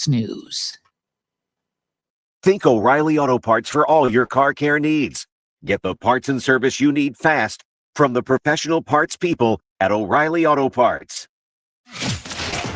Fox News. Think O'Reilly Auto Parts for all your car care needs. Get the parts and service you need fast from the professional parts people at O'Reilly Auto Parts.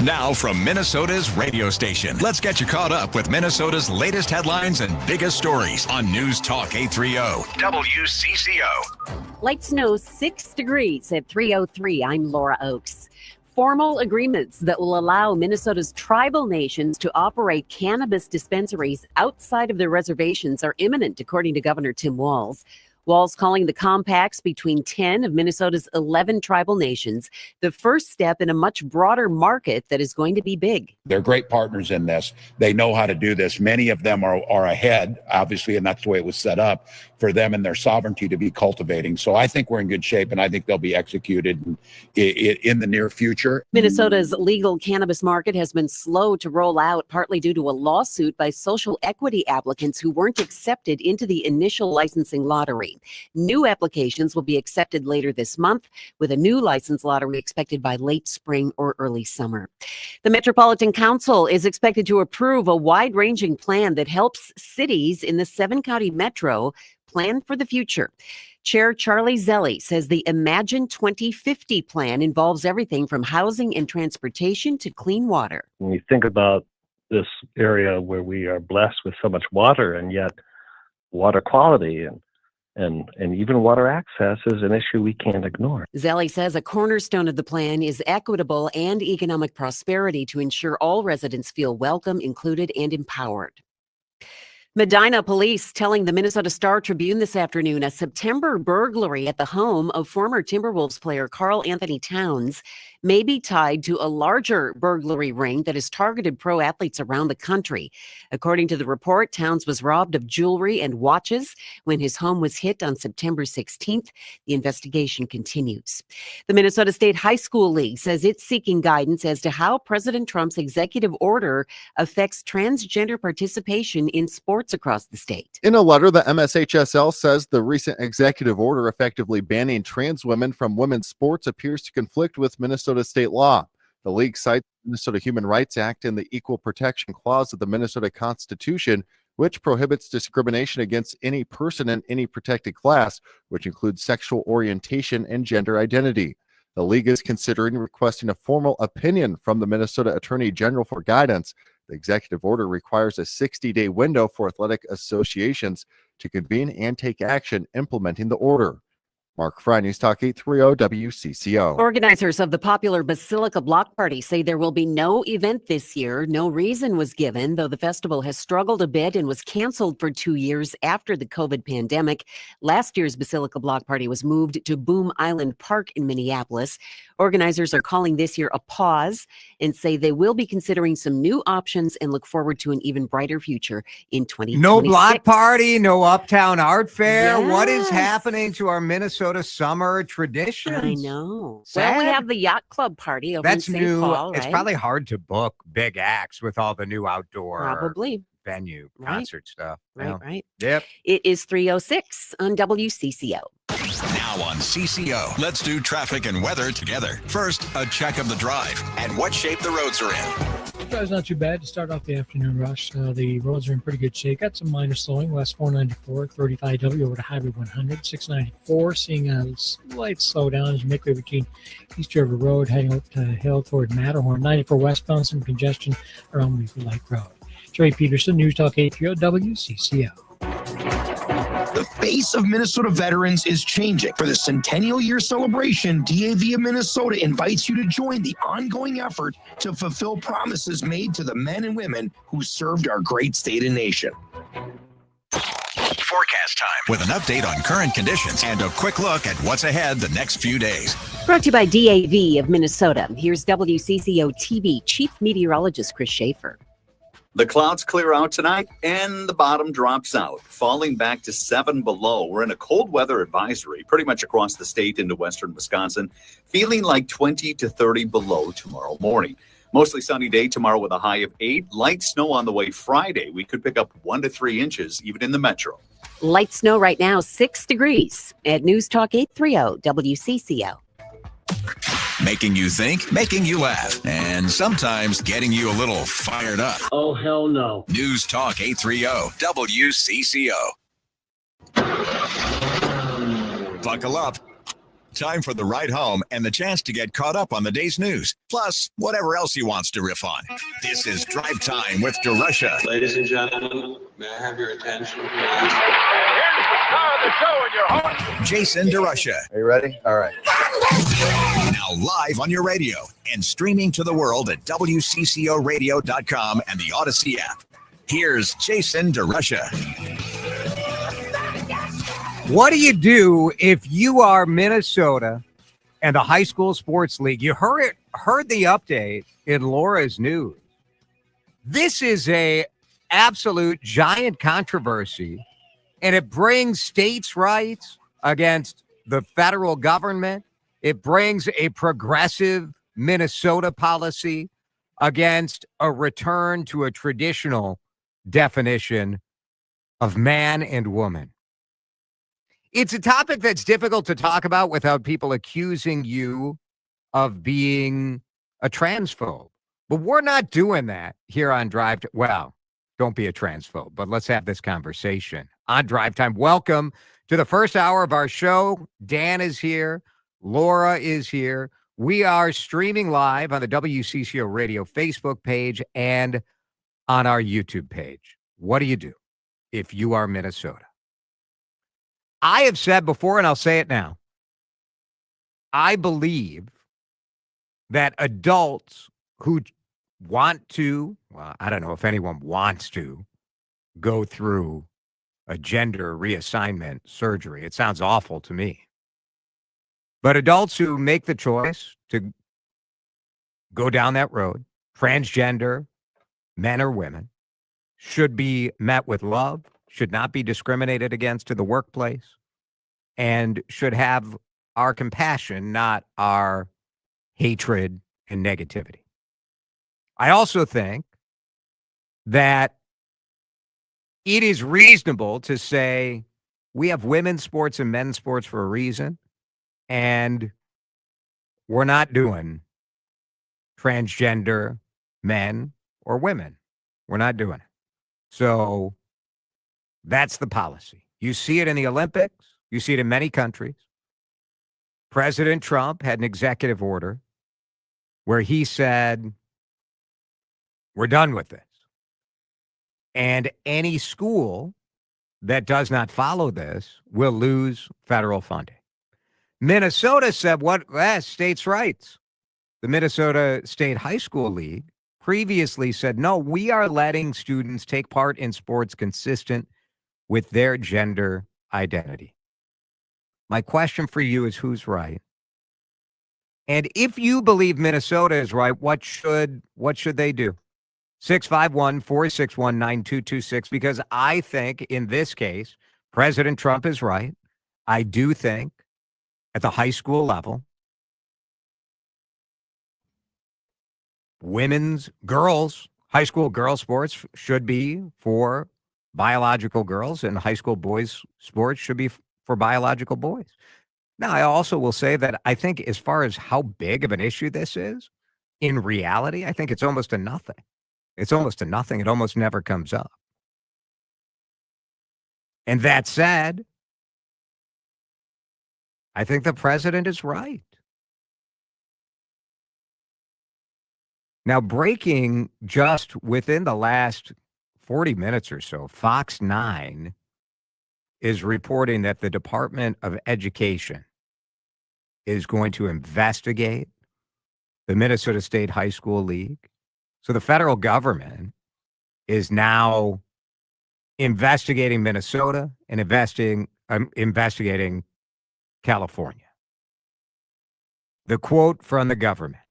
Now from Minnesota's radio station, let's get you caught up with Minnesota's latest headlines and biggest stories on News Talk 830 WCCO. Light snow 6 degrees at 3:03. I'm Laura Oakes. Formal agreements that will allow Minnesota's tribal nations to operate cannabis dispensaries outside of their reservations are imminent, according to Governor Tim Walz. Walz calling the compacts between 10 of Minnesota's 11 tribal nations the first step in a much broader market that is going to be big. They're great partners in this. They know how to do this. Many of them are ahead, obviously, and that's the way it was set up for them and their sovereignty to be cultivating. So I think we're in good shape, and I think they'll be executed in the near future. Minnesota's legal cannabis market has been slow to roll out, partly due to a lawsuit by social equity applicants who weren't accepted into the initial licensing lottery. New applications will be accepted later this month, with a new license lottery expected by late spring or early summer. The Metropolitan Council is expected to approve a wide-ranging plan that helps cities in the 7-county metro plan for the future. Chair Charlie Zelli says the Imagine 2050 plan involves everything from housing and transportation to clean water. When we think about this area where we are blessed with so much water, and yet water quality and even water access is an issue we can't ignore. Zelli says a cornerstone of the plan is equitable and economic prosperity to ensure all residents feel welcome, included, and empowered. Medina police telling the Minnesota Star Tribune this afternoon a September burglary at the home of former Timberwolves player Karl Anthony Towns may be tied to a larger burglary ring that has targeted pro athletes around the country. According to the report, Towns was robbed of jewelry and watches when his home was hit on September 16th. The investigation continues. The Minnesota State High School League says it's seeking guidance as to how President Trump's executive order affects transgender participation in sports across the state. In a letter, the MSHSL says the recent executive order effectively banning trans women from women's sports appears to conflict with Minnesota state law. The league cites the Minnesota Human Rights Act and the Equal Protection Clause of the Minnesota Constitution, which prohibits discrimination against any person in any protected class, which includes sexual orientation and gender identity. The league is considering requesting a formal opinion from the Minnesota Attorney General for guidance. The executive order requires a 60-day window for athletic associations to convene and take action implementing the order. Mark Fry, News Talk 830 WCCO. Organizers of the popular Basilica Block Party say there will be no event this year. No reason was given, though the festival has struggled a bit and was canceled for 2 years after the COVID pandemic. Last year's Basilica Block Party was moved to Boom Island Park in Minneapolis. Organizers are calling this year a pause and say they will be considering some new options and look forward to an even brighter future in 2026. No block party, no Uptown Art Fair. Yes. What is happening to our Minnesota summer traditions? I know. Sad. Well, we have the Yacht Club party over in St. new. Paul, It's right? probably hard to book big acts with all the new outdoor Probably. venue Right. concert stuff. Right. Yep. It is 3:06 on WCCO. Now on CCO, let's do traffic and weather together. First, a check of the drive and what shape the roads are in. Drive's not too bad to start off the afternoon rush. The roads are in pretty good shape. Got some minor slowing. West 494, 35W over to Highway 100. 694, seeing a slight slowdown as you make way between East River Road heading up to Hill toward Matterhorn. 94 westbound, some congestion around Weaver Lake Road. Trey Peterson, News Talk 830 WCCO. The face of Minnesota veterans is changing. For the centennial year celebration, DAV of Minnesota invites you to join the ongoing effort to fulfill promises made to the men and women who served our great state and nation. Forecast time with an update on current conditions and a quick look at what's ahead the next few days. Brought to you by DAV of Minnesota. Here's WCCO-TV Chief Meteorologist Chris Schaefer. The clouds clear out tonight and the bottom drops out, falling back to 7 below. We're in a cold weather advisory pretty much across the state into western Wisconsin, feeling like 20 to 30 below tomorrow morning. Mostly sunny day tomorrow with a high of 8. Light snow on the way Friday. We could pick up 1 to 3 inches even in the metro. Light snow right now, 6 degrees at News Talk 830 WCCO. Making you think, making you laugh, and sometimes getting you a little fired up. Oh, hell no. News Talk 830 WCCO. Buckle up. Time for the ride home and the chance to get caught up on the day's news, plus whatever else he wants to riff on. This is Drive Time with DeRusha. Ladies and gentlemen, may I have your attention, please? Here's the star of the show in your heart, Jason DeRusha. Are you ready? All right. Now live on your radio and streaming to the world at WCCORadio.com and the Odyssey app. Here's Jason DeRusha. What do you do if you are Minnesota and the high school sports league? You heard the update in Laura's news. This is a absolute giant controversy, and it brings states' rights against the federal government. It brings a progressive Minnesota policy against a return to a traditional definition of man and woman. It's a topic that's difficult to talk about without people accusing you of being a transphobe. But we're not doing that here on Drive. Well, don't be a transphobe, but let's have this conversation on Drive Time. Welcome to the first hour of our show. Dan is here. Laura is here. We are streaming live on the WCCO Radio Facebook page and on our YouTube page. What do you do if you are Minnesota? I have said before, and I'll say it now, I believe that adults who want to, well, I don't know if anyone wants to go through a gender reassignment surgery. It sounds awful to me. But adults who make the choice to go down that road, transgender, men or women, should be met with love, should not be discriminated against in the workplace, and should have our compassion, not our hatred and negativity. I also think that it is reasonable to say we have women's sports and men's sports for a reason, and we're not doing transgender men or women. We're not doing it. So that's the policy. You see it in the Olympics. You see it in many countries. President Trump had an executive order where he said, we're done with this. And any school that does not follow this will lose federal funding. Minnesota said, what? States' rights. The Minnesota State High School League previously said, no, we are letting students take part in sports consistent with their gender identity. My question for you is, who's right? And if you believe Minnesota is right, what should they do? 651-461-9226, because I think in this case, President Trump is right. I do think at the high school level, high school girls sports should be for biological girls, and high school boys sports should be for biological boys. Now, I also will say that I think as far as how big of an issue this is, in reality, I think it's almost a nothing. It's almost a nothing. It almost never comes up. And that said, I think the president is right. Now, breaking just within the last 40 minutes or so, Fox 9 is reporting that the Department of Education is going to investigate the Minnesota State High School League. So the federal government is now investigating Minnesota and investigating California. The quote from the government,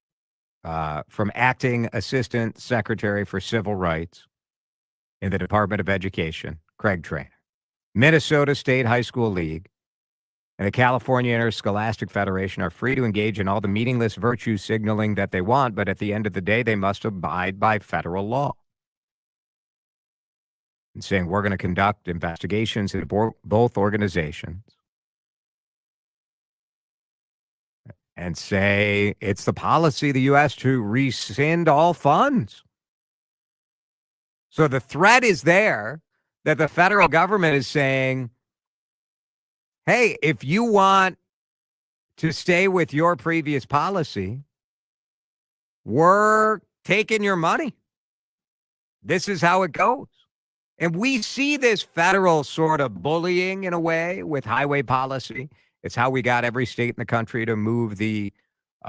from Acting Assistant Secretary for Civil Rights in the Department of Education, Craig Traynor. Minnesota State High School League and the California Interscholastic Federation are free to engage in all the meaningless virtue signaling that they want, but at the end of the day, they must abide by federal law. And saying we're going to conduct investigations in both organizations. and say it's the policy of the U.S. to rescind all funds. So the threat is there that the federal government is saying, hey, if you want to stay with your previous policy, we're taking your money. This is how it goes. And we see this federal sort of bullying in a way with highway policy. It's how we got every state in the country to move the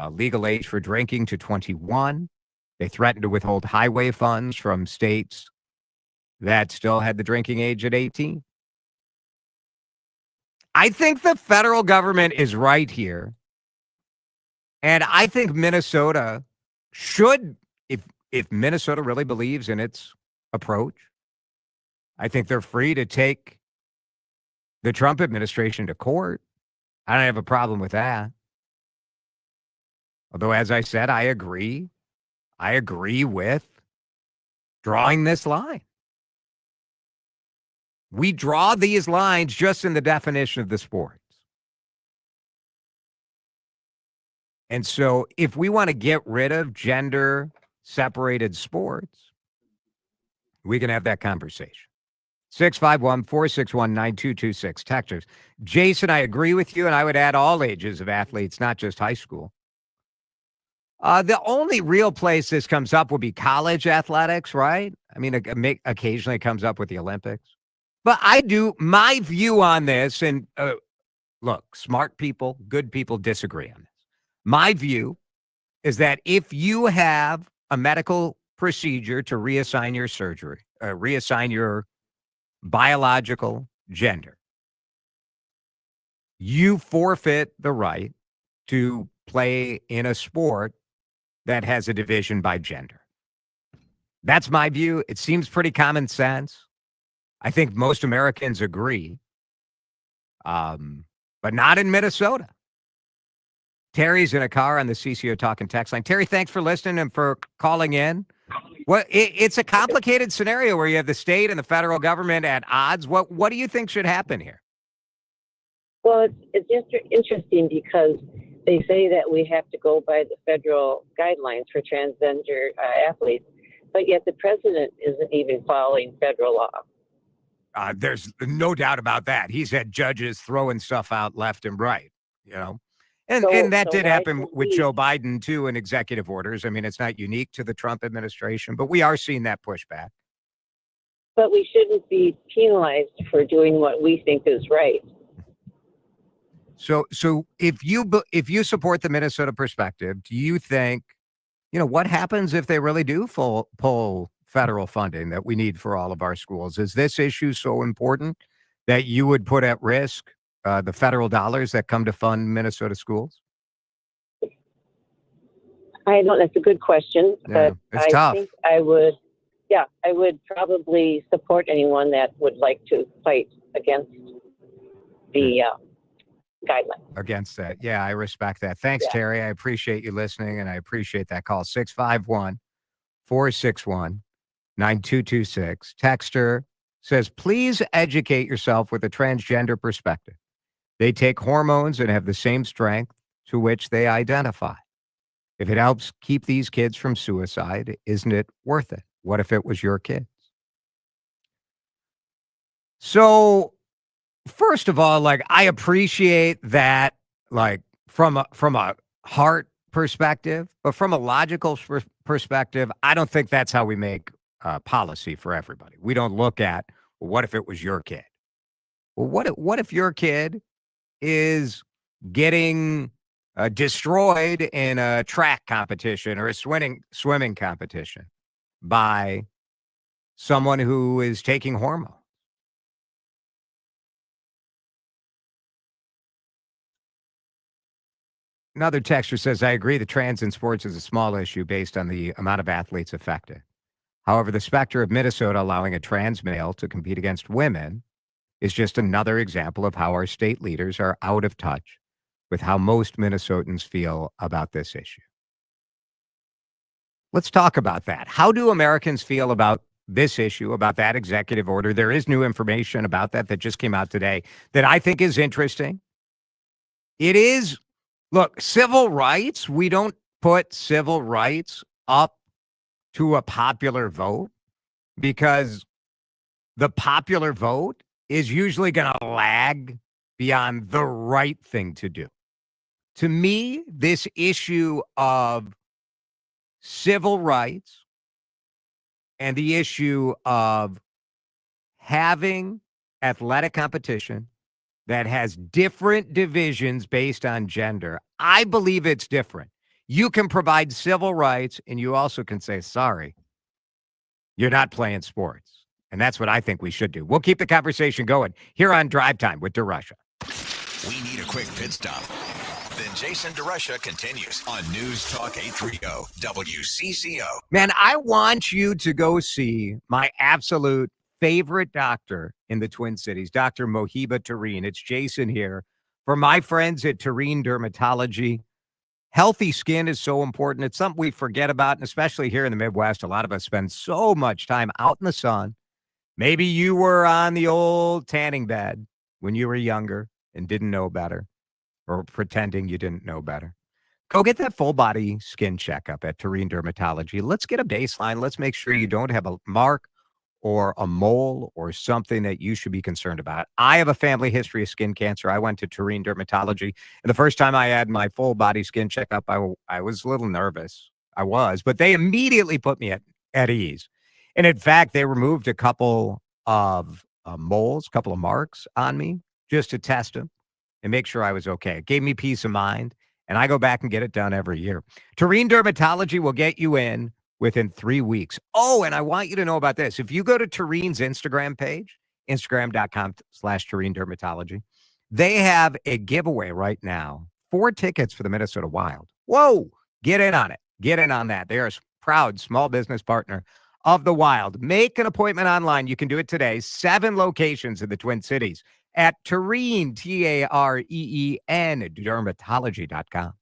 legal age for drinking to 21. They threatened to withhold highway funds from states that still had the drinking age at 18. I think the federal government is right here. And I think Minnesota should, if Minnesota really believes in its approach, I think they're free to take the Trump administration to court. I don't have a problem with that. Although, as I said, I agree with drawing this line. We draw these lines just in the definition of the sports. And so if we want to get rid of gender-separated sports, we can have that conversation. 651-461-9226. Texters. Jason, I agree with you, and I would add all ages of athletes, not just high school. The only real place this comes up would be college athletics, right? I mean, occasionally it comes up with the Olympics. But my view on this, and look, smart people, good people disagree on this. My view is that if you have a medical procedure to reassign your biological gender, you forfeit the right to play in a sport that has a division by gender. That's my view. It seems pretty common sense. I think most Americans agree, but not in Minnesota. Terry's in a car on the CCO Talk and Text line. Terry, thanks for listening and for calling in. It's a complicated scenario where you have the state and the federal government at odds. What do you think should happen here? Well, it's interesting because they say that we have to go by the federal guidelines for transgender athletes, but yet the president isn't even following federal law. There's no doubt about that. He's had judges throwing stuff out left and right, you know. And that did happen with Joe Biden, too, in executive orders. I mean, it's not unique to the Trump administration, but we are seeing that pushback. But we shouldn't be penalized for doing what we think is right. So if you support the Minnesota perspective, do you think, what happens if they really do pull federal funding that we need for all of our schools? Is this issue so important that you would put at risk the federal dollars that come to fund Minnesota schools? I don't. That's a good question, but it's tough. Think I would probably support anyone that would like to fight against the guidelines. Against that. Yeah, I respect that. Thanks, Terry. I appreciate you listening, and I appreciate that call. 651-461-9226. Texter says, please educate yourself with a transgender perspective. They take hormones and have the same strength to which they identify. If it helps keep these kids from suicide, isn't it worth it? What if it was your kids? So, first of all, I appreciate that, from a heart perspective, but from a logical perspective, I don't think that's how we make policy for everybody. We don't look at, well, what if it was your kid? Well, what if your kid is getting destroyed in a track competition or a swimming competition by someone who is taking hormones? Another texter says, I agree the trans in sports is a small issue based on the amount of athletes affected. However, the specter of Minnesota allowing a trans male to compete against women is just another example of how our state leaders are out of touch with how most Minnesotans feel about this issue. Let's talk about that. How do Americans feel about this issue, about that executive order? There is new information about that just came out today that I think is interesting. It is Look, civil rights, we don't put civil rights up to a popular vote because the popular vote is usually going to lag beyond the right thing to do. To me, this issue of civil rights and the issue of having athletic competition that has different divisions based on gender, I believe it's different. You can provide civil rights and you also can say, sorry, you're not playing sports. And that's what I think we should do. We'll keep the conversation going here on Drive Time with DeRusha. We need a quick pit stop. Then Jason DeRusha continues on News Talk 830 WCCO. Man, I want you to go see my absolute favorite doctor in the Twin Cities, Dr. Mohiba Tareen. It's Jason here for my friends at Tareen Dermatology. Healthy skin is so important. It's something we forget about, and especially here in the Midwest. A lot of us spend so much time out in the sun. Maybe you were on the old tanning bed when you were younger and didn't know better, or pretending you didn't know better. Go get that full body skin checkup at Tareen Dermatology. Let's get a baseline. Let's make sure you don't have a mark or a mole or something that you should be concerned about. I have a family history of skin cancer. I went to Tareen Dermatology, and the first time I had my full body skin checkup, I was a little nervous. I was, but they immediately put me at ease. And in fact, they removed a couple of moles, a couple of marks on me just to test them and make sure I was okay. It gave me peace of mind, and I go back and get it done every year. Tareen Dermatology will get you in within 3 weeks. Oh, and I want you to know about this. If you go to Tareen's Instagram page, Instagram.com/Tareen Dermatology, they have a giveaway right now. 4 tickets for the Minnesota Wild. Whoa, get in on it. Get in on that. They are a proud small business partner of the Wild. Make an appointment online. You can do it today. 7 locations in the Twin Cities at Tareen, Tareen, dermatology.com.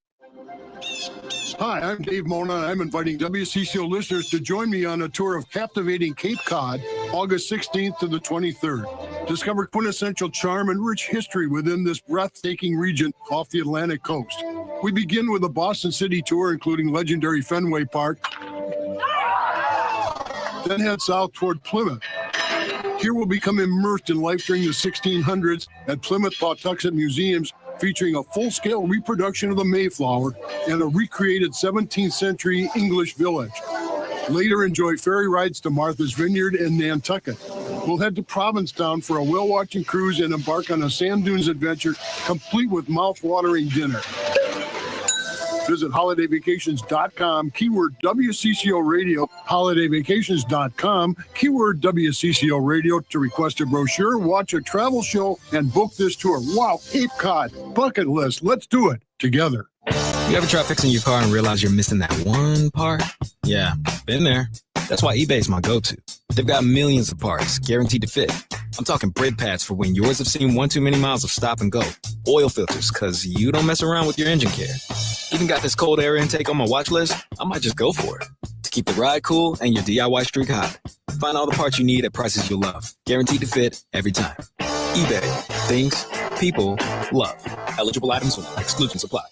Hi, I'm Dave Mona. I'm inviting WCCO listeners to join me on a tour of captivating Cape Cod, August 16th to the 23rd. Discover quintessential charm and rich history within this breathtaking region off the Atlantic coast. We begin with a Boston City tour, including legendary Fenway Park, then head south toward Plymouth. Here we'll become immersed in life during the 1600s at Plymouth Pawtuxet Museums, featuring a full-scale reproduction of the Mayflower and a recreated 17th century English village. Later, enjoy ferry rides to Martha's Vineyard and Nantucket. We'll head to Provincetown for a whale-watching cruise and embark on a sand dunes adventure, complete with mouth-watering dinner. Visit holidayvacations.com, keyword WCCO Radio, holidayvacations.com, keyword WCCO Radio to request a brochure, watch a travel show, and book this tour. Wow, Cape Cod, bucket list. Let's do it together. You ever try fixing your car and realize you're missing that one part? Yeah, been there. That's why eBay's my go-to. They've got millions of parts guaranteed to fit. I'm talking brake pads for when yours have seen one too many miles of stop and go. Oil filters, because you don't mess around with your engine care. Even got this cold air intake on my watch list. I might just go for it. To keep the ride cool and your DIY streak hot. Find all the parts you need at prices you'll love. Guaranteed to fit every time. eBay. Things people love. Eligible items only. Exclusions apply.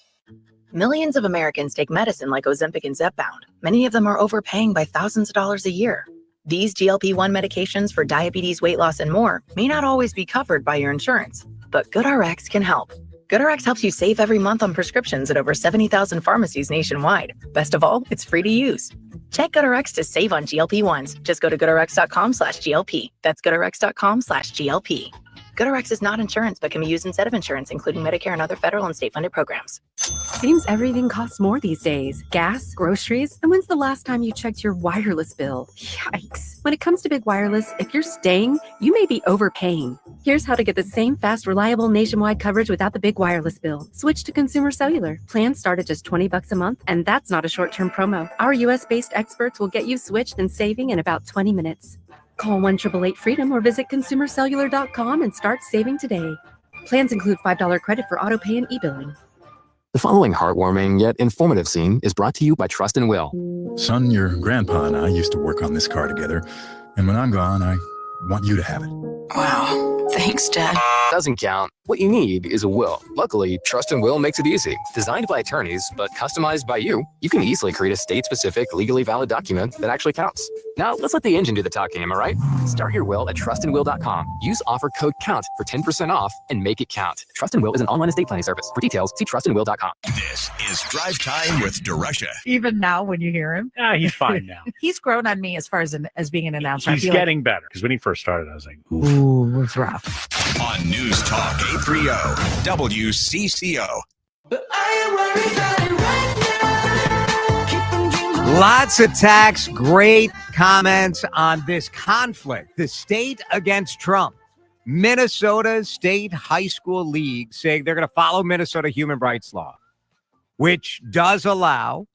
Millions of Americans take medicine like Ozempic and Zepbound. Many of them are overpaying by thousands of dollars a year. These GLP-1 medications for diabetes, weight loss, and more may not always be covered by your insurance, but GoodRx can help. GoodRx helps you save every month on prescriptions at over 70,000 pharmacies nationwide. Best of all, it's free to use. Check GoodRx to save on GLP-1s. Just go to GoodRx.com/GLP. That's GoodRx.com/GLP. GoodRx is not insurance, but can be used instead of insurance, including Medicare and other federal and state-funded programs. Seems everything costs more these days. Gas, groceries, and when's the last time you checked your wireless bill? Yikes. When it comes to big wireless, if you're staying, you may be overpaying. Here's how to get the same fast, reliable nationwide coverage without the big wireless bill. Switch to Consumer Cellular. Plans start at just $20 a month, and that's not a short-term promo. Our US-based experts will get you switched and saving in about 20 minutes. Call 1-888-FREEDOM or visit consumercellular.com and start saving today. Plans include $5 credit for auto pay and e-billing. The following heartwarming yet informative scene is brought to you by Trust and Will. Son, your grandpa and I used to work on this car together, and when I'm gone, I want you to have it. Wow. Thanks, Dad. Doesn't count. What you need is a will. Luckily, Trust and Will makes it easy. Designed by attorneys, but customized by you can easily create a state-specific, legally valid document that actually counts. Now, let's let the engine do the talking, am I right? Start your will at trustandwill.com. Use offer code COUNT for 10% off and make it count. Trust and Will is an online estate planning service. For details, see trustandwill.com. This is Drive Time with DeRusha. Even now, when you hear him, He's fine now. he's grown on me as far as being an announcer. He's getting better. Because when he first started, I was like, oof. Ooh, it's rough. On News Talk 830 WCCO. Lots of texts, great comments on this conflict. The state against Trump. Minnesota State High School League saying they're going to follow Minnesota human rights law, which does allow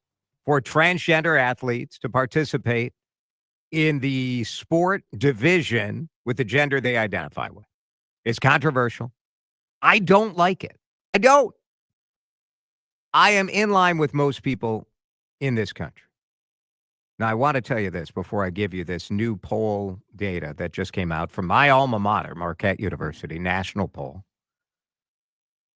for transgender athletes to participate in the sport division with the gender they identify with. It's controversial. I don't like it. I don't. I am in line with most people in this country. Now, I want to tell you this before I give you this new poll data that just came out from my alma mater, Marquette University, national poll.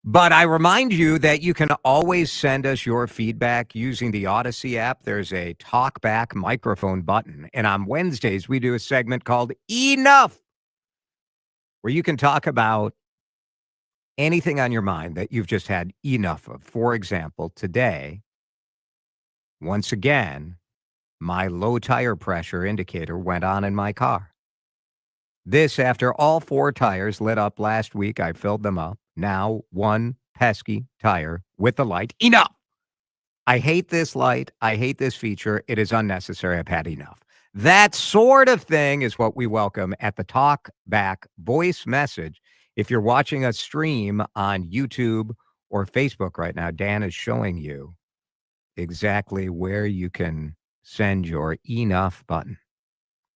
But I remind you that you can always send us your feedback using the Odyssey app. There's a talkback microphone button. And on Wednesdays, we do a segment called Enough, where you can talk about anything on your mind that you've just had enough of. For example, today, once again, my low tire pressure indicator went on in my car. This after all 4 tires lit up last week. I filled them up. Now 1 pesky tire with the light. Enough! I hate this light. I hate this feature. It is unnecessary. I've had enough. That sort of thing is what we welcome at the Talk Back voice message. If you're watching us stream on YouTube or Facebook right now, Dan is showing you exactly where you can send your enough button.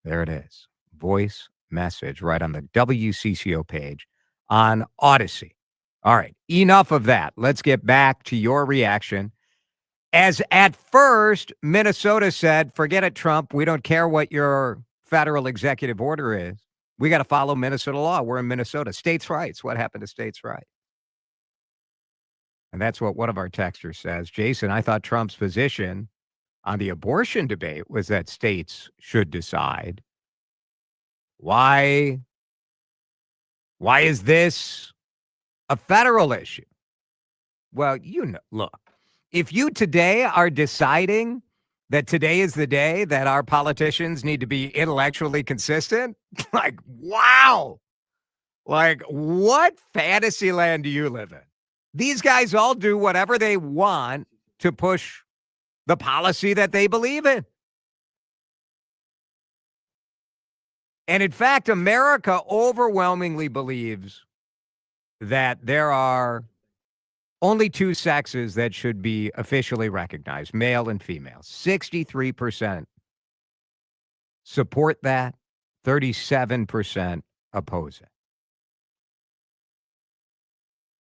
There it is. Voice message right on the WCCO page on Odyssey. All right, enough of that. Let's get back to your reaction. As at first, Minnesota said, forget it, Trump. We don't care what your federal executive order is. We got to follow Minnesota law. We're in Minnesota. States' rights. What happened to states' rights? And that's what one of our texters says. Jason, I thought Trump's position on the abortion debate was that states should decide. Why is this a federal issue? Well, look, if you today are deciding that today is the day that our politicians need to be intellectually consistent, like, wow, like what fantasy land do you live in? These guys all do whatever they want to push the policy that they believe in. And in fact, America overwhelmingly believes that there are only 2 sexes that should be officially recognized, male and female. 63% support that, 37% oppose it.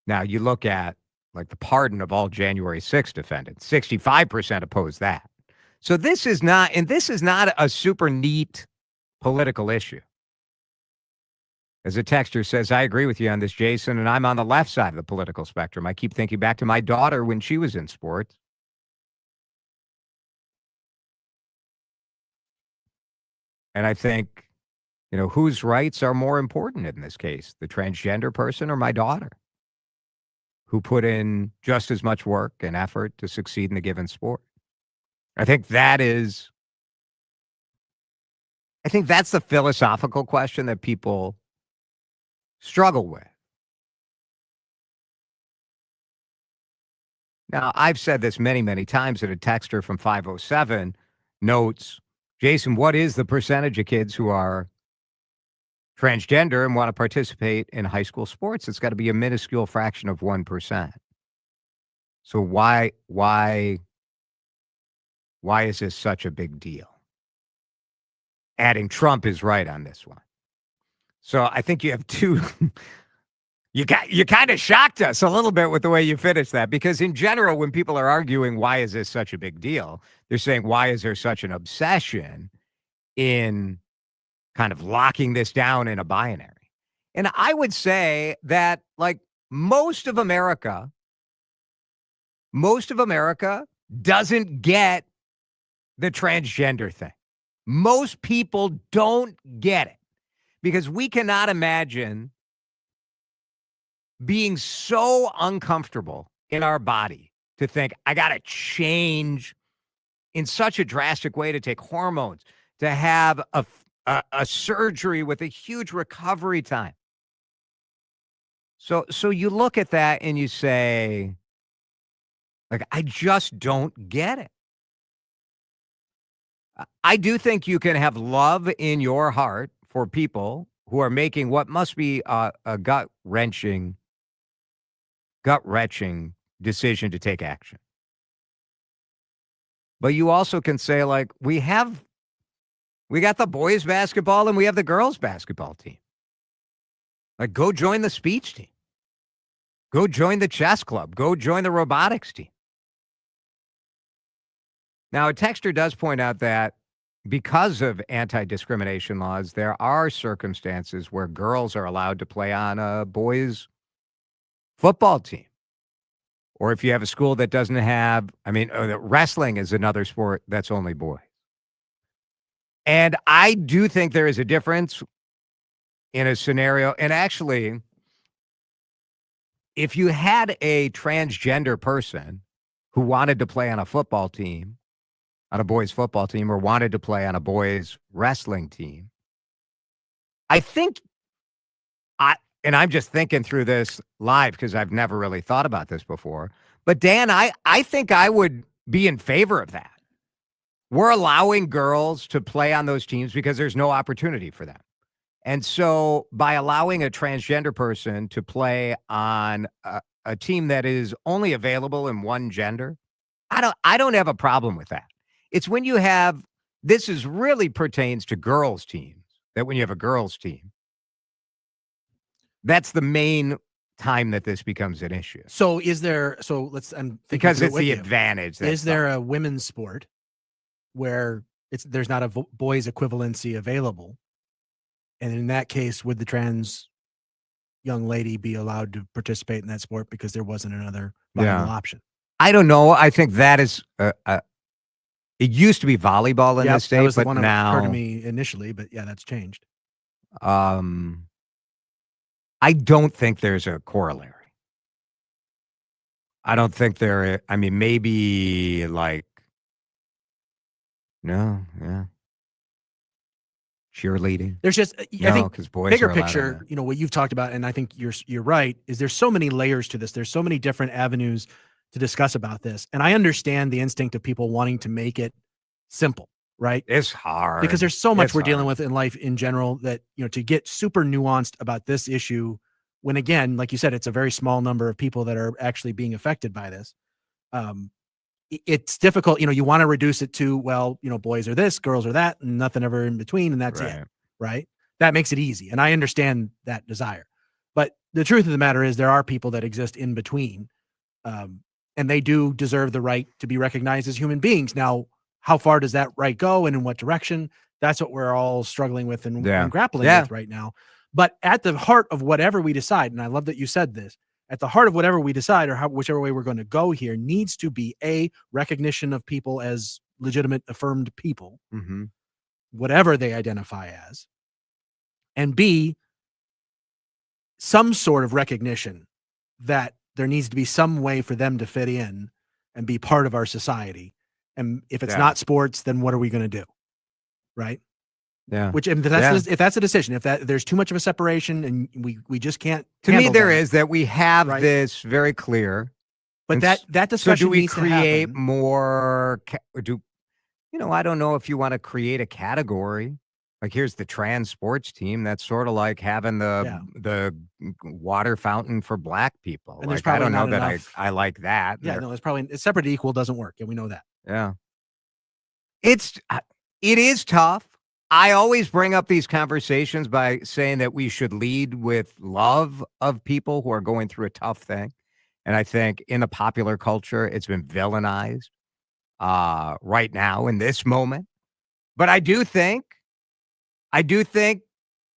Now, you look at like the pardon of all January 6th defendants, 65% oppose that. So this is not a super neat political issue. As a texter says, I agree with you on this, Jason, and I'm on the left side of the political spectrum. I keep thinking back to my daughter when she was in sports. And I think, whose rights are more important in this case, the transgender person or my daughter, who put in just as much work and effort to succeed in a given sport? I think that's the philosophical question that people struggle with. Now, I've said this many, many times, that a texter from 507 notes, Jason, what is the percentage of kids who are transgender and want to participate in high school sports? It's got to be a minuscule fraction of 1%. So why is this such a big deal? Adding Trump is right on this one. So I think you have two. You kind of shocked us a little bit with the way you finished that, because in general, when people are arguing why is this such a big deal, they're saying why is there such an obsession in kind of locking this down in a binary? And I would say that like most of America doesn't get the transgender thing. Most people don't get it because we cannot imagine being so uncomfortable in our body to think, I got to change in such a drastic way, to take hormones, to have a surgery with a huge recovery time. So you look at that and you say, like, I just don't get it. I do think you can have love in your heart for people who are making what must be a gut-wrenching decision to take action. But you also can say, like, we got the boys basketball and we have the girls basketball team. Like, go join the speech team. Go join the chess club. Go join the robotics team. Now, a texter does point out that because of anti-discrimination laws, there are circumstances where girls are allowed to play on a boys' football team. Or if you have a school that doesn't have, wrestling is another sport that's only boys. And I do think there is a difference in a scenario. And actually, if you had a transgender person who wanted to play on a football team, on a boys' football team, or wanted to play on a boys' wrestling team, I think, and I'm just thinking through this live because I've never really thought about this before. But Dan, I think I would be in favor of that. We're allowing girls to play on those teams because there's no opportunity for them. And so by allowing a transgender person to play on a team that is only available in one gender, I don't have a problem with that. It's when you have, this is really pertains to girls' teams, that when you have a girls' team, that's the main time that this becomes an issue. So is there, I'm thinking because it's the you. advantage. Is there a women's sport where there's not a boys equivalency available? And in that case, would the trans young lady be allowed to participate in that sport because there wasn't another viable option? I don't know. I think that is, it used to be volleyball in this state, that was the but one that now occurred to me initially, but yeah, that's changed. I don't think there's a corollary. I don't think there, maybe like, no, yeah. Cheerleading. There's just, I think, because boys bigger are allowed picture, what you've talked about, and I think you're right, is there's so many layers to this. There's so many different avenues to discuss about this. And I understand the instinct of people wanting to make it simple, right? It's hard. Because there's so much It's we're dealing hard. with in life in general that, to get super nuanced about this issue, when again, like you said, it's a very small number of people that are actually being affected by this. It's difficult, you want to reduce it to, well, boys are this, girls are that, and nothing ever in between, and that's it, right? That makes it easy. And I understand that desire. But the truth of the matter is there are people that exist in between, and they do deserve the right to be recognized as human beings. Now, how far does that right go and in what direction? That's what we're all struggling with and grappling with right now. But at the heart of whatever we decide, and I love that you said this, at the heart of whatever we decide or whichever way we're going to go here needs to be a recognition of people as legitimate, affirmed people, whatever they identify as, and B, some sort of recognition that there needs to be some way for them to fit in and be part of our society. And if it's not sports, then what are we going to do? Right? Yeah. Which if that's a decision, if there's too much of a separation and we just can't. To me, there is that we have this very clear. But that discussion. So do we needs to create happen. more? I don't know if you want to create a category. Like here's the trans sports team. That's sort of like having the water fountain for black people. And there's like I don't probably know not that enough. I like that. Yeah, no, it's probably separate and equal doesn't work, and we know that. Yeah. It is tough. I always bring up these conversations by saying that we should lead with love of people who are going through a tough thing. And I think in the popular culture, it's been villainized right now in this moment. But I do think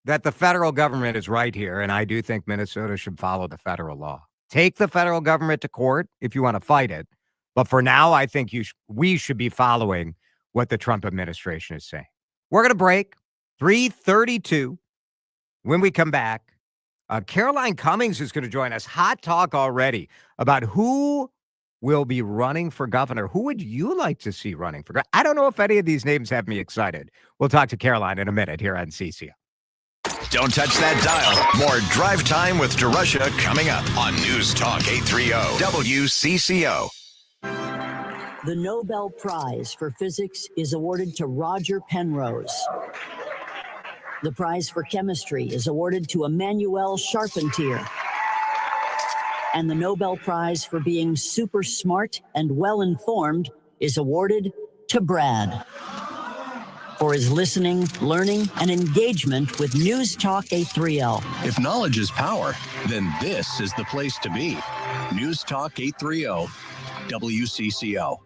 that the federal government is right here, and I do think Minnesota should follow the federal law. Take the federal government to court if you want to fight it. But for now, I think we should be following what the Trump administration is saying. We're going to break 3:32. When we come back, Caroline Cummings is going to join us. Hot talk already about who will be running for governor. Who would you like to see running for governor? I don't know if any of these names have me excited. We'll talk to Caroline in a minute here on CCO. Don't touch that dial. More Drive Time with DeRusha coming up on News Talk 830 WCCO. The Nobel Prize for Physics is awarded to Roger Penrose. The prize for chemistry is awarded to Emmanuel Charpentier. And the Nobel Prize for being super smart and well-informed is awarded to Brad for his listening, learning, and engagement with News Talk 830. If knowledge is power, then this is the place to be. News Talk 830 WCCO.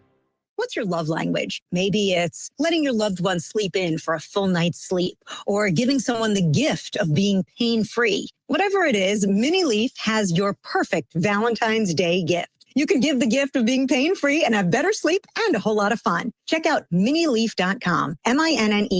What's your love language? Maybe it's letting your loved one sleep in for a full night's sleep, or giving someone the gift of being pain-free. Whatever it is, Mini Leaf has your perfect Valentine's Day gift. You can give the gift of being pain-free and have better sleep and a whole lot of fun. Check out minileaf.com, MINNELEAF.com.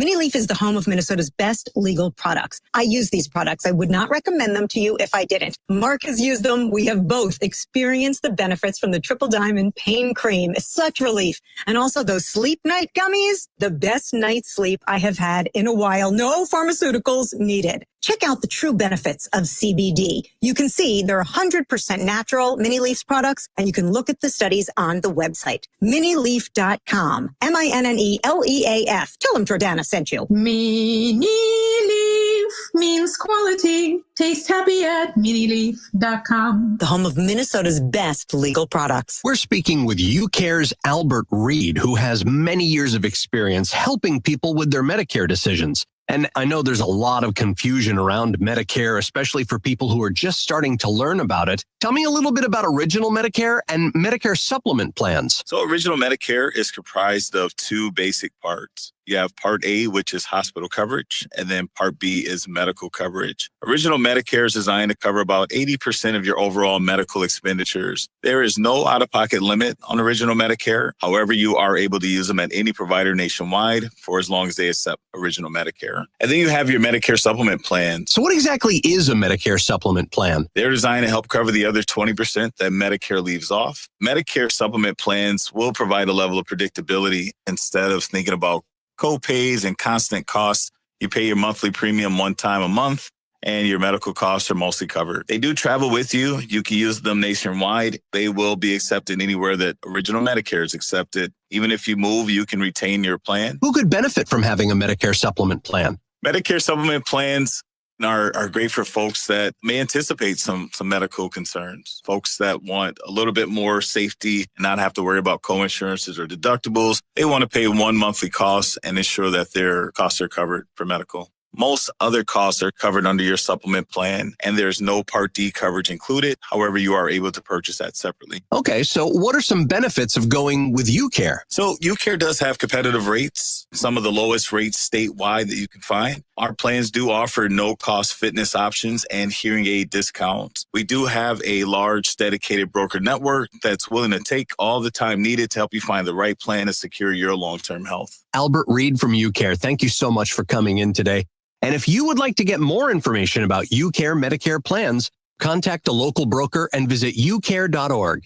Minileaf is the home of Minnesota's best legal products. I use these products. I would not recommend them to you if I didn't. Mark has used them. We have both experienced the benefits from the Triple Diamond Pain Cream. It's such relief. And also those Sleep Night gummies, the best night's sleep I have had in a while. No pharmaceuticals needed. Check out the true benefits of CBD. You can see they're 100% natural Mini Leaf's products, and you can look at the studies on the website. Minileaf.com. MINNELEAF. Tell them Jordana sent you. Mini Leaf means quality. Taste happy at minileaf.com. The home of Minnesota's best legal products. We're speaking with UCare's Albert Reed, who has many years of experience helping people with their Medicare decisions. And I know there's a lot of confusion around Medicare, especially for people who are just starting to learn about it. Tell me a little bit about Original Medicare and Medicare supplement plans. So Original Medicare is comprised of two basic parts. You have Part A, which is hospital coverage, and then Part B is medical coverage. Original Medicare is designed to cover about 80% of your overall medical expenditures. There is no out-of-pocket limit on Original Medicare. However, you are able to use them at any provider nationwide for as long as they accept Original Medicare. And then you have your Medicare supplement plan. So what exactly is a Medicare supplement plan? They're designed to help cover the other 20% that Medicare leaves off. Medicare supplement plans will provide a level of predictability instead of thinking about co-pays and constant costs. You pay your monthly premium one time a month, and your medical costs are mostly covered. They do travel with you. You can use them nationwide. They will be accepted anywhere that Original Medicare is accepted. Even if you move, you can retain your plan. Who could benefit from having a Medicare supplement plan? Medicare supplement plans are great for folks that may anticipate some medical concerns, folks that want a little bit more safety and not have to worry about co-insurances or deductibles. They want to pay one monthly cost and ensure that their costs are covered for medical. Most other costs are covered under your supplement plan, and there's no Part D coverage included. However, you are able to purchase that separately. Okay, so what are some benefits of going with UCare? So UCare does have competitive rates, some of the lowest rates statewide that you can find. Our plans do offer no-cost fitness options and hearing aid discounts. We do have a large dedicated broker network that's willing to take all the time needed to help you find the right plan to secure your long-term health. Albert Reed from UCare, thank you so much for coming in today. And if you would like to get more information about UCare Medicare plans, contact a local broker and visit ucare.org.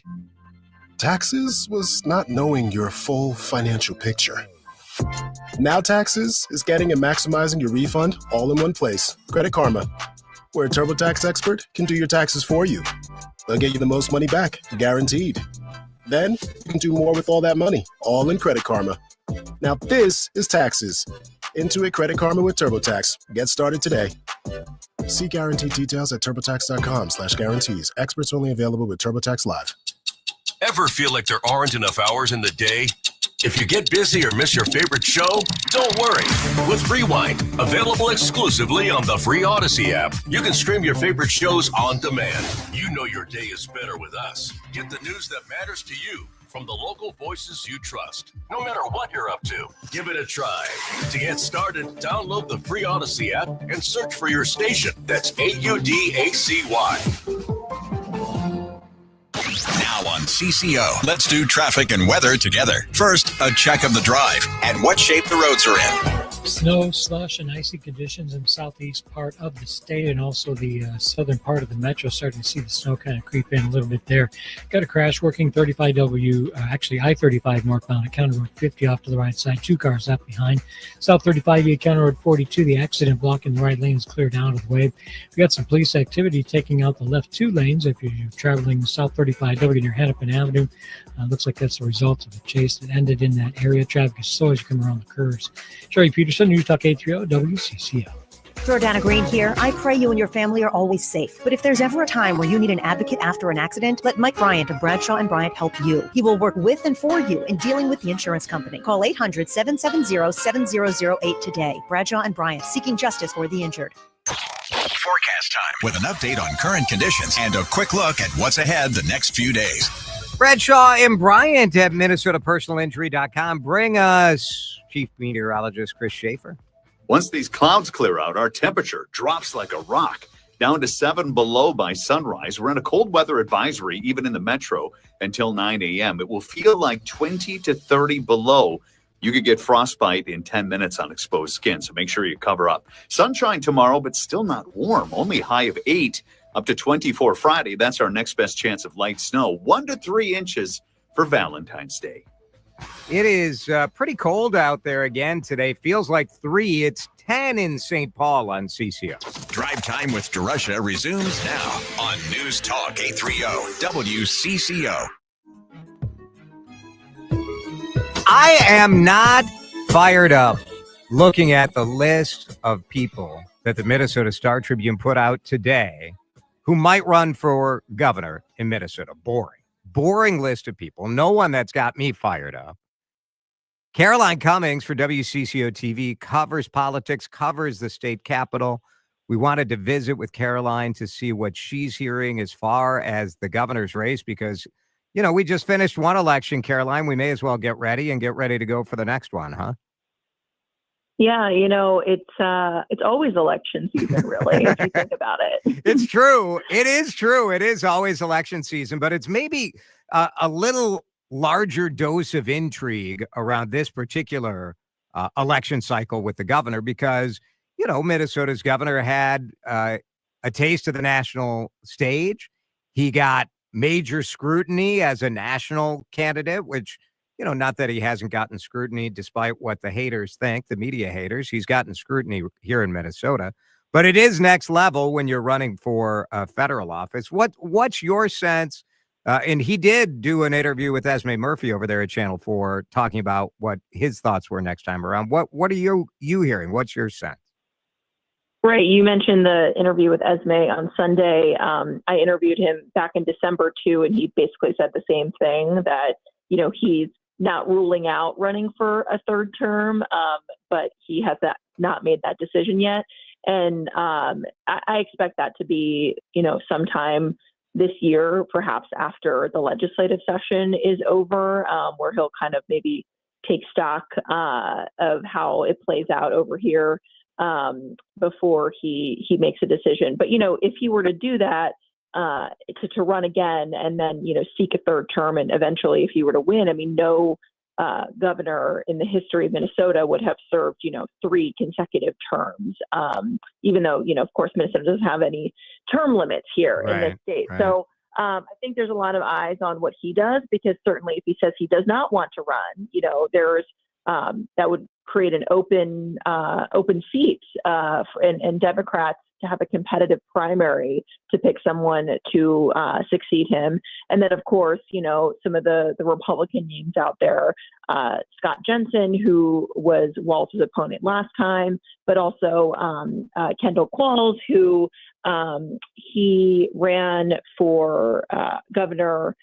Taxes was not knowing your full financial picture. Now Taxes is getting and maximizing your refund all in one place. Credit Karma, where a TurboTax expert can do your taxes for you. They'll get you the most money back, guaranteed. Then you can do more with all that money, all in Credit Karma. Now this is Taxes. Intuit Credit Karma with TurboTax. Get started today. See guaranteed details at turbotax.com/guarantees. Experts only available with TurboTax Live. Ever feel like there aren't enough hours in the day? If you get busy or miss your favorite show, don't worry. With Rewind, available exclusively on the free Odyssey app, you can stream your favorite shows on demand. You know your day is better with us. Get the news that matters to you from the local voices you trust. No matter what you're up to, give it a try. To get started, download the free Odyssey app and search for your station. That's AUDACY. Now on CCO, let's do traffic and weather together. First, a check of the drive and what shape the roads are in. Snow, slush, and icy conditions in the southeast part of the state and also the southern part of the metro. Starting to see the snow kind of creep in a little bit there. Got a crash working 35W, I-35 northbound at County Road 50 off to the right side. 2 cars left behind. South 35 County Road 42, the accident blocking the right lane is cleared out of the way. We got some police activity taking out the left 2 lanes if you're traveling South 35W near Hennepin Avenue. Looks like that's the result of a chase that ended in that area. Traffic is slow as you come around the curves. Sherry Peterson, News Talk 830 WCCO. Jordana Green here. I pray you and your family are always safe. But if there's ever a time where you need an advocate after an accident, let Mike Bryant of Bradshaw & Bryant help you. He will work with and for you in dealing with the insurance company. Call 800-770-7008 today. Bradshaw & Bryant, seeking justice for the injured. Forecast time with an update on current conditions and a quick look at what's ahead the next few days. Bradshaw and Bryant at MinnesotaPersonalInjury.com bring us Chief Meteorologist Chris Schaefer. Once these clouds clear out, our temperature drops like a rock, down to 7 below by sunrise. We're in a cold weather advisory, even in the metro, until 9 a.m. It will feel like 20 to 30 below. You could get frostbite in 10 minutes on exposed skin, so make sure you cover up. Sunshine tomorrow, but still not warm. Only high of 8. Up to 24 Friday. That's our next best chance of light snow. 1 to 3 inches for Valentine's Day. It is pretty cold out there again today. Feels like 3. It's 10 in St. Paul on CCO. Drive Time with DeRusha resumes now on News Talk 830 WCCO. I am not fired up looking at the list of people that the Minnesota Star Tribune put out today who might run for governor in Minnesota. Boring list of people. No one that's got me fired up. Caroline Cummings for WCCO-TV covers politics, covers the state capitol. We wanted to visit with Caroline to see what she's hearing as far as the governor's race because, you know, we just finished one election, Caroline. We may as well get ready to go for the next one, huh? Yeah, you know, it's always election season, really, if you think about it. It's true. It is true. It is always election season, but it's maybe a little larger dose of intrigue around this particular election cycle with the governor because, you know, Minnesota's governor had a taste of the national stage. He got major scrutiny as a national candidate, which, you know, not that he hasn't gotten scrutiny despite what the haters think, the media haters. He's gotten scrutiny here in Minnesota. But it is next level when you're running for a federal office. What's your sense? And he did do an interview with Esme Murphy over there at Channel 4 talking about what his thoughts were next time around. What are you hearing? What's your sense? Right. You mentioned the interview with Esme on Sunday. I interviewed him back in December, too, and he basically said the same thing, that, you know, he's not ruling out running for a third term, but he has not made that decision yet. And I expect that to be, you know, sometime this year, perhaps after the legislative session is over, where he'll kind of maybe take stock of how it plays out over here before he makes a decision. But, you know, if he were to do that, to run again and then, you know, seek a third term and eventually if he were to win, I mean, no governor in the history of Minnesota would have served, you know, 3 consecutive terms, even though, you know, of course, Minnesota doesn't have any term limits here in this state. Right. So I think there's a lot of eyes on what he does, because certainly if he says he does not want to run, you know, there's that would create an open seat and Democrats to have a competitive primary to pick someone to succeed him. And then, of course, you know, some of the Republican names out there, Scott Jensen, who was Walz's opponent last time, but also Kendall Qualls, who he ran for governor,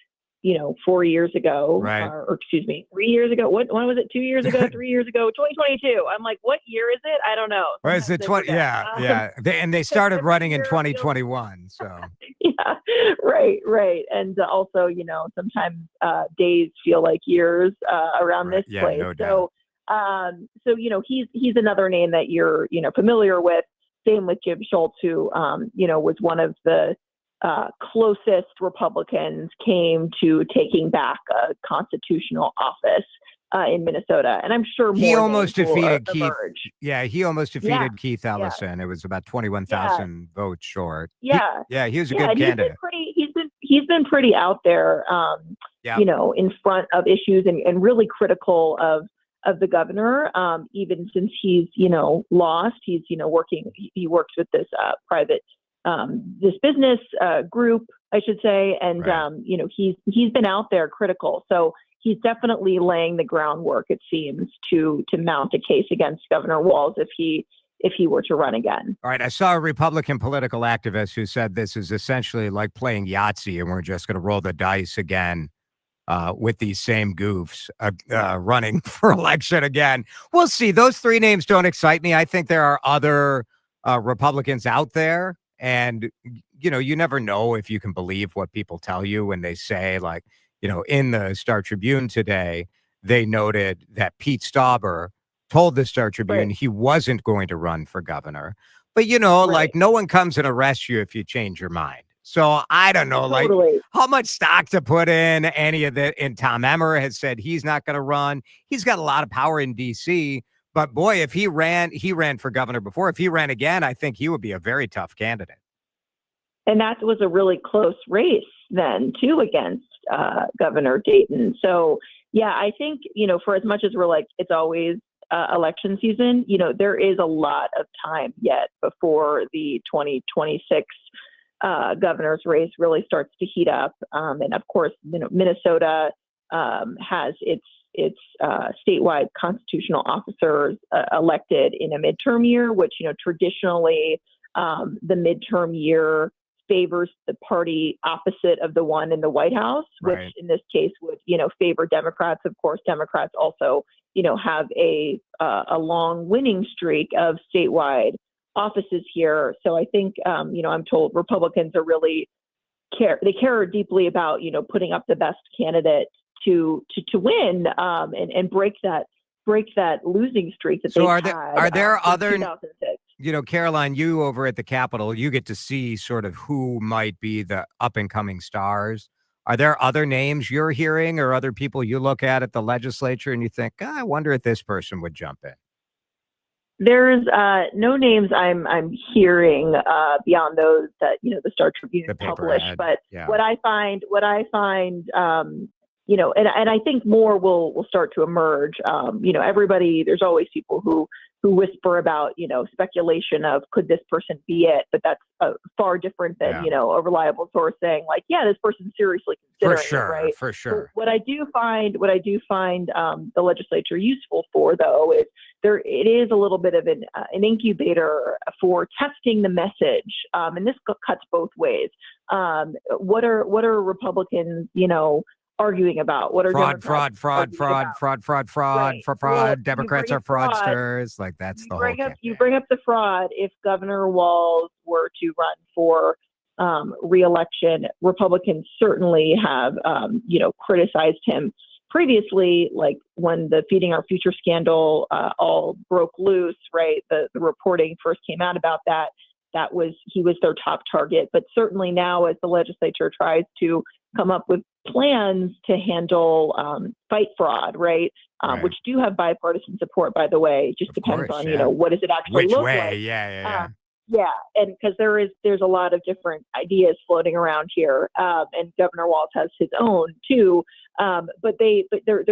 you know, 4 years ago, right. Or excuse me, 3 years ago. When was it? 2 years ago, 3 years ago, 2022. I'm like, what year is it? I don't know. Or is it 20? Yeah. They started running in 2021. So Right. And also, sometimes days feel like years around this place. No doubt. So he's another name that you're familiar with. Same with Jim Schultz, who was one of the closest Republicans came to taking back a constitutional office in Minnesota, and I'm sure he more almost names will defeated Keith. emerge. Yeah, he almost defeated Keith Ellison. It was about 21,000 votes short. He was a good candidate. He's been pretty out there, in front of issues and really critical of the governor. Even since he's lost, he's working. He works with this private this business group, I should say, and he's been out there critical. So he's definitely laying the groundwork, it seems, to mount a case against Governor Walz if he were to run again. All right. I saw a Republican political activist who said this is essentially like playing Yahtzee and we're just going to roll the dice again with these same goofs running for election again. We'll see. Those three names don't excite me. I think there are other Republicans out there. And, you never know if you can believe what people tell you when they say, like, in the Star Tribune today, they noted that Pete Stauber told the Star Tribune he wasn't going to run for governor. But, like, no one comes and arrests you if you change your mind. So I don't know, like, how much stock to put in any of that. And Tom Emmer has said he's not going to run. He's got a lot of power in D.C., but boy, if he ran for governor before. If he ran again, I think he would be a very tough candidate. And that was a really close race then, too, against Governor Dayton. So, yeah, I think, for as much as we're like, it's always election season, there is a lot of time yet before the 2026 governor's race really starts to heat up. And of course, Minnesota has its statewide constitutional officers elected in a midterm year, which, traditionally the midterm year favors the party opposite of the one in the White House, which in this case would, favor Democrats. Of course, Democrats also, have a long winning streak of statewide offices here. So I think, I'm told Republicans are really care deeply about, putting up the best candidate to win and break that losing streak that they've had. Are there other 2006. Caroline, you over at the Capitol, you get to see sort of who might be the up and coming stars. Are there other names you're hearing or other people you look at the legislature and you think, I wonder if this person would jump in? There's no names I'm hearing beyond those that the Star Tribune published. But what I find, and I think more will start to emerge. Everybody, there's always people who whisper about speculation of could this person be it, but that's far different than a reliable source saying like, this person's seriously considering it, right? For sure. What I do find the legislature useful for, though, is it is a little bit of an incubator for testing the message, and this cuts both ways. What are Republicans, arguing about? What are fraud? Democrats are fraudsters. Like that's the whole thing. You bring up the fraud. If Governor Walz were to run for re-election, Republicans certainly have criticized him previously, like when the Feeding Our Future scandal all broke loose, right? The reporting first came out about that. He was their top target. But certainly now, as the legislature tries to come up with plans to handle fight fraud, right? Which do have bipartisan support, by the way. It just depends on what does it actually look like. Yeah, and because there's a lot of different ideas floating around here, and Governor Walz has his own too. But they're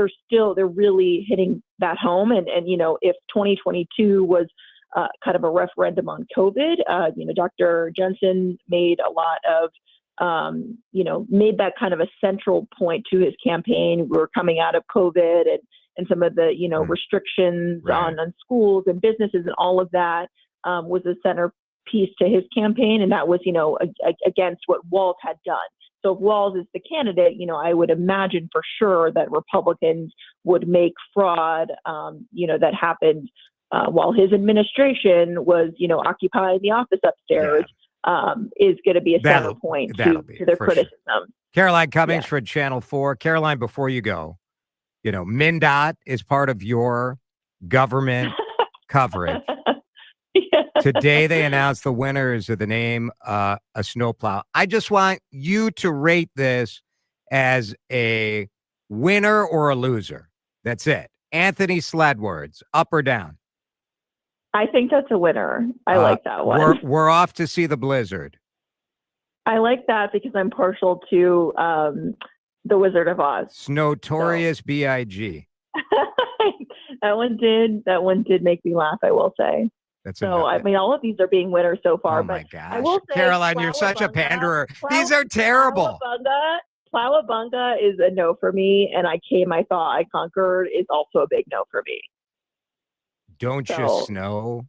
really hitting that home, and if 2022 was kind of a referendum on COVID, Dr. Jensen made a lot of made that kind of a central point to his campaign. We were coming out of COVID and some of the restrictions on schools and businesses and all of that was a centerpiece to his campaign, and that was against what Walz had done. So if Walz is the candidate, I would imagine for sure that Republicans would make fraud that happened while his administration was occupying the office upstairs is going to be a center point to their criticism. Sure. Caroline Cummings Yeah. for Channel 4. Caroline, before you go, MnDOT is part of your government coverage. Yeah. Today, they announced the winners of the name a snowplow. I just want you to rate this as a winner or a loser. That's it. Anthony Sledwords, up or down? I think that's a winner. I like that one. We're off to see the blizzard. I like that because I'm partial to The Wizard of Oz. Snotorious B.I.G. That one did make me laugh, I will say. That's so. I mean, all of these are being winners so far. Oh my but gosh, I will say, Caroline, you're such a panderer. These are terrible. Plowabunga is a no for me, and I Thought I Conquered is also a big no for me. Don't You Snow?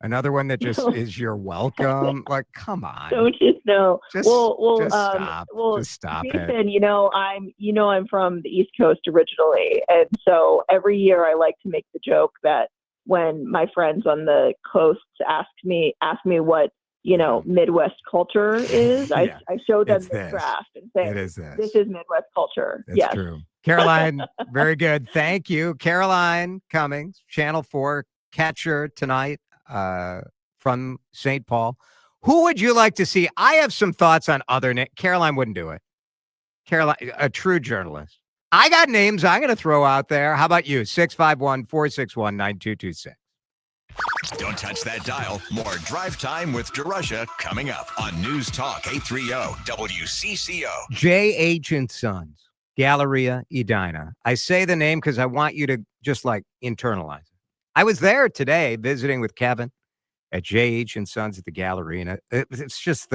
Another one that just is your welcome. Like, come on. Don't you snow? Just Stop. Just stop Jason, I'm from the East Coast originally, and so every year I like to make the joke that when my friends on the coasts ask me what Midwest culture is, I show them this graph and say, this is Midwest culture. That's true. Caroline, very good. Thank you. Caroline Cummings, Channel 4 catcher tonight from St. Paul. Who would you like to see? I have some thoughts on other names. Caroline wouldn't do it. Caroline, a true journalist. I got names I'm going to throw out there. How about you? 651-461-9226. Don't touch that dial. More Drive Time with DeRusha coming up on News Talk 830 WCCO. J.H. & Sons, Galleria Edina. I say the name because I want you to just internalize it. I was there today visiting with Kevin at J.H. & Sons at the Galleria. It's just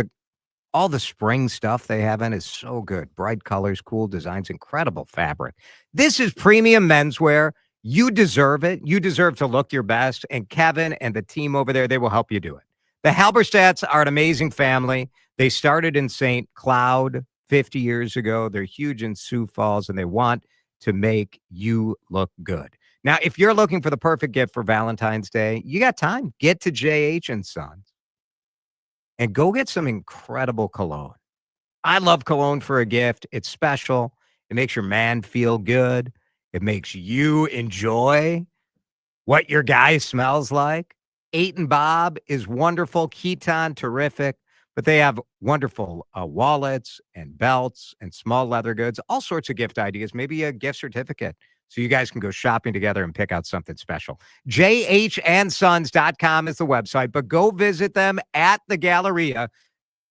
all the spring stuff they have in is so good. Bright colors, cool designs, incredible fabric. This is premium menswear. You deserve it. You deserve to look your best. And Kevin and the team over there, they will help you do it. The Halberstadts are an amazing family. They started in St. Cloud 50 years ago. They're huge in Sioux Falls, and they want to make you look good. Now, if you're looking for the perfect gift for Valentine's Day, you got time. Get to J.H. & Sons and go get some incredible cologne. I love cologne for a gift. It's special. It makes your man feel good. It makes you enjoy what your guy smells like. 8 and Bob is wonderful. Keaton, terrific. But they have wonderful wallets and belts and small leather goods, all sorts of gift ideas, maybe a gift certificate. So you guys can go shopping together and pick out something special. JHandsons.com is the website, but go visit them at the Galleria.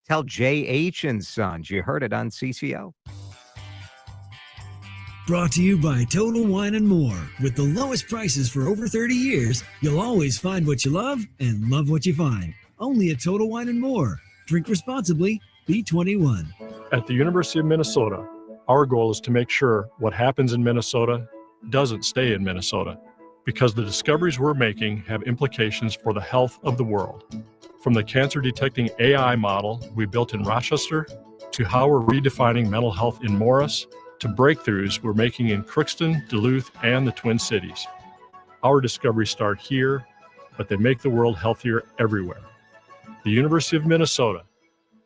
Tell J.H. & Sons you heard it on CCO. Brought to you by Total Wine & More. With the lowest prices for over 30 years, you'll always find what you love and love what you find. Only at Total Wine & More. Drink responsibly. Be 21. At the University of Minnesota, our goal is to make sure what happens in Minnesota doesn't stay in Minnesota, because the discoveries we're making have implications for the health of the world. From the cancer-detecting AI model we built in Rochester, to how we're redefining mental health in Morris, to breakthroughs we're making in Crookston, Duluth, and the Twin Cities. Our discoveries start here, but they make the world healthier everywhere. The University of Minnesota,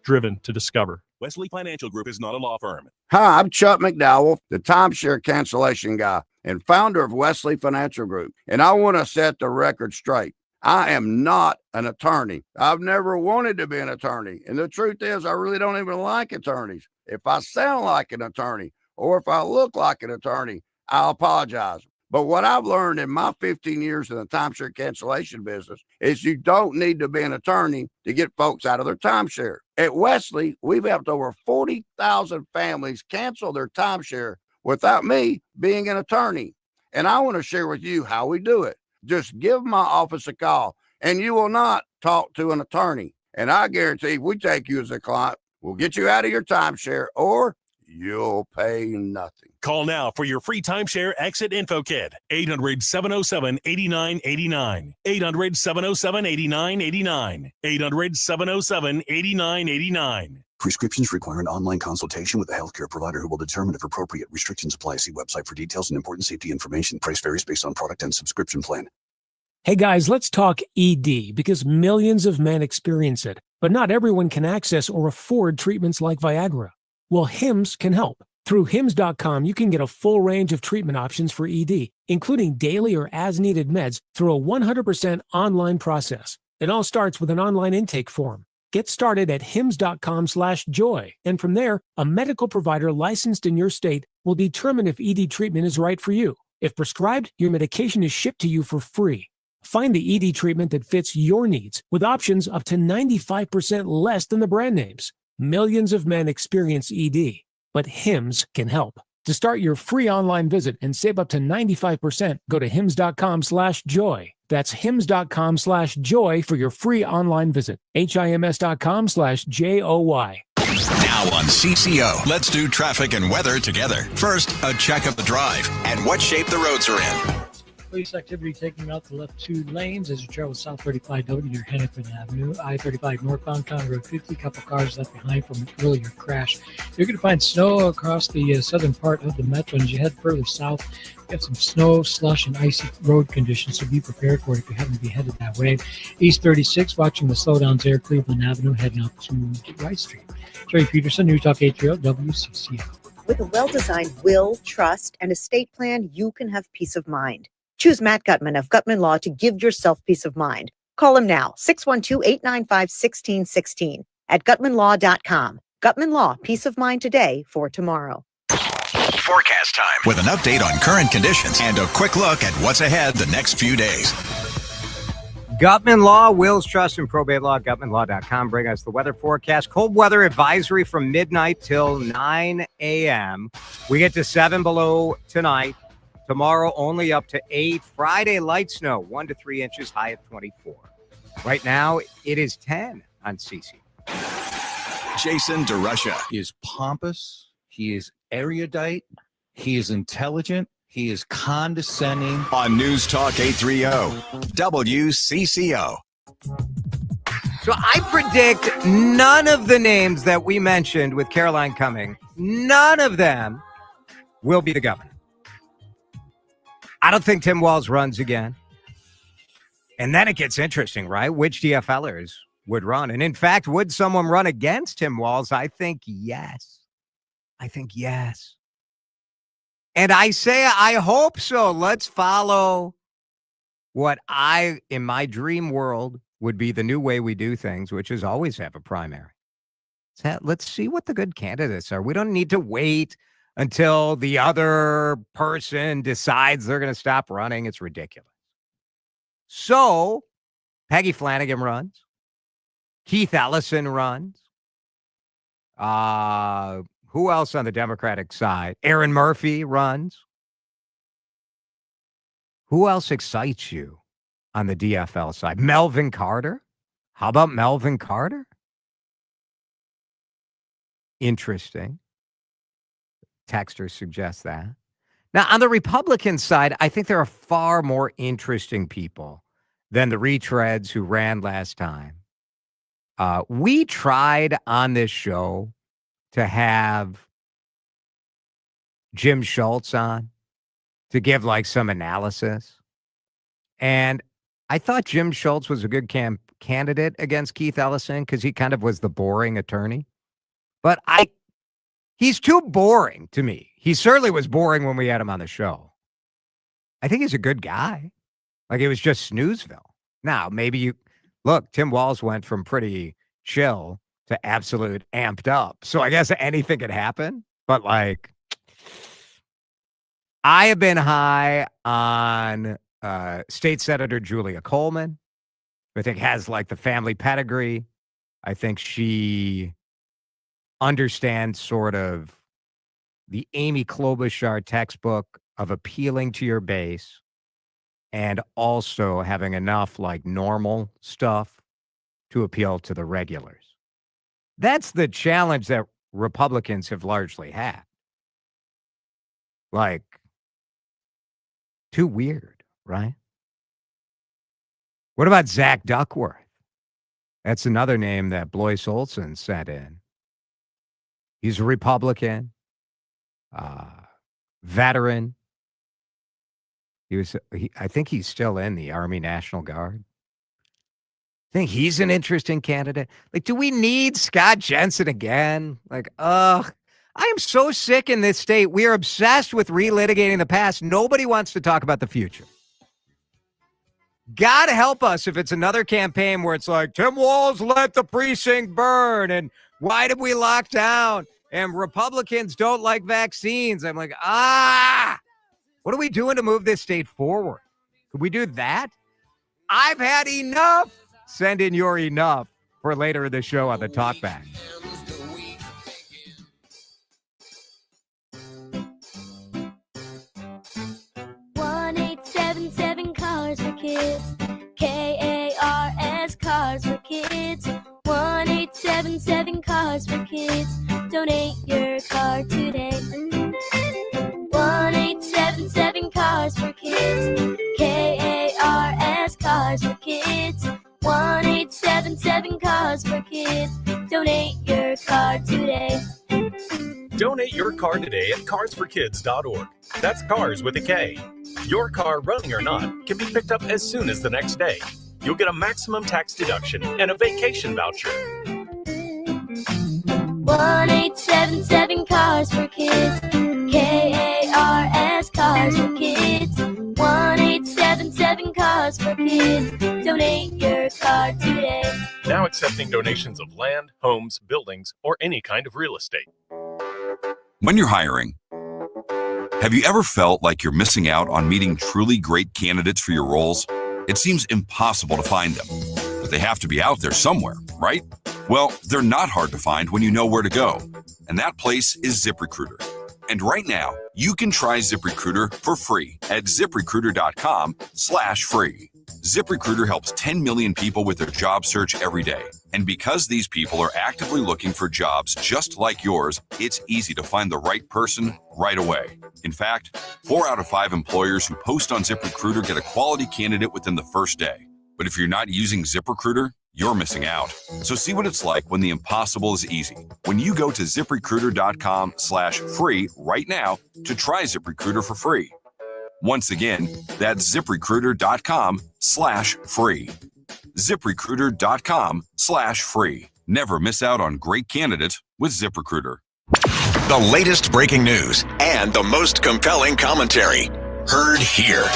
driven to discover. Wesley Financial Group is not a law firm. Hi, I'm Chuck McDowell, the timeshare cancellation guy and founder of Wesley Financial Group. And I want to set the record straight. I am not an attorney. I've never wanted to be an attorney. And the truth is, I really don't even like attorneys. If I sound like an attorney or if I look like an attorney, I'll apologize. But what I've learned in my 15 years in the timeshare cancellation business is you don't need to be an attorney to get folks out of their timeshare. At Wesley, we've helped over 40,000 families cancel their timeshare without me being an attorney. And I want to share with you how we do it. Just give my office a call and you will not talk to an attorney. And I guarantee if we take you as a client, we'll get you out of your timeshare or you'll pay nothing. Call now for your free timeshare exit info kit. 800-707-8989. 800-707-8989. 800-707-8989. Prescriptions require an online consultation with a healthcare provider who will determine if appropriate. Restrictions apply. See website for details and important safety information. Price varies based on product and subscription plan. Hey guys, let's talk ED because millions of men experience it, but not everyone can access or afford treatments like Viagra. Well, HIMS can help. Through HIMS.com, you can get a full range of treatment options for ED, including daily or as-needed meds through a 100% online process. It all starts with an online intake form. Get started at HIMS.com/joy, and from there, a medical provider licensed in your state will determine if ED treatment is right for you. If prescribed, your medication is shipped to you for free. Find the ED treatment that fits your needs with options up to 95% less than the brand names. Millions of men experience ED, but HIMS can help. To start your free online visit and save up to 95%, go to HIMS.com/joy. That's HIMS.com/joy for your free online visit. HIMS.com/JOY. Now on CCO, let's do traffic and weather together. First, a check of the drive and what shape the roads are in. Police activity taking out the left 2 lanes as you travel South 35W near Hennepin Avenue. I-35 northbound County Road 50, couple cars left behind from an earlier crash. You're going to find snow across the southern part of the metro. And as you head further south, you have some snow, slush, and icy road conditions, so be prepared for it if you happen to be headed that way. East 36, watching the slowdowns there, Cleveland Avenue, heading up to Wright Street. Jerry Peterson, News Talk 830 WCCO. With a well-designed will, trust, and estate plan, you can have peace of mind. Choose Matt Gutman of Gutman Law to give yourself peace of mind. Call him now, 612-895-1616 at gutmanlaw.com. Gutman Law, peace of mind today for tomorrow. Forecast time with an update on current conditions and a quick look at what's ahead the next few days. Gutman Law, wills, trust, and probate law. GutmanLaw.com. Bring us the weather forecast. Cold weather advisory from midnight till 9 a.m. We get to 7 below tonight. Tomorrow, only up to 8. Friday, light snow, 1 to 3 inches, high of 24. Right now, it is 10 on CC. Jason DeRusha. He is pompous. He is erudite. He is intelligent. He is condescending. On News Talk 830, WCCO. So I predict none of the names that we mentioned with Caroline Cummings, none of them will be the governor. I don't think Tim Walz runs again. And then it gets interesting, right? Which DFLers would run? And in fact, would someone run against Tim Walz? I think yes. And I say, I hope so. Let's follow what in my dream world, would be the new way we do things, which is always have a primary. Let's see what the good candidates are. We don't need to wait until the other person decides they're going to stop running. It's ridiculous. So Peggy Flanagan runs. Keith Ellison runs. Who else on the Democratic side? Aaron Murphy runs. Who else excites you on the DFL side? Melvin Carter. How about Melvin Carter? Interesting. Texters suggest that. Now, on the Republican side, I think there are far more interesting people than the retreads who ran last time. We tried on this show to have Jim Schultz on to give like some analysis. And I thought Jim Schultz was a good candidate against Keith Ellison because he kind of was the boring attorney. But he's too boring to me. He certainly was boring when we had him on the show. I think he's a good guy. Like it was just Snoozeville. Now, maybe Tim Walz went from pretty chill to absolute amped up. So I guess anything could happen. But like, I have been high on State Senator Julia Coleman, who I think has like the family pedigree. I think she understands sort of the Amy Klobuchar textbook of appealing to your base and also having enough like normal stuff to appeal to the regulars. That's the challenge that Republicans have largely had. Like, too weird, right? What about Zach Duckworth? That's another name that Blois Olson sent in. He's a Republican, veteran, I think he's still in the Army National Guard. I think he's an interesting candidate. Like, do we need Scott Jensen again? Like, I am so sick in this state. We are obsessed with relitigating the past. Nobody wants to talk about the future. God help us if it's another campaign where it's like, Tim Walz let the precinct burn, and why did we lock down? And Republicans don't like vaccines. I'm like, what are we doing to move this state forward? Could we do that? I've had enough. Send in your enough for later in the show on the Talkback. 1-877 Cars for Kids. KARS Cars for Kids. 1-877 Cars for Kids. Donate your car today. 1-877 Cars for Kids. KARS Cars for Kids. 1-877 Cars for Kids. Donate your car today. Donate your car today at carsforkids.org. That's cars with a K. Your car, running or not, can be picked up as soon as the next day. You'll get a maximum tax deduction and a vacation voucher. 1-877 Cars for Kids. KARS Cars for Kids. 1-877 Cars for Kids. Donate your car today. Now accepting donations of land, homes, buildings, or any kind of real estate. When you're hiring, have you ever felt like you're missing out on meeting truly great candidates for your roles? It seems impossible to find them, but they have to be out there somewhere, right? Well, they're not hard to find when you know where to go, and that place is ZipRecruiter. And right now, you can try ZipRecruiter for free at ZipRecruiter.com/free. ZipRecruiter helps 10 million people with their job search every day. And because these people are actively looking for jobs just like yours, it's easy to find the right person right away. In fact, 4 out of 5 employers who post on ZipRecruiter get a quality candidate within the first day. But if you're not using ZipRecruiter, you're missing out. So see what it's like when the impossible is easy. When you go to ZipRecruiter.com/free right now to try ZipRecruiter for free. Once again, that's ZipRecruiter.com/free. ZipRecruiter.com/free. Never miss out on great candidates with ZipRecruiter. The latest breaking news and the most compelling commentary. Heard here.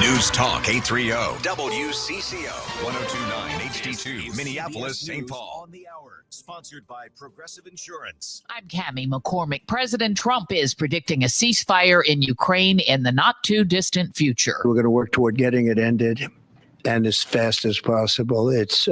News Talk 830 WCCO 1029 HD2 Minneapolis, St. Paul. On the hour, sponsored by Progressive Insurance. I'm Cammie McCormick. President Trump is predicting a ceasefire in Ukraine in the not too distant future. We're going to work toward getting it ended, and as fast as possible. It's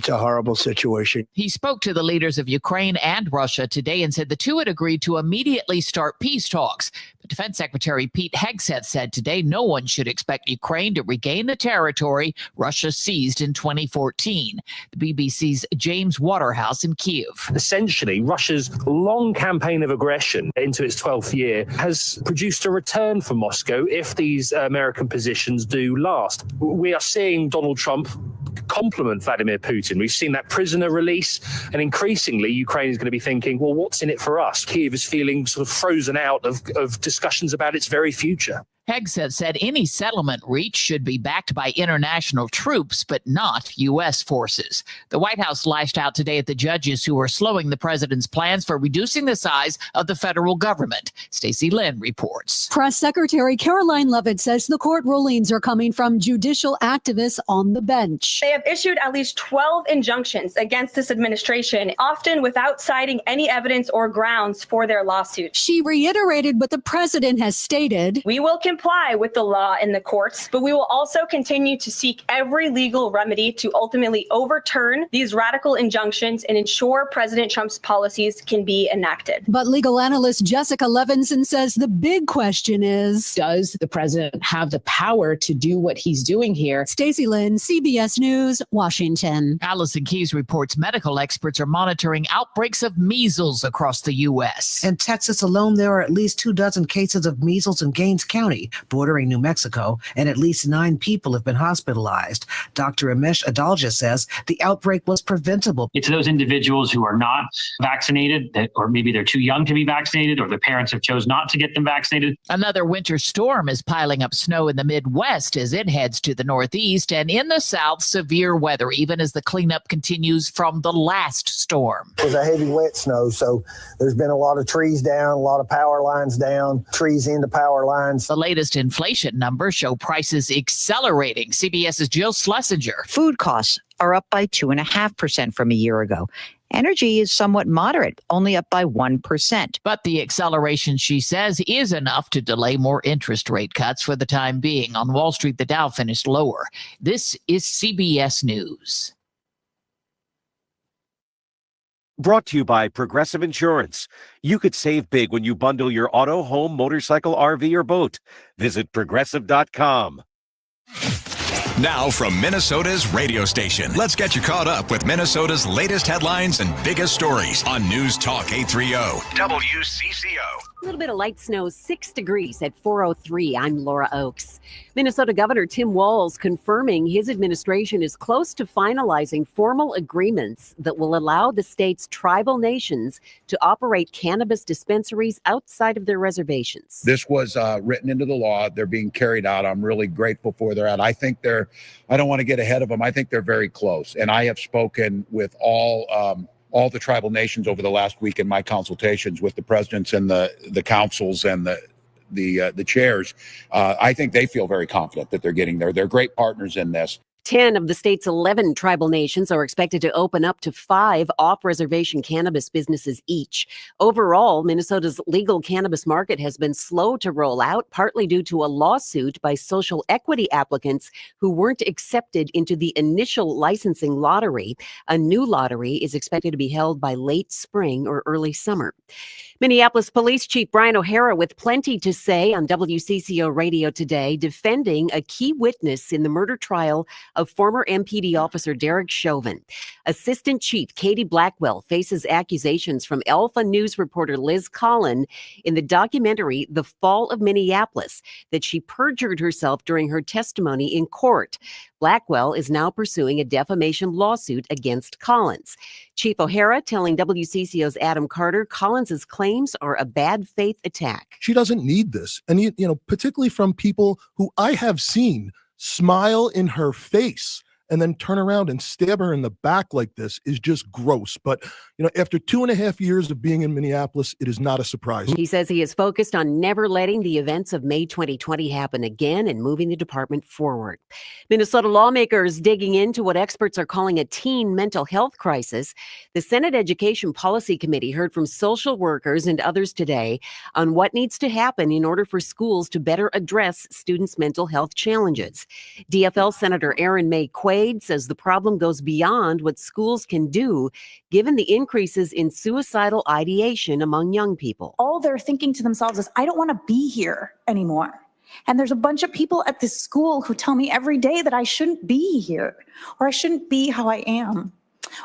a horrible situation. He spoke to the leaders of Ukraine and Russia today and said the two had agreed to immediately start peace talks. But Defense Secretary Pete Hegseth said today no one should expect Ukraine to regain the territory Russia seized in 2014. The BBC's James Waterhouse in Kyiv. Essentially, Russia's long campaign of aggression into its 12th year has produced a return for Moscow if these American positions do last. We are seeing Donald Trump compliment Vladimir Putin. We've seen that prisoner release, and increasingly Ukraine is going to be thinking, well, what's in it for us? Kyiv is feeling sort of frozen out of discussions about its very future. Hegseth said any settlement reached should be backed by international troops, but not U.S. forces. The White House lashed out today at the judges who are slowing the president's plans for reducing the size of the federal government. Stacey Lynn reports. Press Secretary Caroline Leavitt says the court rulings are coming from judicial activists on the bench. They have issued at least 12 injunctions against this administration, often without citing any evidence or grounds for their lawsuit. She reiterated what the president has stated. We will comply with the law in the courts, but we will also continue to seek every legal remedy to ultimately overturn these radical injunctions and ensure President Trump's policies can be enacted. But legal analyst Jessica Levinson says the big question is, does the president have the power to do what he's doing here? Stacey Lynn, CBS News, Washington. Allison Keyes reports medical experts are monitoring outbreaks of measles across the U.S. In Texas alone, there are at least 24 cases of measles in Gaines County. country bordering New Mexico, and at least 9 people have been hospitalized. Dr. Amesh Adalja says the outbreak was preventable. It's those individuals who are not vaccinated, or maybe they're too young to be vaccinated, or their parents have chose not to get them vaccinated. Another winter storm is piling up snow in the Midwest as it heads to the Northeast, and in the South, severe weather, even as the cleanup continues from the last storm. It was a heavy wet snow, so there's been a lot of trees down, a lot of power lines down, trees into power lines. The latest inflation numbers show prices accelerating. CBS's Jill Schlesinger. Food costs are up by 2.5% from a year ago. Energy is somewhat moderate, only up by 1%. But the acceleration, she says, is enough to delay more interest rate cuts for the time being. On Wall Street, the Dow finished lower. This is CBS News. Brought to you by Progressive Insurance. You could save big when you bundle your auto, home, motorcycle, RV, or boat. Visit Progressive.com. Now from Minnesota's radio station, let's get you caught up with Minnesota's latest headlines and biggest stories on News Talk 830 WCCO. A little bit of light snow, 6 degrees at 4:03. I'm Laura Oakes. Minnesota Governor Tim Walz confirming his administration is close to finalizing formal agreements that will allow the state's tribal nations to operate cannabis dispensaries outside of their reservations. This was written into the law. They're being carried out. I'm really grateful for that. I think I don't want to get ahead of them. I think they're very close. And I have spoken with all the tribal nations over the last week in my consultations with the presidents and the councils and the chairs. I think they feel very confident that they're getting there. They're great partners in this. 10 of the state's 11 tribal nations are expected to open up to 5 off-reservation cannabis businesses each. Overall, Minnesota's legal cannabis market has been slow to roll out, partly due to a lawsuit by social equity applicants who weren't accepted into the initial licensing lottery. A new lottery is expected to be held by late spring or early summer. Minneapolis Police Chief Brian O'Hara with plenty to say on WCCO Radio today, defending a key witness in the murder trial of former MPD officer Derek Chauvin. Assistant Chief Katie Blackwell faces accusations from Alpha News reporter Liz Collin in the documentary The Fall of Minneapolis that she perjured herself during her testimony in court. Blackwell is now pursuing a defamation lawsuit against Collins. Chief O'Hara telling WCCO's Adam Carter Collins's claims are a bad faith attack. She doesn't need this. And, particularly from people who I have seen smile in her face and then turn around and stab her in the back like this is just gross. But, after 2.5 years of being in Minneapolis, it is not a surprise. He says he is focused on never letting the events of May 2020 happen again and moving the department forward. Minnesota lawmakers digging into what experts are calling a teen mental health crisis. The Senate Education Policy Committee heard from social workers and others today on what needs to happen in order for schools to better address students' mental health challenges. DFL Senator Erin May Quaid says the problem goes beyond what schools can do, given the increases in suicidal ideation among young people. All they're thinking to themselves is, I don't want to be here anymore. And there's a bunch of people at this school who tell me every day that I shouldn't be here, or I shouldn't be how I am.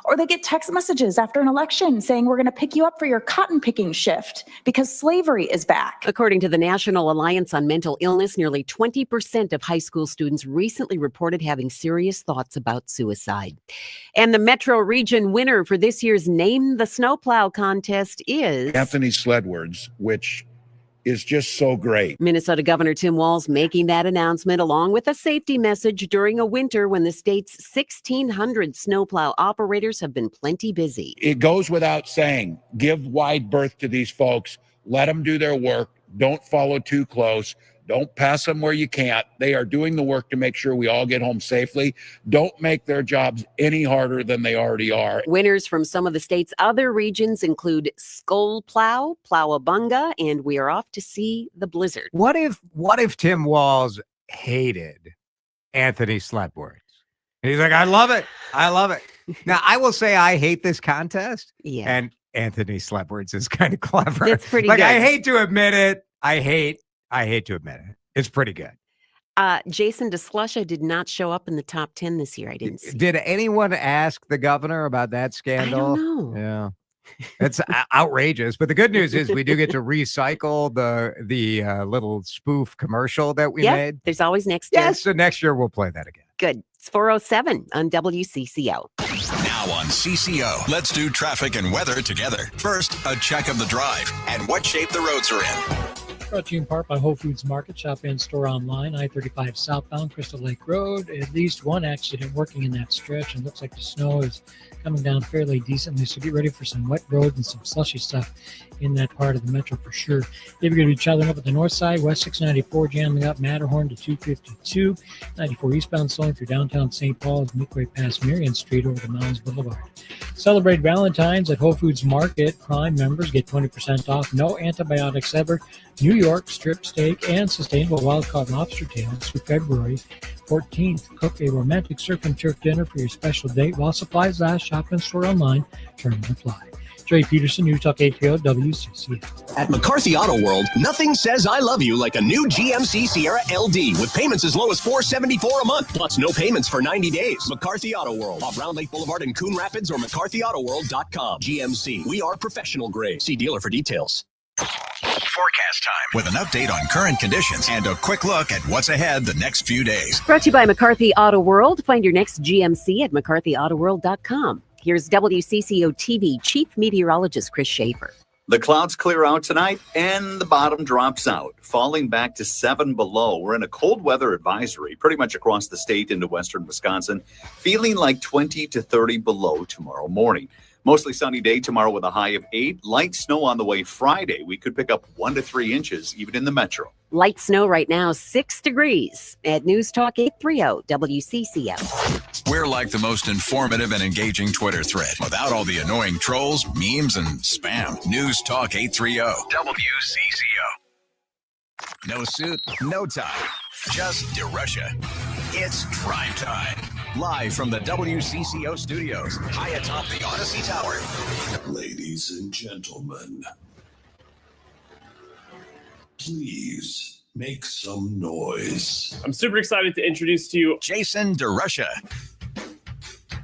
Or they get text messages after an election saying we're going to pick you up for your cotton picking shift because slavery is back. According to the National Alliance on Mental Illness, nearly 20% of high school students recently reported having serious thoughts about suicide. And the Metro Region winner for this year's Name the Snowplow contest is Anthony Sledwards, which is just so great. Minnesota Governor Tim Walz making that announcement along with a safety message during a winter when the state's 1,600 snowplow operators have been plenty busy. It goes without saying, give wide berth to these folks. Let them do their work. Don't follow too close. Don't pass them where you can't. They are doing the work to make sure we all get home safely. Don't make their jobs any harder than they already are. Winners from some of the state's other regions include Skull Plow, Plowabunga, and we are off to see the blizzard. What if Tim Walz hated Anthony Sledwards? He's like, I love it. I love it. Now, I will say I hate this contest. Yeah. And Anthony Sledwards is kind of clever. It's pretty good. I hate to admit it. I hate to admit it. It's pretty good. Jason DeRusha did not show up in the top 10 this year. I didn't see. Did anyone ask the governor about that scandal? I don't know. Yeah. That's outrageous. But the good news is we do get to recycle the little spoof commercial that we made. There's always next year. Yes, so next year we'll play that again. Good. It's 4:07 on WCCO. Now on CCO, let's do traffic and weather together. First, a check of the drive and what shape the roads are in. Brought to you in part by Whole Foods Market. Shop and store online. I-35 southbound Crystal Lake Road. At least one accident working in that stretch, and looks like the snow is coming down fairly decently. So get ready for some wet roads and some slushy stuff in that part of the metro for sure. If you're going to be traveling up at the north side, West 694 jamming up Matterhorn to 252. 94 eastbound slowing through downtown St. Paul as midway past Marion Street over to Mounds Boulevard. Celebrate Valentine's at Whole Foods Market. Prime members get 20% off. No antibiotics ever. New York strip steak and sustainable wild-caught lobster tails through February 14th. Cook a romantic surf and turf dinner for your special date while supplies last. Shop and store online. Terms apply. Trey Peterson, News Talk 830 WCCO. At McCarthy Auto World, nothing says I love you like a new GMC Sierra LD with payments as low as $474 a month, plus no payments for 90 days. McCarthy Auto World, off Round Lake Boulevard in Coon Rapids or McCarthyAutoWorld.com. GMC, we are professional grade. See dealer for details. Forecast time with an update on current conditions and a quick look at what's ahead the next few days. Brought to you by McCarthy Auto World. Find your next GMC at McCarthyAutoWorld.com. Here's WCCO-TV Chief Meteorologist Chris Schaefer. The clouds clear out tonight and the bottom drops out, falling back to 7 below. We're in a cold weather advisory pretty much across the state into western Wisconsin, feeling like 20 to 30 below tomorrow morning. Mostly sunny day tomorrow with a high of 8. Light snow on the way Friday. We could pick up 1 to 3 inches even in the metro. Light snow right now, 6 degrees at News Talk 830 WCCO. We're like the most informative and engaging Twitter thread without all the annoying trolls, memes, and spam. News Talk 830 WCCO. No suit, no tie, just DeRusha. It's Drive Time. Live from the WCCO studios, high atop the Odyssey Tower. Ladies and gentlemen, please make some noise. I'm super excited to introduce to you Jason DeRusha.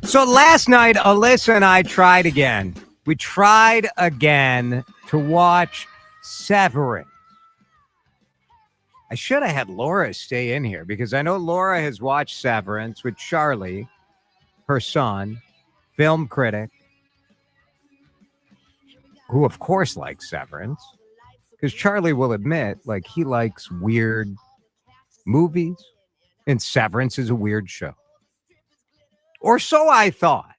So last night, Alyssa and I tried again. We tried again to watch Severance. I should have had Laura stay in here because I know Laura has watched Severance with Charlie, her son, film critic, who of course likes Severance, because Charlie will admit, like, he likes weird movies, and Severance is a weird show. Or so I thought,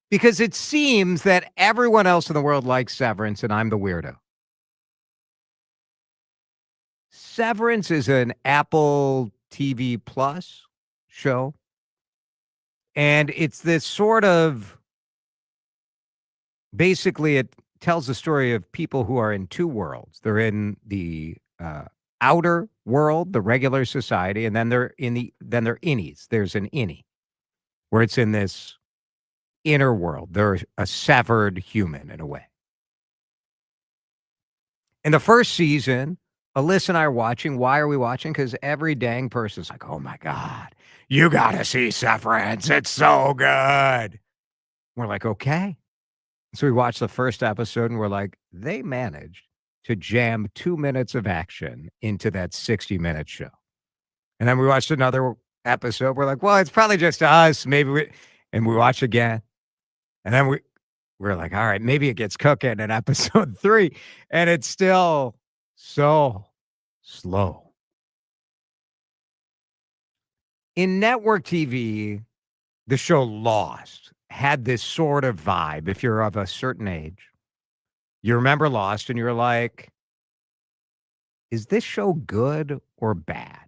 because it seems that everyone else in the world likes Severance, and I'm the weirdo. Severance is an Apple TV Plus show. And it's this sort of, basically it tells the story of people who are in two worlds. They're in the outer world, the regular society, and then they're innies. There's an innie where it's in this inner world. They're a severed human in a way. In the first season, Alyssa and I are watching. Why are we watching? Because every dang person's like, oh my God, you got to see Severance. It's so good. We're like, okay. So we watched the first episode and we're like, they managed to jam 2 minutes of action into that 60-minute show. And then we watched another episode. We're like, well, it's probably just us. And we watch again. And then we're like, all right, maybe it gets cooking in episode 3. And it's still so slow. In network TV, the show Lost had this sort of vibe. If you're of a certain age, you remember Lost and you're like, is this show good or bad?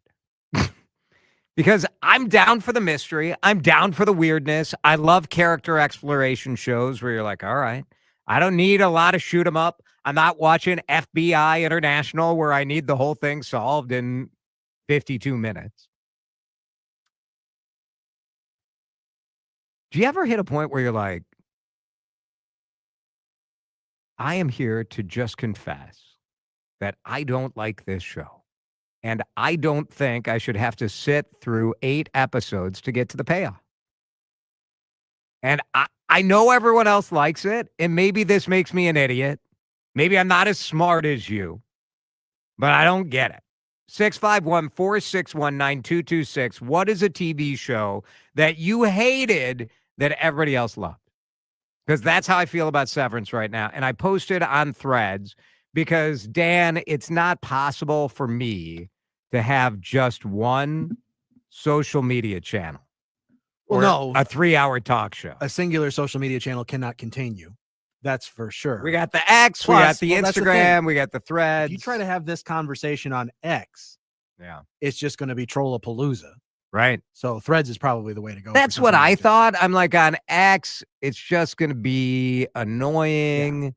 Because I'm down for the mystery. I'm down for the weirdness. I love character exploration shows where you're like, all right, I don't need a lot of shoot 'em up. I'm not watching FBI International where I need the whole thing solved in 52 minutes. Do you ever hit a point where you're like, I am here to just confess that I don't like this show. And I don't think I should have to sit through 8 episodes to get to the payoff. And I I know everyone else likes it, and maybe this makes me an idiot. Maybe I'm not as smart as you, but I don't get it. 651-461-9226. What is a TV show that you hated that everybody else loved? Because that's how I feel about Severance right now. And I posted on Threads because, Dan, it's not possible for me to have just one social media channel. Well, or no. a 3-hour talk show. A singular social media channel cannot contain you. That's for sure. We got the X, we got the Instagram, we got the Threads. If you try to have this conversation on X, it's just going to be Trollapalooza. Right. So Threads is probably the way to go. That's what I thought. I'm like, on X, it's just going to be annoying. Yeah.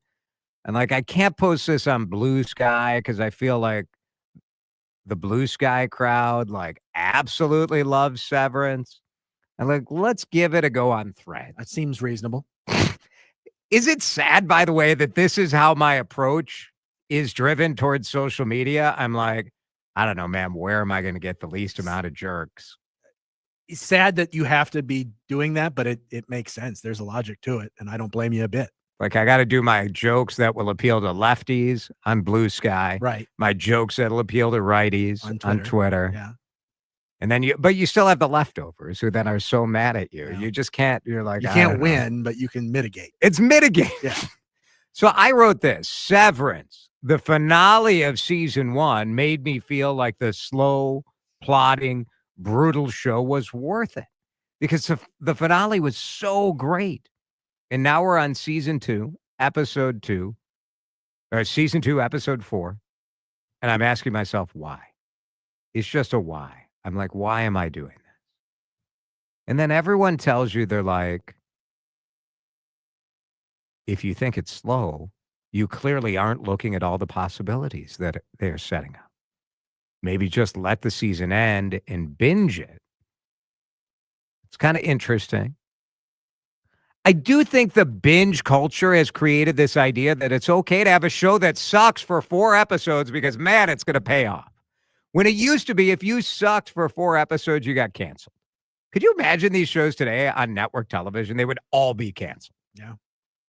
And like, I can't post this on Blue Sky because I feel like the Blue Sky crowd like absolutely loves Severance. And like, let's give it a go on Threads. That seems reasonable. Is it sad, by the way, that this is how my approach is driven towards social media? I'm like, I don't know, man, where am I going to get the least amount of jerks? It's sad that you have to be doing that, but it makes sense. There's a logic to it, and I don't blame you a bit. Like, I got to do my jokes that will appeal to lefties on Blue Sky. Right. My jokes that will appeal to righties on Twitter. Yeah. And then but you still have the leftovers who then are so mad at you. Yeah. You just can't, you're like, you can't win, but you can mitigate. It's mitigate. Yeah. So I wrote this: Severance, the finale of season 1, made me feel like the slow, plodding, brutal show was worth it because the finale was so great. And now we're on season 2, episode 2, or season 2, episode 4. And I'm asking myself, why? It's just a why. I'm like, why am I doing this? And then everyone tells you, they're like, if you think it's slow, you clearly aren't looking at all the possibilities that they're setting up. Maybe just let the season end and binge it. It's kind of interesting. I do think the binge culture has created this idea that it's okay to have a show that sucks for 4 episodes because, man, it's going to pay off. When it used to be, if you sucked for 4 episodes, you got canceled. Could you imagine these shows today on network television? They would all be canceled. Yeah.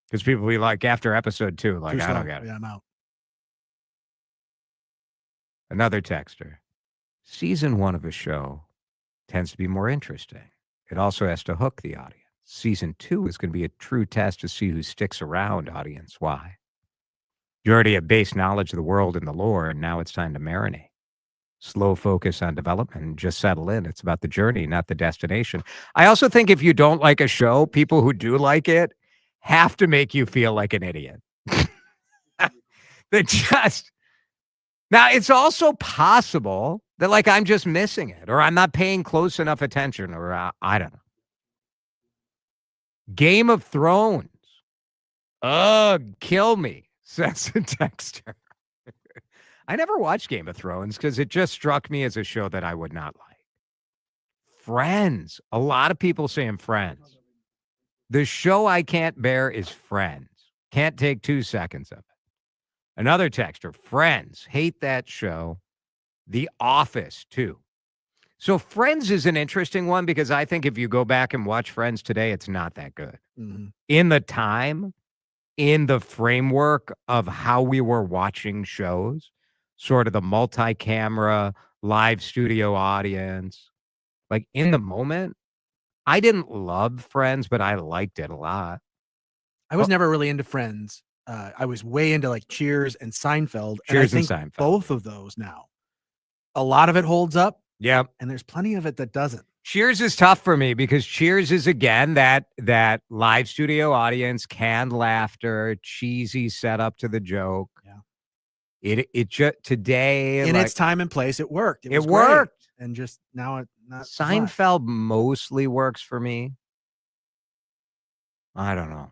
Because people be like, after episode 2, like, I don't get it. Yeah, I'm out. Another texter. Season 1 of a show tends to be more interesting. It also has to hook the audience. Season 2 is going to be a true test to see who sticks around, audience. Why? You already have base knowledge of the world and the lore, and now it's time to marinate. Slow focus on development and just settle in. It's about the journey, not the destination. I also think if you don't like a show, people who do like it have to make you feel like an idiot. They just... Now, it's also possible that, like, I'm just missing it, or I'm not paying close enough attention, or I don't know. Game of Thrones. Ugh, kill me, says the texter. I never watched Game of Thrones because it just struck me as a show that I would not like. Friends. A lot of people saying Friends. The show I can't bear is Friends. Can't take 2 seconds of it. Another texter, Friends. Hate that show. The Office, too. So Friends is an interesting one because I think if you go back and watch Friends today, it's not that good. Mm-hmm. In the time, in the framework of how we were watching shows, sort of the multi-camera, live studio audience, like in the moment, I didn't love Friends, but I liked it a lot. I was never really into Friends. I was way into like Cheers and Seinfeld. Cheers and I think both of those now. A lot of it holds up. Yep. And there's plenty of it that doesn't. Cheers is tough for me because Cheers is, again, that live studio audience, canned laughter, cheesy setup to the joke. Yeah. It just today in its time and place, it worked. It worked. And just now it not. Seinfeld mostly works for me. I don't know.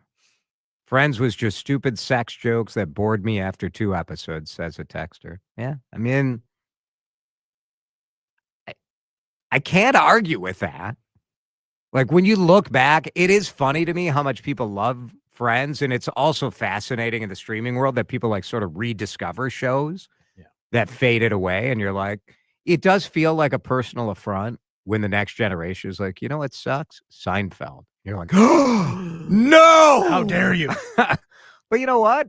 Friends was just stupid sex jokes that bored me after 2 episodes, says a texter. Yeah. I mean, I can't argue with that. Like, when you look back, it is funny to me how much people love Friends. And it's also fascinating in the streaming world that people like sort of rediscover shows that faded away. And you're like, it does feel like a personal affront when the next generation is like, you know what sucks? Seinfeld. You're like, oh, No! How dare you? But you know what?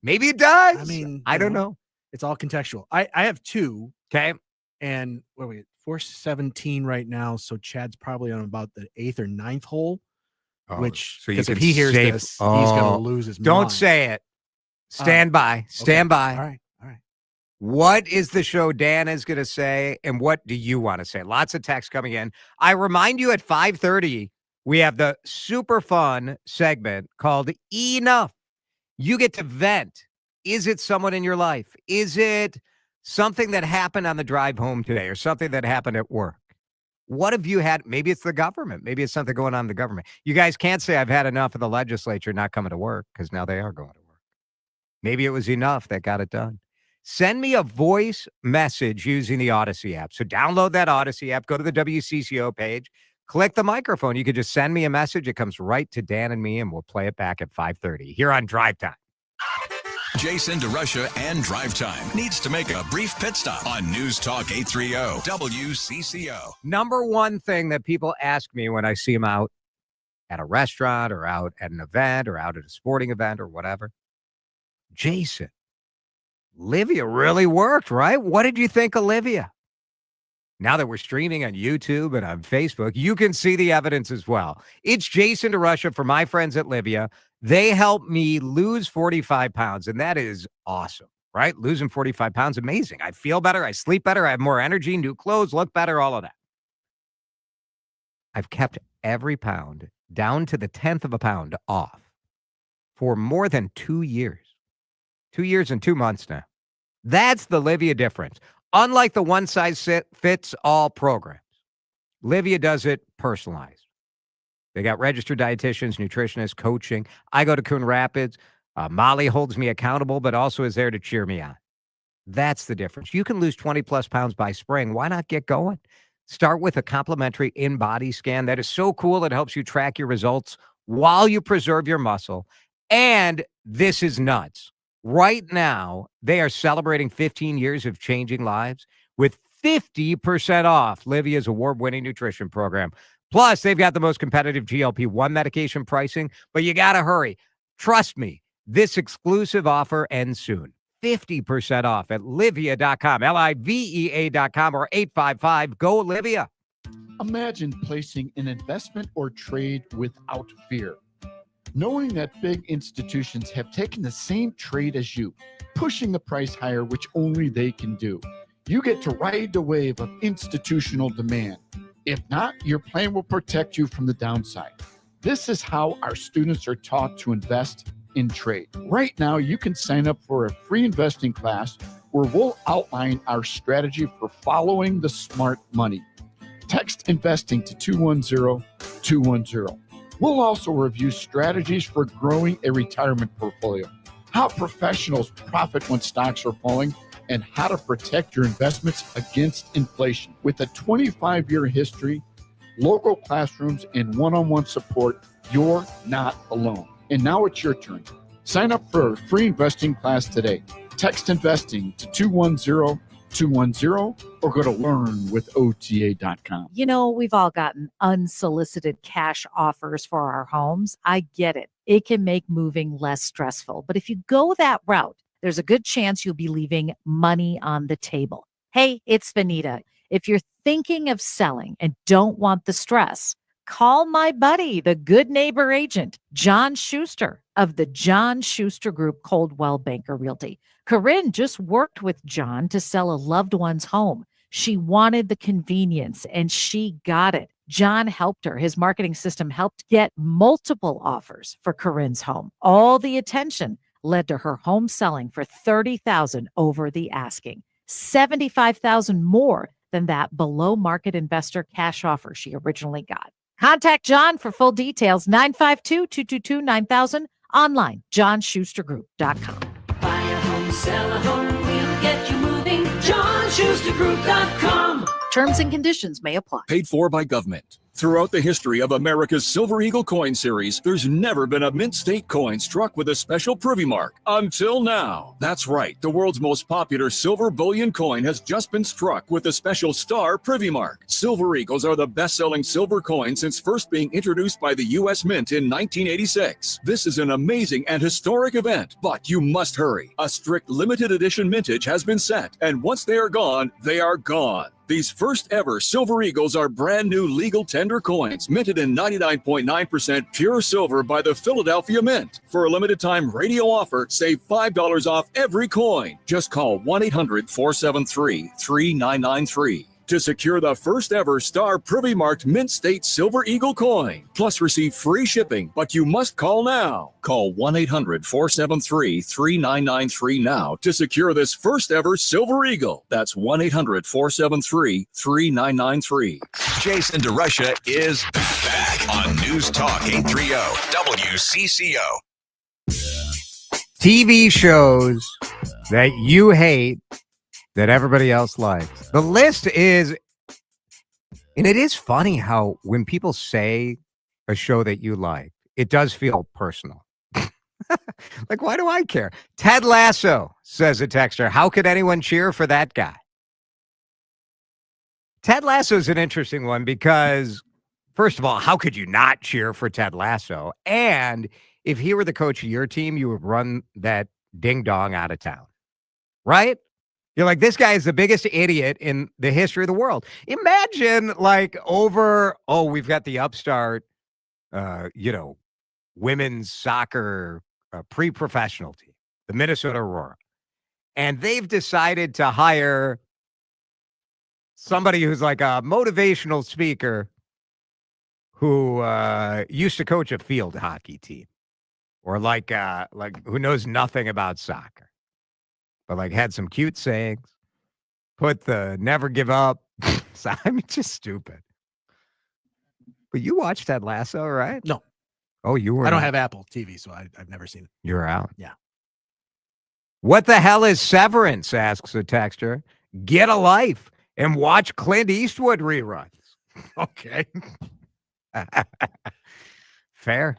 Maybe it does. I mean, I don't know. It's all contextual. I have two. Okay. And what are we at? 417 right now. So Chad's probably on about the 8th or 9th hole. Which, so you because if can he hears save- this, he's going Oh, to lose his Don't mind. say it. Stand by. Stand by. All right. All right. What is the show Dan is going to say, and what do you want to say? Lots of text coming in. I remind you at 5:30, we have the super fun segment called Enough. You get to vent. Is it someone in your life? Is it something that happened on the drive home today or something that happened at work? What have you had? Maybe it's the government. Maybe it's something going on in the government. You guys can't say I've had enough of the legislature not coming to work because now they are going to work. Maybe it was enough that got it done. Send me a voice message using the Odyssey app. So download that Odyssey app, go to the WCCO page, click the microphone. You could just send me a message. It comes right to Dan and me, and we'll play it back at 5:30 here on Drive Time. Jason DeRusha and Drive Time needs to make a brief pit stop on News Talk 830 WCCO. Number one thing that people ask me when I see them out at a restaurant or out at an event or out at a sporting event or whatever, Jason, Livia really worked, right? What did you think of Livia? Now that we're streaming on YouTube and on Facebook, you can see the evidence as well. It's Jason DeRusha for my friends at Livia. They helped me lose 45 pounds, and that is awesome, right? Losing 45 pounds, amazing. I feel better. I sleep better. I have more energy, new clothes, look better, all of that. I've kept every pound down to the 10th of a pound off for more than 2 years. 2 years and 2 months now. That's the Livia difference. Unlike the one-size-fits-all programs, Livia does it personalized. They got registered dietitians, nutritionists, coaching. I go to Coon Rapids. Molly holds me accountable, but also is there to cheer me on. That's the difference. You can lose 20-plus pounds by spring. Why not get going? Start with a complimentary in-body scan. That is so cool. It helps you track your results while you preserve your muscle. And this is nuts. Right now, they are celebrating 15 years of changing lives with 50% off Livia's award-winning nutrition program. Plus, they've got the most competitive GLP-1 medication pricing, but you got to hurry. Trust me, this exclusive offer ends soon. 50% off at Livia.com, Livea.com, or 855-GO-LIVIA. Imagine placing an investment or trade without fear. Knowing that big institutions have taken the same trade as you, pushing the price higher, which only they can do. You get to ride the wave of institutional demand. If not, your plan will protect you from the downside. This is how our students are taught to invest in trade. Right now, you can sign up for a free investing class where we'll outline our strategy for following the smart money. Text investing to 210-210. We'll also review strategies for growing a retirement portfolio, how professionals profit when stocks are falling, and how to protect your investments against inflation. With a 25-year history, local classrooms, and one-on-one support, you're not alone. And now it's your turn. Sign up for a free investing class today. Text investing to 210-210 or go to learnwithota.com. You know, we've all gotten unsolicited cash offers for our homes. I get it. It can make moving less stressful. But if you go that route, there's a good chance you'll be leaving money on the table. Hey, it's Vanita. If you're thinking of selling and don't want the stress, call my buddy, the good neighbor agent, John Schuster of the John Schuster Group, Coldwell Banker Realty. Corinne just worked with John to sell a loved one's home. She wanted the convenience and she got it. John helped her. His marketing system helped get multiple offers for Corinne's home. All the attention led to her home selling for $30,000 over the asking, $75,000 more than that below market investor cash offer she originally got. Contact John for full details, 952-222-9000, online, johnschustergroup.com. Buy a home, sell a home, we'll get you moving, johnschustergroup.com. Terms and conditions may apply. Paid for by government. Throughout the history of America's Silver Eagle coin series, there's never been a mint state coin struck with a special privy mark. Until now. That's right. The world's most popular silver bullion coin has just been struck with a special star privy mark. Silver Eagles are the best-selling silver coin since first being introduced by the U.S. Mint in 1986. This is an amazing and historic event, but you must hurry. A strict limited edition mintage has been set, and once they are gone, they are gone. These first ever Silver Eagles are brand new legal tender coins, minted in 99.9% pure silver by the Philadelphia Mint. For a limited time radio offer, save $5 off every coin. Just call 1-800-473-3993 to secure the first ever star privy marked Mint State Silver Eagle coin. Plus receive free shipping, but you must call now. Call 1-800-473-3993 now to secure this first ever Silver Eagle. That's 1-800-473-3993. Jason DeRusha is back on News Talk 830 WCCO. TV shows that you hate that everybody else likes. The list is, and it is funny how when people say a show that you like, it does feel personal. Like, why do I care? Ted Lasso, says a texter. How could anyone cheer for that guy? Ted Lasso is an interesting one because, first of all, how could you not cheer for Ted Lasso? And if he were the coach of your team, you would run that ding-dong out of town, right? You're like, this guy is the biggest idiot in the history of the world. Imagine, like, we've got the upstart, women's soccer pre-professional team, the Minnesota Aurora. And they've decided to hire somebody who's like a motivational speaker who used to coach a field hockey team, or like who knows nothing about soccer. But like had some cute sayings, put the never give up. So, I mean, just stupid. But you watched Ted Lasso, right? No. Oh, you were. I don't have Apple TV, so I've never seen it. You're out. Yeah. What the hell is Severance? Asks a texter. Get a life and watch Clint Eastwood reruns. Okay. Fair.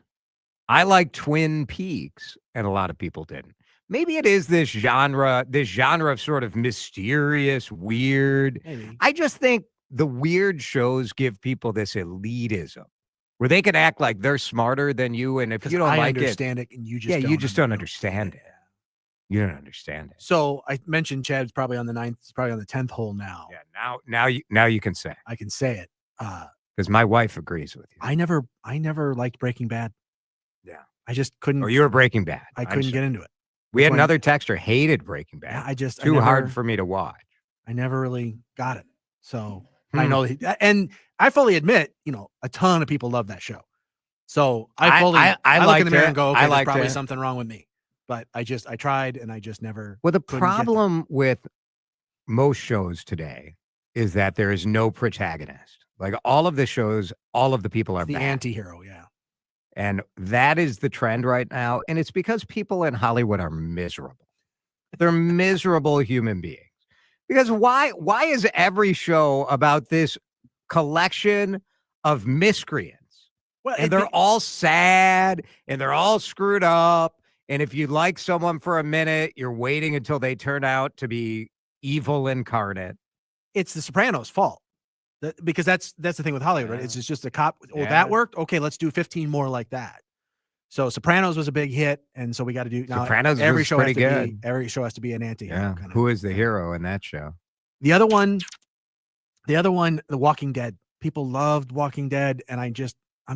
I like Twin Peaks, and a lot of people didn't. Maybe it is this genre of sort of mysterious, weird. Maybe. I just think the weird shows give people this elitism where they can act like they're smarter than you. And if you don't like it, understand it, and you just you just don't understand it. You don't understand it. So I mentioned Chad's probably on the 9th, he's probably on the 10th hole now. Yeah, now you can say. I can say it. Because my wife agrees with you. I never liked Breaking Bad. Yeah. I just couldn't. Oh, you were Breaking Bad. I couldn't get into it. We had another texter hated Breaking Bad. Yeah, Too hard for me to watch. I never really got it. So I know, and I fully admit, a ton of people love that show. So I look in the mirror and go, okay, there's probably something wrong with me. But I tried and I just never. Well, the problem with most shows today is that there is no protagonist. Like all of the shows, all of the people are the bad. anti-hero. Yeah. And that is the trend right now. And it's because people in Hollywood are miserable. They're miserable human beings. Because why is every show about this collection of miscreants? Well, and they're all sad and they're all screwed up. And if you like someone for a minute, you're waiting until they turn out to be evil incarnate. It's The Sopranos' fault. Because that's the thing with Hollywood, right? It's just a cop. Oh, that worked? Okay, let's do 15 more like that. So Sopranos was a big hit, and so we got to do now. Sopranos every was show pretty has to good. every show has to be an anti-hero. Yeah. Who is the hero in that show? The other one, The Walking Dead. People loved Walking Dead, and I'm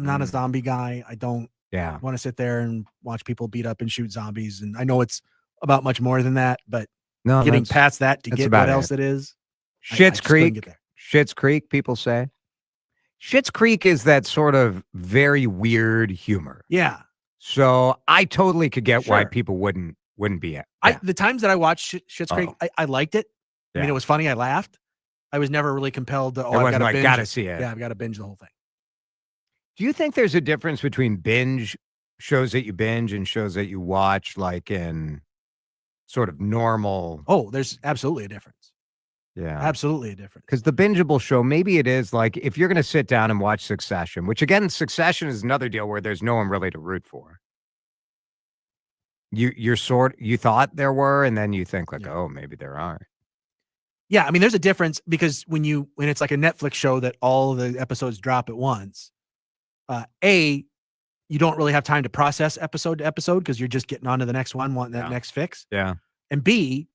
not a zombie guy. I don't want to sit there and watch people beat up and shoot zombies. And I know it's about much more than that, but getting past that to get what else it is. Schitt's Creek. Schitt's Creek, people say. Schitt's Creek is that sort of very weird humor. Yeah. So I totally could get why people wouldn't be at. The times that I watched Schitt's Creek, I liked it. I mean, it was funny. I laughed. I was never really compelled to. I've got to binge. Gotta see it. Yeah, I've got to binge the whole thing. Do you think there's a difference between shows that you binge and shows that you watch, like in sort of normal? Oh, there's absolutely a difference. Yeah. Absolutely a difference. Because the bingeable show, maybe it is like if you're going to sit down and watch Succession, which again, Succession is another deal where there's no one really to root for. You thought there were, and then you think like, oh, maybe there aren't. Yeah, I mean, there's a difference because when it's like a Netflix show that all the episodes drop at once, you don't really have time to process episode to episode because you're just getting on to the next one, wanting that next fix. Yeah. And B,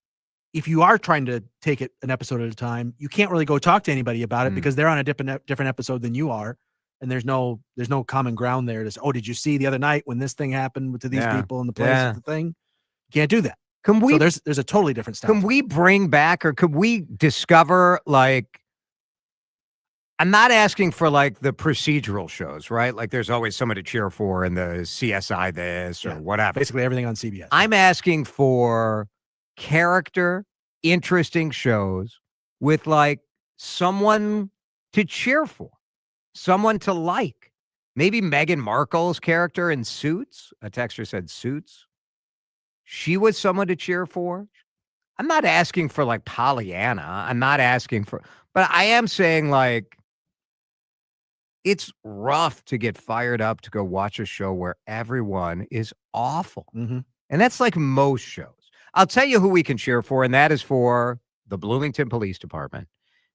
if you are trying to take it an episode at a time, you can't really go talk to anybody about it because they're on a different episode than you are. And there's no common ground there to say, oh, did you see the other night when this thing happened to these people in the place of the thing? You can't do that. Can we? So there's a totally different style. Can we bring back, or could we discover, like, I'm not asking for like the procedural shows, right? Like there's always someone to cheer for in the CSI this or whatever. Basically everything on CBS. I'm asking for character, interesting shows with like someone to cheer for. Someone to like. Maybe Meghan Markle's character in Suits. A texter said Suits. She was someone to cheer for. I'm not asking for like Pollyanna. I'm not asking for, but I am saying like it's rough to get fired up to go watch a show where everyone is awful. Mm-hmm. And that's like most shows. I'll tell you who we can cheer for, and that is for the Bloomington Police Department.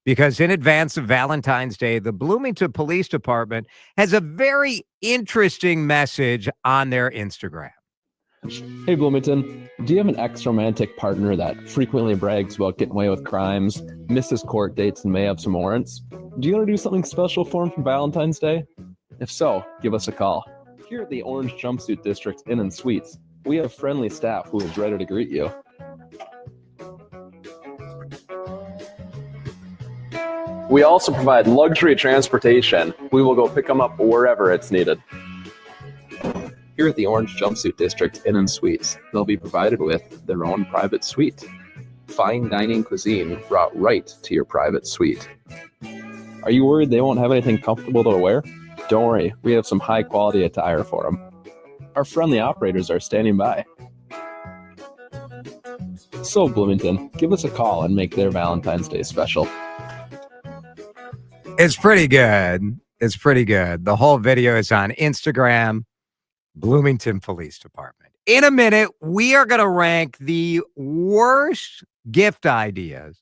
Because in advance of Valentine's Day, the Bloomington Police Department has a very interesting message on their Instagram. Hey, Bloomington, do you have an ex-romantic partner that frequently brags about getting away with crimes, misses court dates, and may have some warrants? Do you want to do something special for him for Valentine's Day? If so, give us a call. Here at the Orange Jumpsuit District Inn and Suites, we have friendly staff who is ready to greet you. We also provide luxury transportation. We will go pick them up wherever it's needed. Here at the Orange Jumpsuit District Inn and Suites, they'll be provided with their own private suite. Fine dining cuisine brought right to your private suite. Are you worried they won't have anything comfortable to wear? Don't worry, we have some high quality attire for them. Our friendly operators are standing by. So Bloomington, give us a call and make their Valentine's Day special. It's pretty good. It's pretty good. The whole video is on Instagram, Bloomington Police Department. In a minute, we are going to rank the worst gift ideas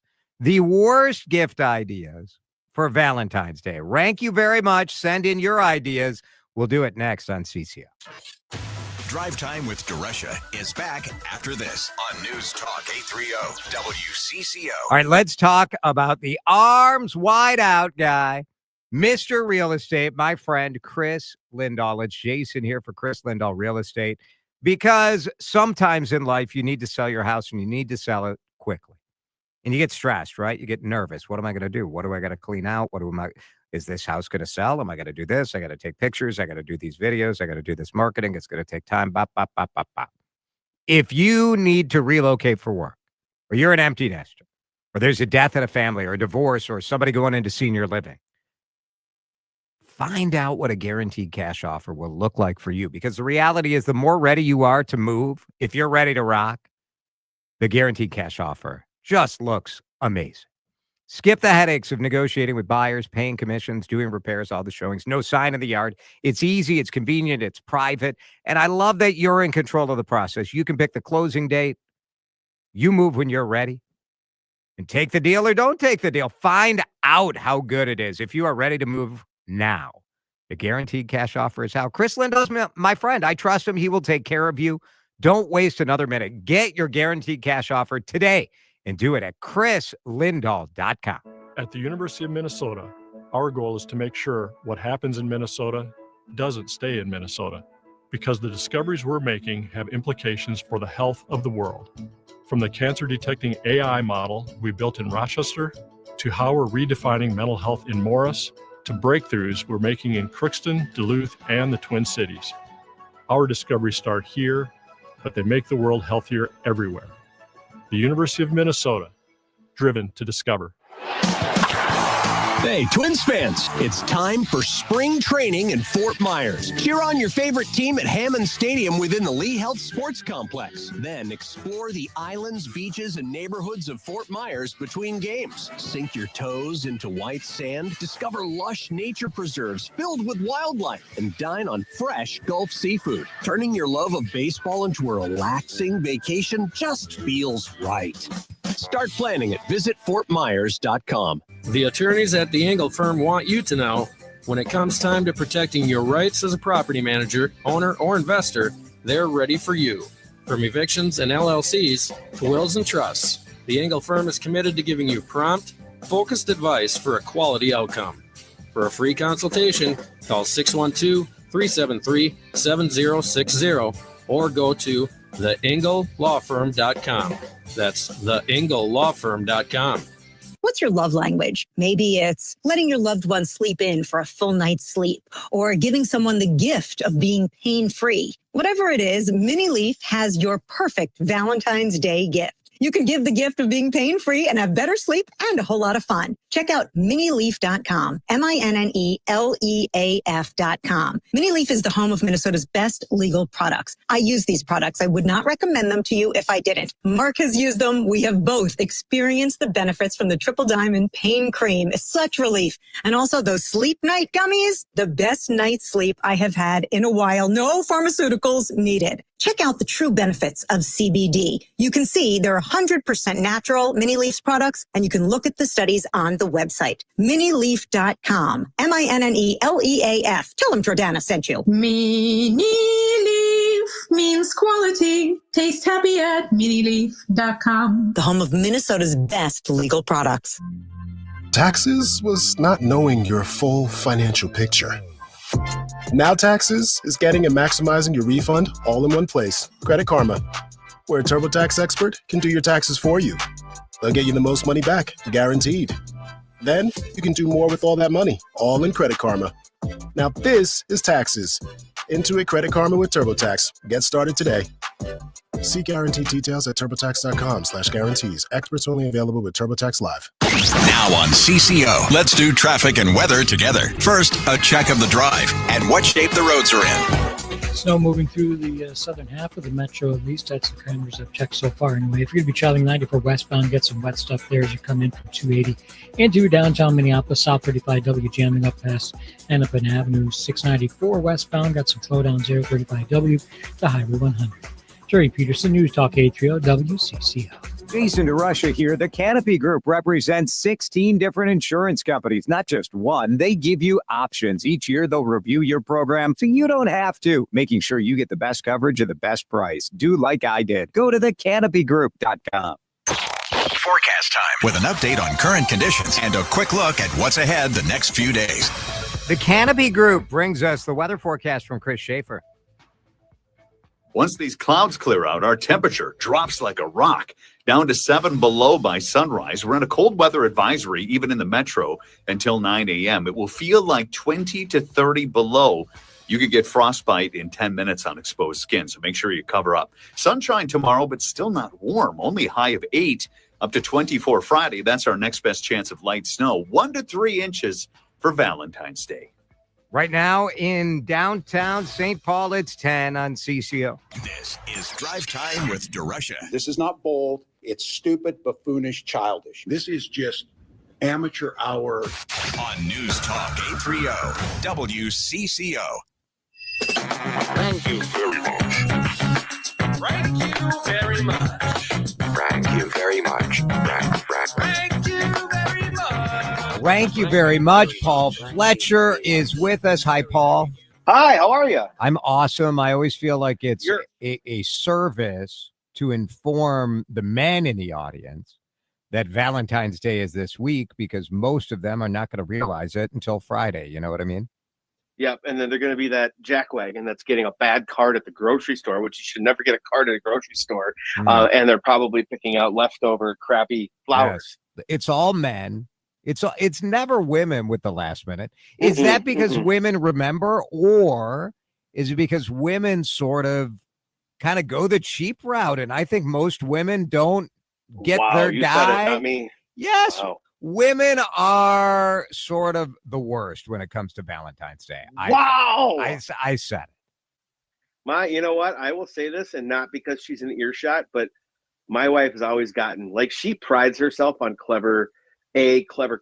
for Valentine's Day. Rank you very much. Send in your ideas. We'll do it next on CCO. Drive Time with DeRusha is back after this on News Talk 830 WCCO. All right, let's talk about the arms wide out guy, Mr. Real Estate, my friend Chris Lindahl. It's Jason here for Chris Lindahl Real Estate, because sometimes in life you need to sell your house and you need to sell it quickly. And you get stressed, right? You get nervous. What am I going to do? What do I got to clean out? Is this house going to sell? Am I going to do this? I got to take pictures. I got to do these videos. I got to do this marketing. It's going to take time. Bop, bop, bop, bop, bop. If you need to relocate for work, or you're an empty nester, or there's a death in a family, or a divorce, or somebody going into senior living, find out what a guaranteed cash offer will look like for you. Because the reality is, the more ready you are to move, if you're ready to rock, the guaranteed cash offer just looks amazing. Skip the headaches of negotiating with buyers, paying commissions, doing repairs, all the showings. No sign in the yard. It's easy, it's convenient, it's private. And I love that you're in control of the process. You can pick the closing date. You move when you're ready. And take the deal or don't take the deal. Find out how good it is. If you are ready to move now, the guaranteed cash offer is out. Chris Lindahl's my friend. I trust him. He will take care of you. Don't waste another minute. Get your guaranteed cash offer today. And do it at chrislindahl.com. At the University of Minnesota, our goal is to make sure what happens in Minnesota doesn't stay in Minnesota, because the discoveries we're making have implications for the health of the world. From the cancer-detecting AI model we built in Rochester, to how we're redefining mental health in Morris, to breakthroughs we're making in Crookston, Duluth, and the Twin Cities. Our discoveries start here, but they make the world healthier everywhere. The University of Minnesota, driven to discover. Hey, Twins fans, it's time for spring training in Fort Myers. Cheer on your favorite team at Hammond Stadium within the Lee Health Sports Complex. Then explore the islands, beaches, and neighborhoods of Fort Myers between games. Sink your toes into white sand, discover lush nature preserves filled with wildlife, and dine on fresh Gulf seafood. Turning your love of baseball into a relaxing vacation just feels right. Start planning at visitfortmyers.com. The attorneys at the Engel firm want you to know when it comes time to protecting your rights as a property manager, owner, or investor, they're ready for you. From evictions and LLCs to wills and trusts, the Engel firm is committed to giving you prompt, focused advice for a quality outcome. For a free consultation, call 612-373-7060 or go to theengellawfirm.com. That's theengellawfirm.com. What's your love language? Maybe it's letting your loved one sleep in for a full night's sleep or giving someone the gift of being pain-free. Whatever it is, Mini Leaf has your perfect Valentine's Day gift. You can give the gift of being pain-free and have better sleep and a whole lot of fun. Check out minileaf.com, MINNELEAF.com. Minileaf is the home of Minnesota's best legal products. I use these products. I would not recommend them to you if I didn't. Mark has used them. We have both experienced the benefits from the Triple Diamond Pain Cream. It's such relief. And also those Sleep Night gummies, the best night's sleep I have had in a while. No pharmaceuticals needed. Check out the true benefits of CBD. You can see they're 100% natural Mini Leaf's products, and you can look at the studies on the website. Minileaf.com. MINNELEAF. Tell them Jordana sent you. Mini Leaf means quality. Taste happy at minileaf.com. The home of Minnesota's best legal products. Taxes was not knowing your full financial picture. Now Taxes is getting and maximizing your refund all in one place. Credit Karma, where a TurboTax expert can do your taxes for you. They'll get you the most money back, guaranteed. Then you can do more with all that money, all in Credit Karma. Now this is Taxes. Intuit Credit Karma with TurboTax. Get started today. See guarantee details at turbotax.com/guarantees. Experts only available with TurboTax Live. Now on CCO, let's do traffic and weather together. First, a check of the drive and what shape the roads are in. Snow moving through the southern half of the metro, at least that's the cameras I've checked so far anyway. If you're going to be traveling 94 westbound, get some wet stuff there as you come in from 280 into downtown Minneapolis. South 35W jamming up past Hennepin Avenue. 694 westbound, got some slowdowns there. 35W to Highway 100. Jerry Peterson, News Talk 830 WCCO. Jason DeRusha here. The Canopy Group represents 16 different insurance companies, not just one. They give you options. Each year, they'll review your program so you don't have to, making sure you get the best coverage at the best price. Do like I did. Go to thecanopygroup.com. Forecast time with an update on current conditions and a quick look at what's ahead the next few days. The Canopy Group brings us the weather forecast from Chris Schaefer. Once these clouds clear out, our temperature drops like a rock, down to 7 below by sunrise. We're in a cold weather advisory, even in the metro, until 9 a.m. It will feel like 20 to 30 below. You could get frostbite in 10 minutes on exposed skin, so make sure you cover up. Sunshine tomorrow, but still not warm. Only high of 8, up to 24 Friday. That's our next best chance of light snow. 1 to 3 inches for Valentine's Day. Right now in downtown St. Paul, it's 10 on CCO. This is Drive Time with DeRusha. This is not bold. It's stupid, buffoonish, childish. This is just amateur hour. On News Talk 830 WCCO. Thank you very much. Thank you very much. Thank you very much. Thank you very much. Thank you very much. Paul Fletcher is with us. Hi, Paul. Hi, how are you? I'm awesome. I always feel like it's a service to inform the men in the audience that Valentine's Day is this week, because most of them are not going to realize it until Friday. You know what I mean? Yep, and then they're going to be that jackwagon that's getting a bad card at the grocery store, which you should never get a card at a grocery store. And they're probably picking out leftover crappy flowers. Yes. It's all men. It's never women with the last minute. Is that because women remember, or is it because women sort of kind of go the cheap route? And I think most women don't get their you guy. Said it, not me. Yes. Wow. Women are sort of the worst when it comes to Valentine's Day. Wow. I said it. You know what? I will say this, and not because she's an earshot, but my wife has always gotten, like, she prides herself on clever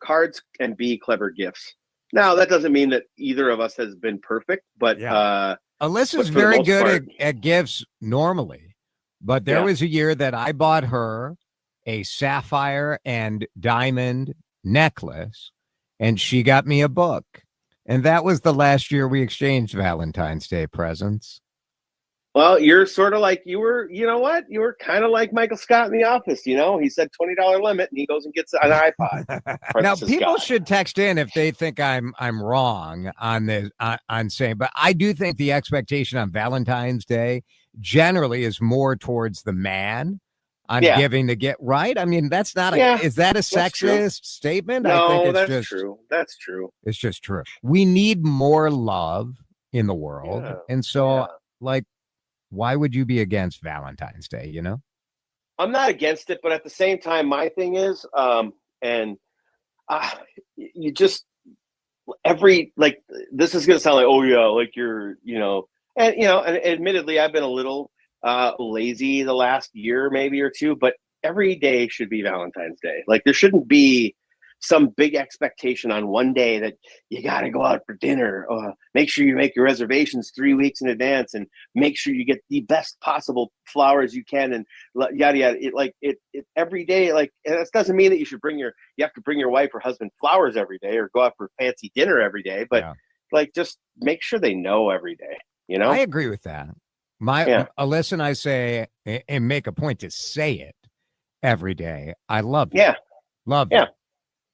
cards, and B, clever gifts. Now, that doesn't mean that either of us has been perfect, but Alyssa's very good at gifts normally, but there was a year that I bought her a sapphire and diamond necklace, and she got me a book. And that was the last year we exchanged Valentine's Day presents. Well, you're sort of like, you were kind of like Michael Scott in The Office. He said $20 limit, and he goes and gets an iPod. Now, people should text in if they think I'm wrong on this, on saying, but I do think the expectation on Valentine's Day generally is more towards the man on giving to get right. I mean, that's not is that a sexist statement? No, I think it's that's true. That's true. It's just true. We need more love in the world. And so like, why would you be against Valentine's Day? I'm not against it, but at the same time, my thing is, you just this is going to sound like, oh yeah, like you're, and admittedly, I've been a little lazy the last year, maybe or two, but every day should be Valentine's Day. Like, there shouldn't be some big expectation on one day that you got to go out for dinner. Make sure you make your reservations 3 weeks in advance, and make sure you get the best possible flowers you can, and yada yada. It every day. Like, and that doesn't mean that you have to bring your wife or husband flowers every day, or go out for fancy dinner every day. But just make sure they know every day. I agree with that. Alyssa and I say, and make a point to say it every day. I love you. Love you.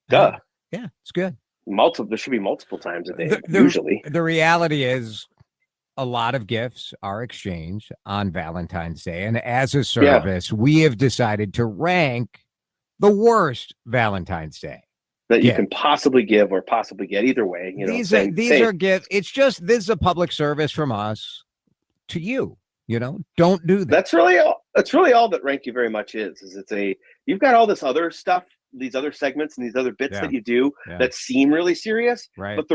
Duh. Yeah, it's good. There should be multiple times a day, usually. The reality is a lot of gifts are exchanged on Valentine's Day. And as a service, we have decided to rank the worst Valentine's Day that you can possibly give or possibly get, either way. These are gifts. It's just, this is a public service from us to you. Don't do that. That's really all that Rank You Very Much is you've got all this other stuff, these other segments and these other bits that you do that seem really serious, but let's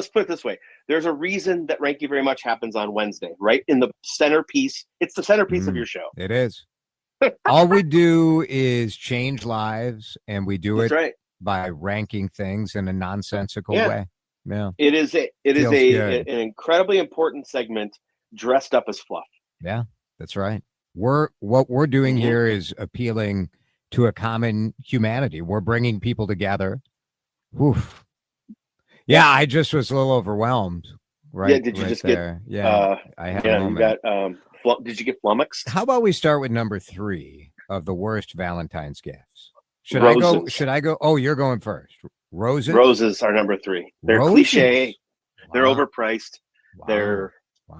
put it this way. There's a reason that Rank You Very Much happens on Wednesday, right? In the centerpiece. It's the centerpiece of your show. It is. All we do is change lives, and we do it by ranking things in a nonsensical way. Yeah. It is an incredibly important segment dressed up as fluff. Yeah, that's right. What we're doing here is appealing to a common humanity. We're bringing people together. Oof. Yeah, I just was a little overwhelmed. Right. Yeah. Did you just there. get? Yeah. I had a moment. You got. Did you get flummoxed? How about we start with number 3 of the worst Valentine's gifts? Should I go? Oh, you're going first. Roses. Roses are number 3. They're cliche. Wow. They're overpriced. Wow.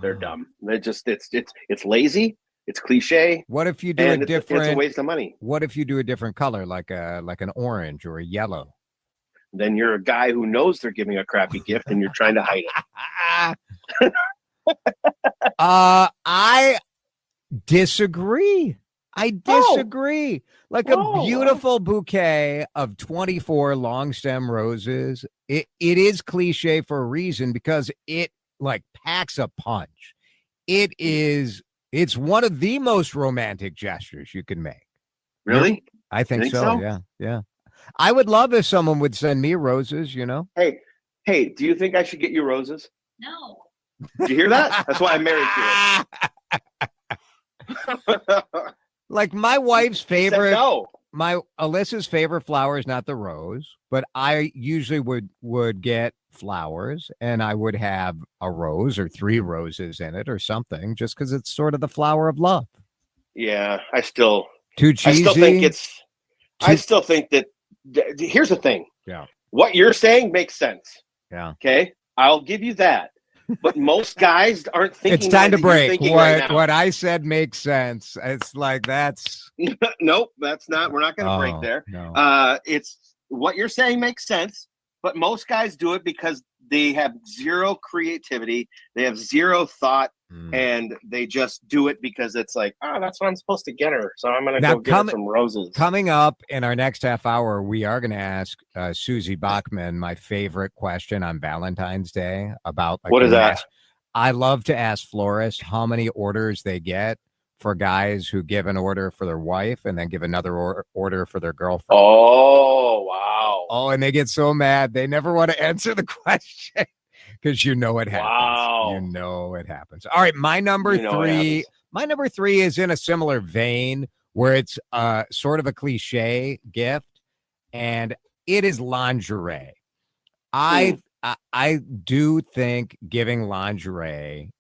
They're dumb. They just it's lazy. It's cliche. What if you do a different? It's a waste of money. What if you do a different color, like an orange or a yellow? Then you're a guy who knows they're giving a crappy gift, and you're trying to hide it. I disagree. Like a beautiful bouquet of 24 long stem roses. It is cliche for a reason, because it like packs a punch. It's one of the most romantic gestures you can make. Really? I think so. Yeah. I would love if someone would send me roses, Hey, do you think I should get you roses? No. Did you hear that? That's why I'm married to it. Like my wife's favorite, Alyssa's favorite flower is not the rose, but I usually would get flowers, and I would have a rose or 3 roses in it or something, just because it's sort of the flower of love. Yeah, I still too cheesy. I still think that. Here's the thing. Yeah. What you're saying makes sense. Yeah. Okay, I'll give you that. But most guys aren't thinking. It's time to break. What I said makes sense. It's like that's. Nope, that's not. We're not going to break there. No. It's what you're saying makes sense, but most guys do it because they have zero creativity. They have zero thought. and they just do it because it's like, oh, that's what I'm supposed to get her. So I'm going to Now, go get her some roses. Coming up in our next half hour, we are going to ask Susie Bachman my favorite question on Valentine's Day about What is that? I love to ask florists how many orders they get for guys who give an order for their wife and then give another order for their girlfriend. Oh, wow. Oh, and they get so mad. They never want to answer the question because you know it happens. Wow. You know it happens. All right, my number three is in a similar vein where it's sort of a cliche gift, and it is lingerie. I do think giving lingerie,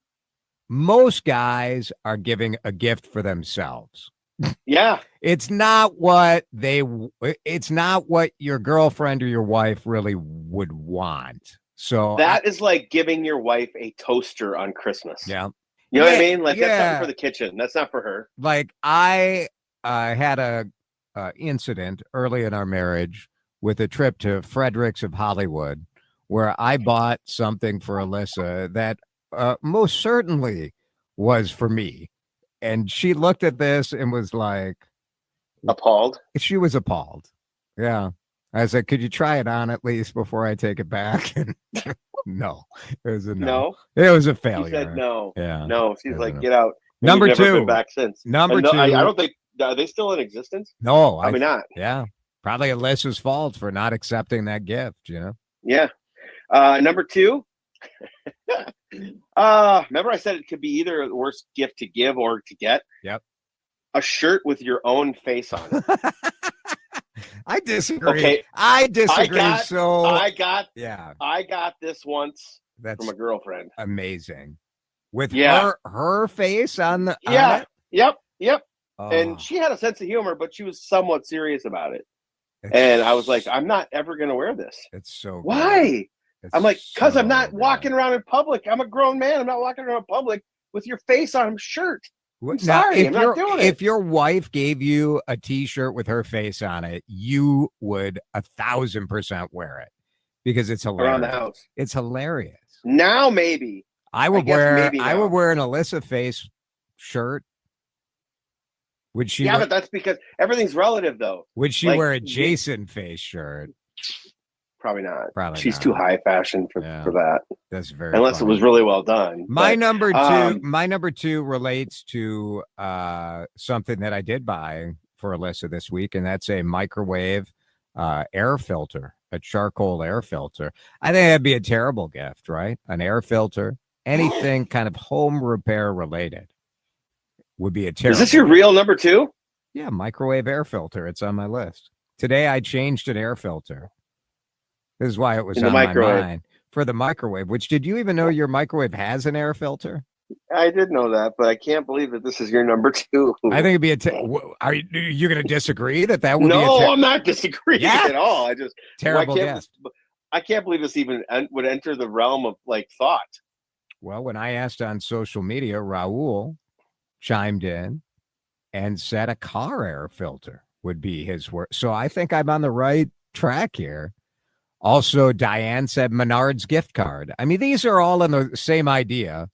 most guys are giving a gift for themselves. Yeah. It's not what your girlfriend or your wife really would want. So that is like giving your wife a toaster on Christmas. Yeah. You know what I mean? Like that's something for the kitchen. That's not for her. Like I had a incident early in our marriage with a trip to Fredericks of Hollywood where I bought something for Alyssa that most certainly was for me. And she looked at this and was like appalled. She was appalled. Yeah. I said, could you try it on at least before I take it back? And no, it was a no. It was a failure. She said no. Yeah. No. She's like, get out. And Number you've never two. been back since. Number two. I don't think, are they still in existence? No. Probably not. Yeah. Probably Alyssa's fault for not accepting that gift, Yeah. Number two. Remember I said it could be either the worst gift to give or to get? Yep. A shirt with your own face on it. I disagree. Okay. I disagree. I got this once That's from a girlfriend. Amazing. With her face on the on it? Yep. Oh. And she had a sense of humor, but she was somewhat serious about it. And I was like, I'm not ever going to wear this. It's so why? I'm like, because I'm not walking around in public. I'm a grown man. I'm not walking around in public with your face on a shirt. I'm sorry, I'm not doing it. If your wife gave you a T-shirt with her face on it, you would 1,000% wear it because it's hilarious. Around the house. It's hilarious. Now maybe I would wear an Alyssa face shirt. Would she? Yeah, but that's because everything's relative, though. Would she wear a Jason face shirt? Probably not. Probably she's not. too high fashion for that. That's very unless funny. it was really well done. My number two relates to something that I did buy for Alyssa this week, and that's a microwave air filter, a charcoal air filter. I think that'd be a terrible gift, right? An air filter, anything kind of home repair related would be a terrible. Is this your real number two? Yeah, microwave air filter. It's on my list. Today I changed an air filter. This is why it was on my mind for the microwave. Which, did you even know your microwave has an air filter? I did know that, but I can't believe that this is your number two. I think it'd be are you going to disagree that would be No, I'm not disagreeing at all. I just terrible gift. I can't believe this even would enter the realm of thought. Well, when I asked on social media, Raul chimed in and said a car air filter would be his work. So I think I'm on the right track here. Also, Diane said Menard's gift card. I mean, these are all in the same idea.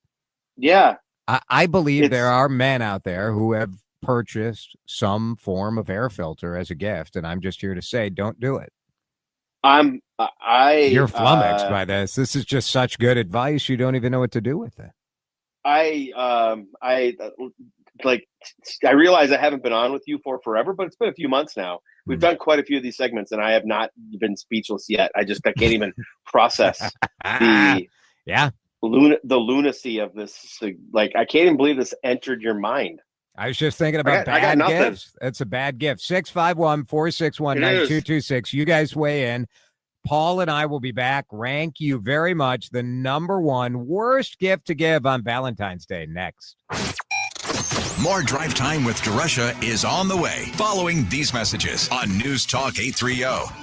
Yeah. I believe there are men out there who have purchased some form of air filter as a gift, and I'm just here to say, don't do it. You're flummoxed by this. This is just such good advice. You don't even know what to do with it. I realize I haven't been on with you for forever, but it's been a few months now. We've done quite a few of these segments, and I have not been speechless yet. I can't even process the lunacy of this. Like, I can't even believe this entered your mind. I was just thinking about bad gifts. It's a bad gift. 651-461-9226. You guys weigh in. Paul and I will be back. Rank you very much the number one worst gift to give on Valentine's Day next. More Drive Time with DeRusha is on the way following these messages on News Talk 830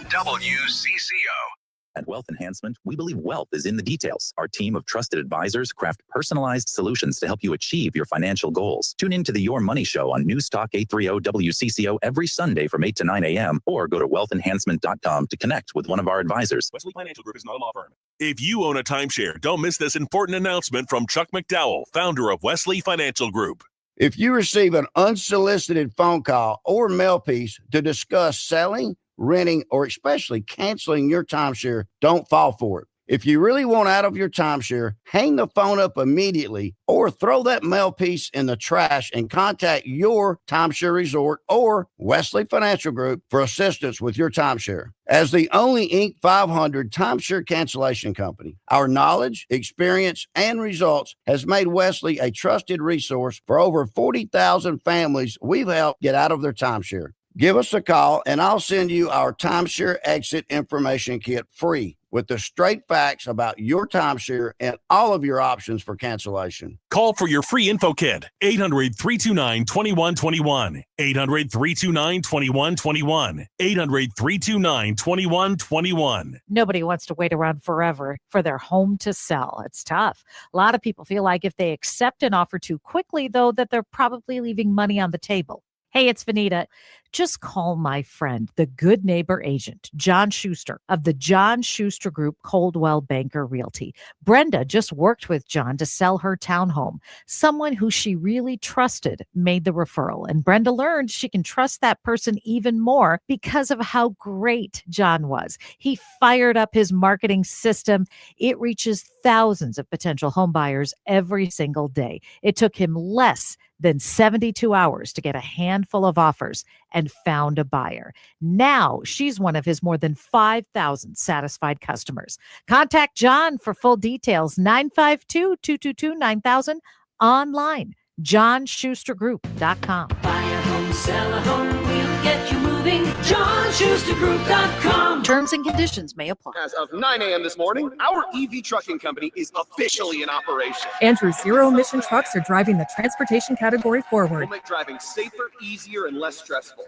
WCCO. At Wealth Enhancement, we believe wealth is in the details. Our team of trusted advisors craft personalized solutions to help you achieve your financial goals. Tune in to the Your Money Show on News Talk 830 WCCO every Sunday from 8 to 9 a.m. or go to wealthenhancement.com to connect with one of our advisors. Wesley Financial Group is not a law firm. If you own a timeshare, don't miss this important announcement from Chuck McDowell, founder of Wesley Financial Group. If you receive an unsolicited phone call or mail piece to discuss selling, renting, or especially canceling your timeshare, don't fall for it. If you really want out of your timeshare, hang the phone up immediately or throw that mail piece in the trash and contact your timeshare resort or Wesley Financial Group for assistance with your timeshare. As the only Inc. 500 timeshare cancellation company, our knowledge, experience, and results has made Wesley a trusted resource for over 40,000 families we've helped get out of their timeshare. Give us a call and I'll send you our timeshare exit information kit free with the straight facts about your timeshare and all of your options for cancellation. Call for your free info kit, 800-329-2121, 800-329-2121, 800-329-2121. Nobody wants to wait around forever for their home to sell. It's tough. A lot of people feel like if they accept an offer too quickly, though, that they're probably leaving money on the table. Hey, it's Vanita. Just call my friend, the good neighbor agent, John Schuster of the John Schuster Group, Coldwell Banker Realty. Brenda just worked with John to sell her townhome. Someone who she really trusted made the referral, and Brenda learned she can trust that person even more because of how great John was. He fired up his marketing system. It reaches thousands of potential home buyers every single day. It took him less than 72 hours to get a handful of offers and found a buyer. Now she's one of his more than 5,000 satisfied customers. Contact John for full details, 952-222-9000, online, johnschustergroup.com. Buy a home, sell a home, we'll get you moving. johnschustergroup.com. Terms and conditions may apply. As of 9 a.m. this morning, our EV trucking company is officially in operation. Andrew's zero-emission trucks are driving the transportation category forward. We'll make driving safer, easier, and less stressful.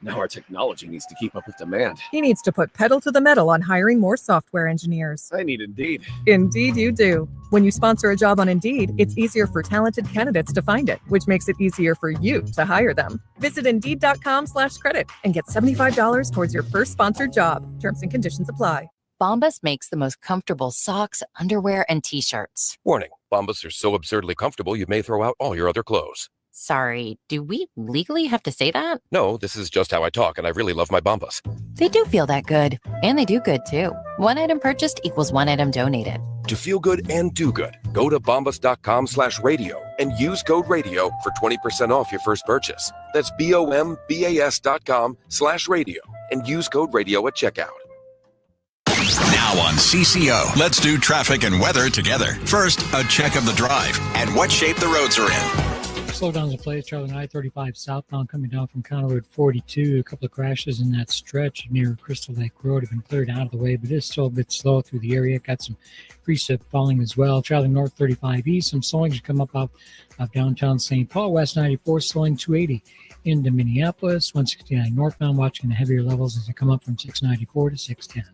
Now our technology needs to keep up with demand. He needs to put pedal to the metal on hiring more software engineers. I need Indeed. Indeed you do. When you sponsor a job on Indeed, it's easier for talented candidates to find it, which makes it easier for you to hire them. Visit Indeed.com/credit and get $75 towards your first sponsored job. Terms and conditions apply. Bombas makes the most comfortable socks, underwear, and T-shirts. Warning, Bombas are so absurdly comfortable you may throw out all your other clothes. Sorry, do we legally have to say that? No, this is just how I talk, and I really love my Bombas. They do feel that good. And they do good, too. One item purchased equals one item donated. To feel good and do good, go to bombas.com/radio and use code radio for 20% off your first purchase. That's BOMBAS.com/radio and use code radio at checkout. Now on CCO, let's do traffic and weather together. First, a check of the drive and what shape the roads are in. Slowdowns in place, traveling I-35 southbound coming down from County Road 42. A couple of crashes in that stretch near Crystal Lake Road have been cleared out of the way, but it's still a bit slow through the area. Got some precip falling as well. Traveling north 35 east, some slowing to come up of downtown St. Paul. West 94 slowing 280 into Minneapolis. 169 northbound, watching the heavier levels as they come up from 694 to 610.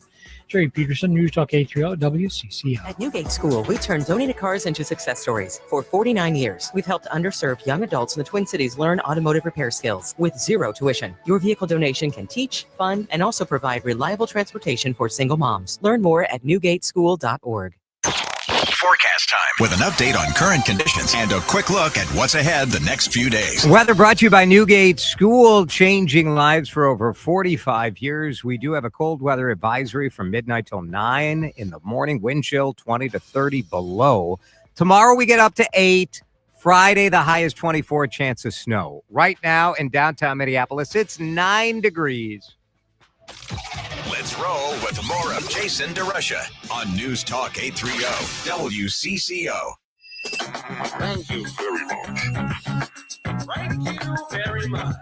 Jerry Peterson, News Talk 830 WCCO. At Newgate School, we turn donated cars into success stories. For 49 years, we've helped underserved young adults in the Twin Cities learn automotive repair skills with zero tuition. Your vehicle donation can teach, fund, and also provide reliable transportation for single moms. Learn more at newgateschool.org. Forecast time with an update on current conditions and a quick look at what's ahead the next few days. Weather brought to you by Newgate School, changing lives for over 45 years. We do have a cold weather advisory from midnight till 9 in the morning. Wind chill 20 to 30 below. Tomorrow we get up to 8. Friday, the high is 24, chance of snow. Right now in downtown Minneapolis, it's 9 degrees. Let's roll with more of Jason DeRusha on News Talk 830 WCCO. Thank you very much. Thank you very much.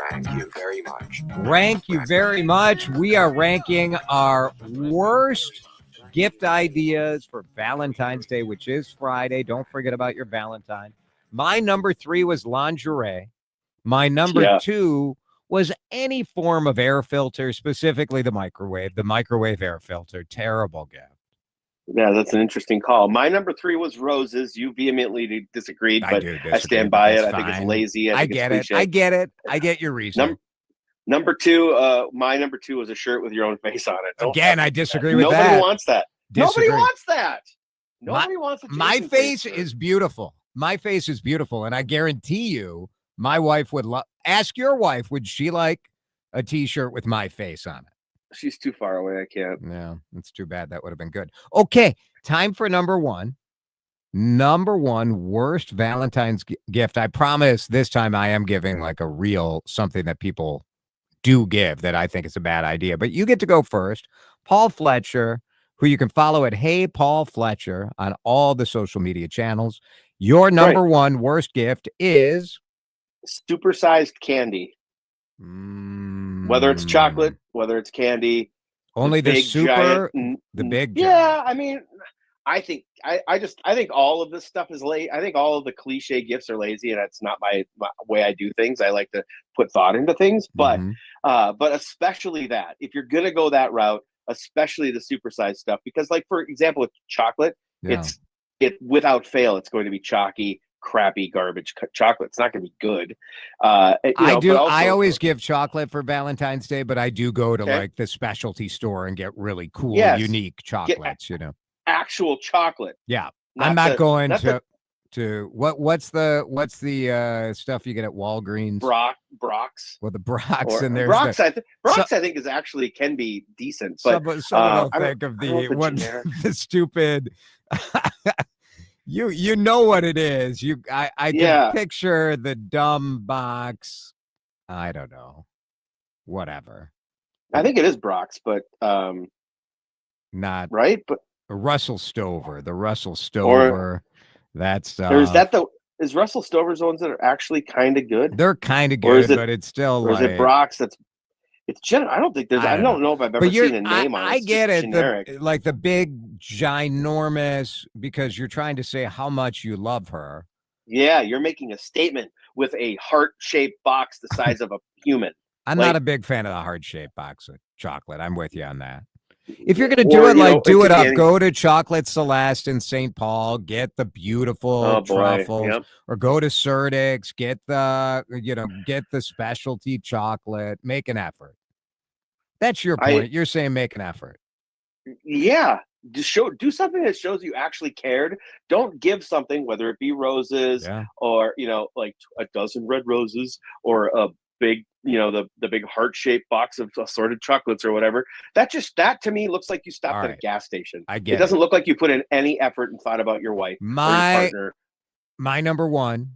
Thank you very much. Rank you very much. We are ranking our worst gift ideas for Valentine's Day, which is Friday. Don't forget about your Valentine. My number 3 was lingerie. My number 2 was any form of air filter, specifically the microwave air filter. Terrible gift. Yeah, that's an interesting call. My number 3 was roses. You vehemently disagreed, but disagree, I stand by it. but I think it's fine. lazy. I think get it's it. I get it. I get your reason. Number 2, my number 2 was a shirt with your own face on it. Again, I disagree with that. Nobody wants that. Disagree. Nobody wants that. Nobody wants a My Jason face shirt. is beautiful. My face is beautiful, and I guarantee you, my wife would ask your wife, would she like a T-shirt with my face on it? She's too far away. I can't. Yeah, it's too bad. That would have been good. Okay, time for number 1. Number 1 worst Valentine's gift. I promise this time I am giving like a real something that people do give that I think is a bad idea. But you get to go first. Paul Fletcher, who you can follow at Hey Paul Fletcher on all the social media channels. Your number 1 worst gift is supersized candy. Whether it's chocolate, whether it's candy. Only the big, super, giant, the big. Yeah, I mean, I think all of this stuff is late. I think all of the cliche gifts are lazy, and that's not my way I do things. I like to put thought into things, but especially that if you're gonna go that route, especially the supersized stuff, because like for example, with chocolate, it without fail, it's going to be chalky, crappy, garbage chocolate. It's not going to be good. I always give chocolate for Valentine's Day, but I do go to like the specialty store and get really cool, unique chocolates. Actual chocolate. Yeah, I'm not going to what's the stuff you get at Walgreens? Brock's. Well, the Brock's and there's Brock's. I think is actually can be decent, but someone will think of the stupid. You know what it is. I can picture the dumb box. I don't know. Whatever. I think it is Brock's, but not right. But Russell Stover, the Russell Stover. That's is Russell Stover's the ones that are actually kind of good? They're kind of good, but it's still or is it Brock's? I don't think there's. I don't know if I've ever seen a name on it. I get it. Like the big, ginormous, because you're trying to say how much you love her. Yeah, you're making a statement with a heart-shaped box the size of a human. I'm not a big fan of the heart-shaped box of chocolate. I'm with you on that. If you're going to do it, do it up. Go to Chocolate Celeste in St. Paul. Get the beautiful truffles, or go to Surdix. Get the specialty chocolate. Make an effort. That's your point. You're saying make an effort. Yeah, do something that shows you actually cared. Don't give something, whether it be roses or like a dozen red roses or a big, the big heart-shaped box of assorted chocolates or whatever. That to me looks like you stopped at a gas station. It doesn't look like you put in any effort and thought about your wife or your partner. My number 1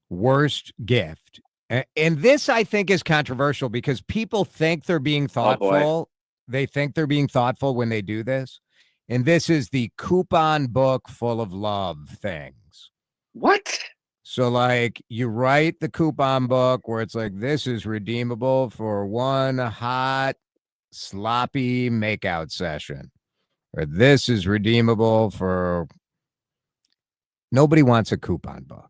worst gift. And this, I think, is controversial because people think they're being thoughtful. They think they're being thoughtful when they do this. And this is the coupon book full of love things. What? So, like, you write the coupon book where it's like, this is redeemable for one hot, sloppy makeout session. Or this is redeemable for... Nobody wants a coupon book.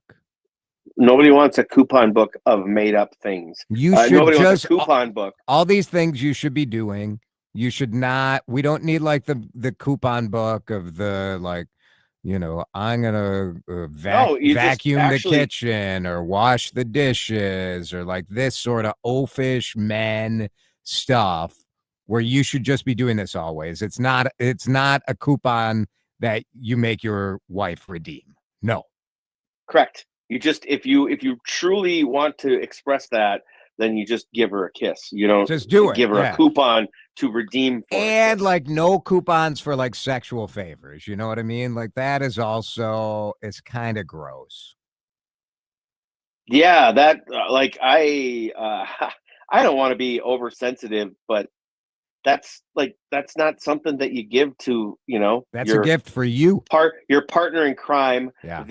Nobody wants a coupon book of made-up things. Nobody wants a coupon book. All these things you should be doing. You should not. We don't need like the coupon book of the I'm gonna vacuum the kitchen or wash the dishes or like this sort of oafish men stuff where you should just be doing this always. It's not a coupon that you make your wife redeem. No. Correct. You just if you truly want to express that, then you just give her a kiss. You don't just do it. Give her a coupon to redeem for and like no coupons for like sexual favors. You know what I mean? Like that is also it's kind of gross. Yeah, that I don't want to be oversensitive, but that's not something that you give to, that's a gift for you. Your partner in crime. Yeah.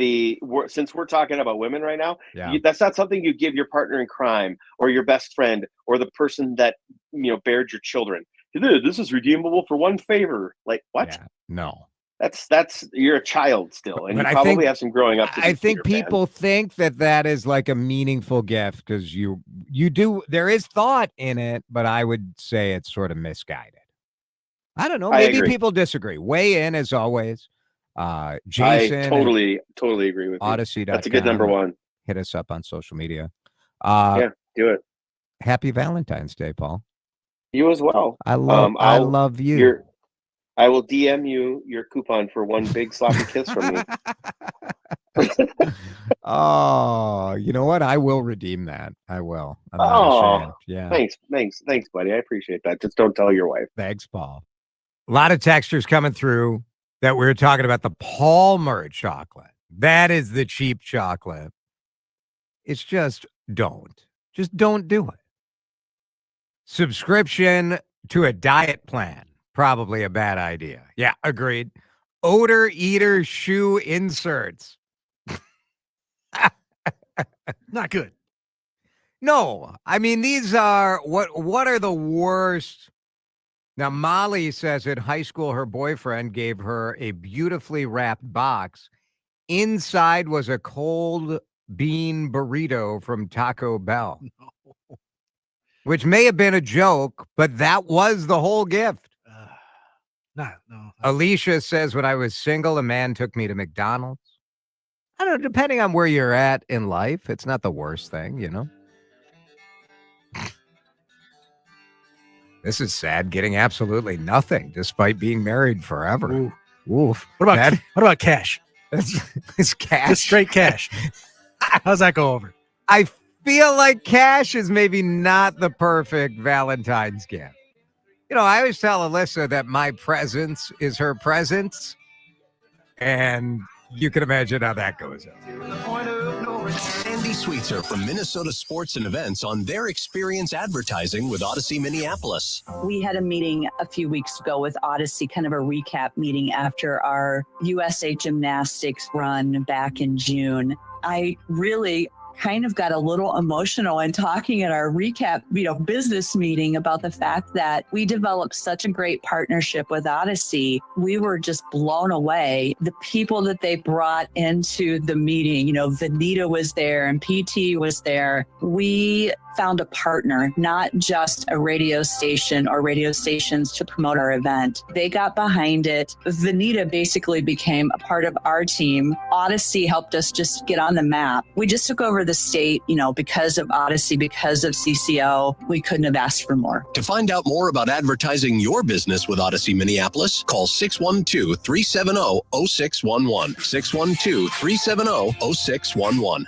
Since we're talking about women right now, yeah. That's not something you give your partner in crime or your best friend or the person that, bared your children. This is redeemable for one favor. Like what? Yeah, no. That's you're a child still, and But you I probably think- have some growing up to do. I think Peter Pan. people think that is like a meaningful gift because you do. There is thought in it, but I would say it's sort of misguided. I don't know. I Maybe agree. people disagree. Weigh in as always. Jason, I totally agree with you. Odyssey.com. That's a good number one. Hit us up on social media. Yeah, do it. Happy Valentine's Day, Paul. You as well. I love you. I will DM you your coupon for one big sloppy kiss from me. Oh, you know what? I will redeem that. I will. I'm not ashamed. Yeah. Thanks, buddy. I appreciate that. Just don't tell your wife. Thanks, Paul. A lot of textures coming through that we were talking about the Palmer chocolate. That is the cheap chocolate. It's just don't do it. Subscription to a diet plan. Probably a bad idea. Yeah, agreed. Odor eater shoe inserts. Not good. No, I mean, these are what are the worst? Now, Molly says in high school, her boyfriend gave her a beautifully wrapped box. Inside was a cold bean burrito from Taco Bell, which may have been a joke, but that was the whole gift. No. Alicia says, when I was single, a man took me to McDonald's. I don't know, depending on where you're at in life, it's not the worst thing, you know? This is sad, getting absolutely nothing despite being married forever. Ooh. Oof. What about cash? It's cash. Just straight cash. How's that go over? I feel like cash is maybe not the perfect Valentine's gift. You know, I always tell Alyssa that my presence is her presence, and you can imagine how that goes. Andy Sweetser from Minnesota Sports and Events on their experience advertising with Odyssey Minneapolis. We had a meeting a few weeks ago with Odyssey, kind of a recap meeting after our USA Gymnastics run back in June. I really kind of got a little emotional in talking at our recap, business meeting about the fact that we developed such a great partnership with Odyssey. We were just blown away. The people that they brought into the meeting, Vanita was there and PT was there. We found a partner, not just a radio station or radio stations to promote our event. They got behind it. Vanita basically became a part of our team. Odyssey helped us just get on the map. We just took over the state, because of Odyssey, because of CCO. We couldn't have asked for more. To find out more about advertising your business with Odyssey Minneapolis, call 612-370-0611. 612-370-0611.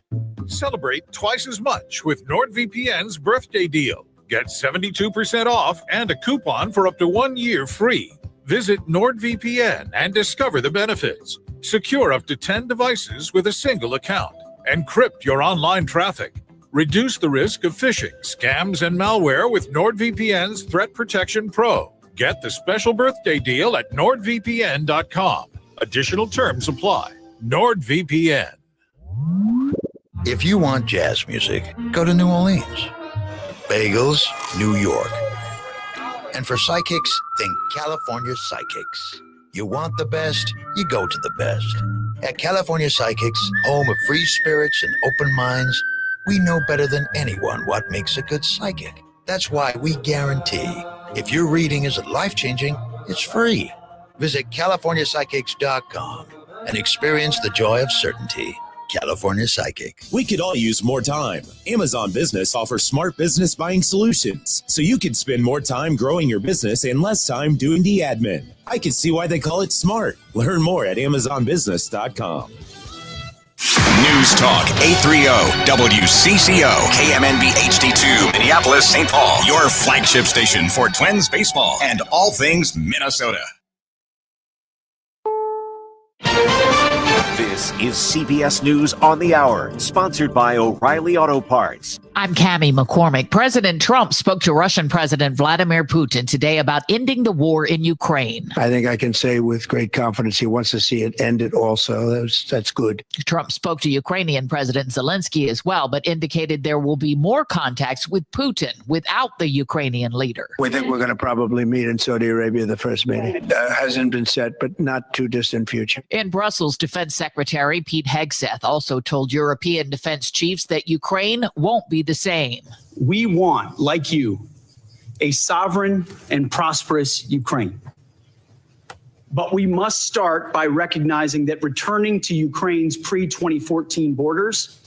Celebrate twice as much with NordVPN's birthday deal. Get 72% off and a coupon for up to 1 year free. Visit NordVPN and discover the benefits. Secure up to 10 devices with a single account. Encrypt your online traffic. Reduce the risk of phishing, scams, and malware with NordVPN's Threat Protection Pro. Get the special birthday deal at NordVPN.com. Additional terms apply. NordVPN. If you want jazz music, go to New Orleans. Bagels, New York. And for psychics, think California Psychics. You want the best, you go to the best. At California Psychics, home of free spirits and open minds, we know better than anyone what makes a good psychic. That's why we guarantee if your reading isn't life-changing, it's free. Visit CaliforniaPsychics.com and experience the joy of certainty. California Psychic. We could all use more time. Amazon Business offers smart business buying solutions, so you can spend more time growing your business and less time doing the admin. I can see why they call it smart. Learn more at AmazonBusiness.com. News Talk 830 WCCO KMNB HD2 Minneapolis, St. Paul. Your flagship station for Twins baseball and all things Minnesota. This is CBS News on the Hour, sponsored by O'Reilly Auto Parts. I'm Cammie McCormick. President Trump spoke to Russian President Vladimir Putin today about ending the war in Ukraine. I think I can say with great confidence he wants to see it ended also. That's good. Trump spoke to Ukrainian President Zelensky as well, but indicated there will be more contacts with Putin without the Ukrainian leader. We think we're going to probably meet in Saudi Arabia, the first meeting. Hasn't been set, but not too distant future. In Brussels, Defense Secretary Pete Hegseth also told European defense chiefs that Ukraine won't be the same. We want, like you, a sovereign and prosperous Ukraine. But we must start by recognizing that returning to Ukraine's pre-2014 borders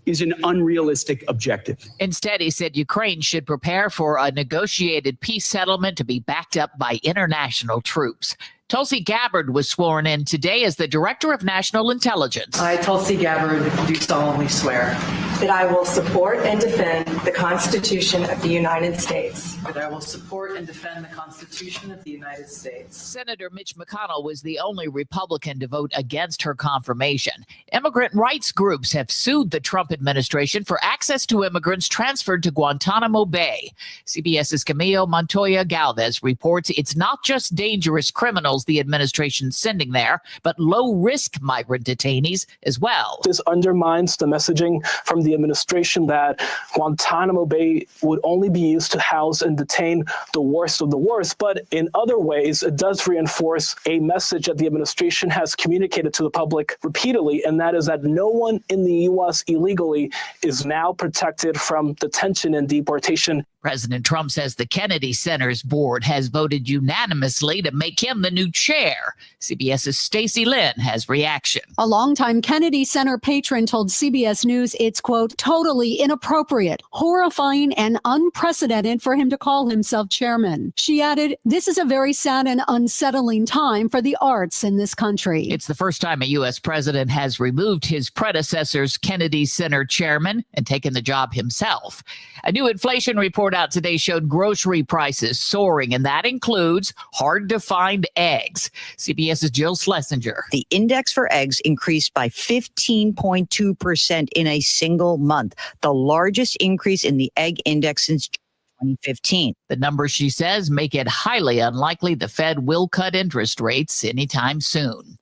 is an unrealistic objective. Instead, he said Ukraine should prepare for a negotiated peace settlement to be backed up by international troops. Tulsi Gabbard was sworn in today as the Director of National Intelligence. I, Tulsi Gabbard, do solemnly swear that I will support and defend the Constitution of the United States. That I will support and defend the Constitution of the United States. Senator Mitch McConnell was the only Republican to vote against her confirmation. Immigrant rights groups have sued the Trump administration for access to immigrants transferred to Guantanamo Bay. CBS's Camilo Montoya Galvez reports it's not just dangerous criminals the administration's sending there, but low-risk migrant detainees as well. This undermines the messaging from the administration that Guantanamo Bay would only be used to house and detain the worst of the worst. But in other ways, it does reinforce a message that the administration has communicated to the public repeatedly, and that is that no one in the U.S. illegally is now protected from detention and deportation. President Trump says the Kennedy Center's board has voted unanimously to make him the new chair. CBS's Stacey Lynn has reaction. A longtime Kennedy Center patron told CBS News it's, quote, totally inappropriate, horrifying, and unprecedented for him to call himself chairman. She added, this is a very sad and unsettling time for the arts in this country. It's the first time a U.S. president has removed his predecessor's Kennedy Center chairman and taken the job himself. A new inflation report out today showed grocery prices soaring, and that includes hard-to-find eggs. CBS's Jill Schlesinger. The index for eggs increased by 15.2% in a single month, the largest increase in the egg index since 2015. The numbers, she says, make it highly unlikely the Fed will cut interest rates anytime soon.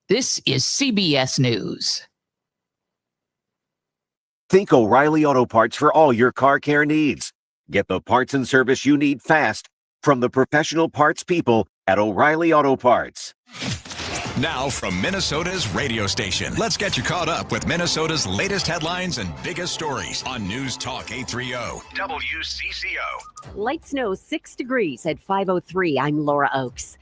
This is CBS News. Think O'Reilly Auto Parts for all your car care needs. Get the parts and service you need fast from the professional parts people at O'Reilly Auto Parts. Now from Minnesota's radio station, let's get you caught up with Minnesota's latest headlines and biggest stories on News Talk 830 WCCO. Light snow, 6 degrees at 5:03. I'm Laura Oakes.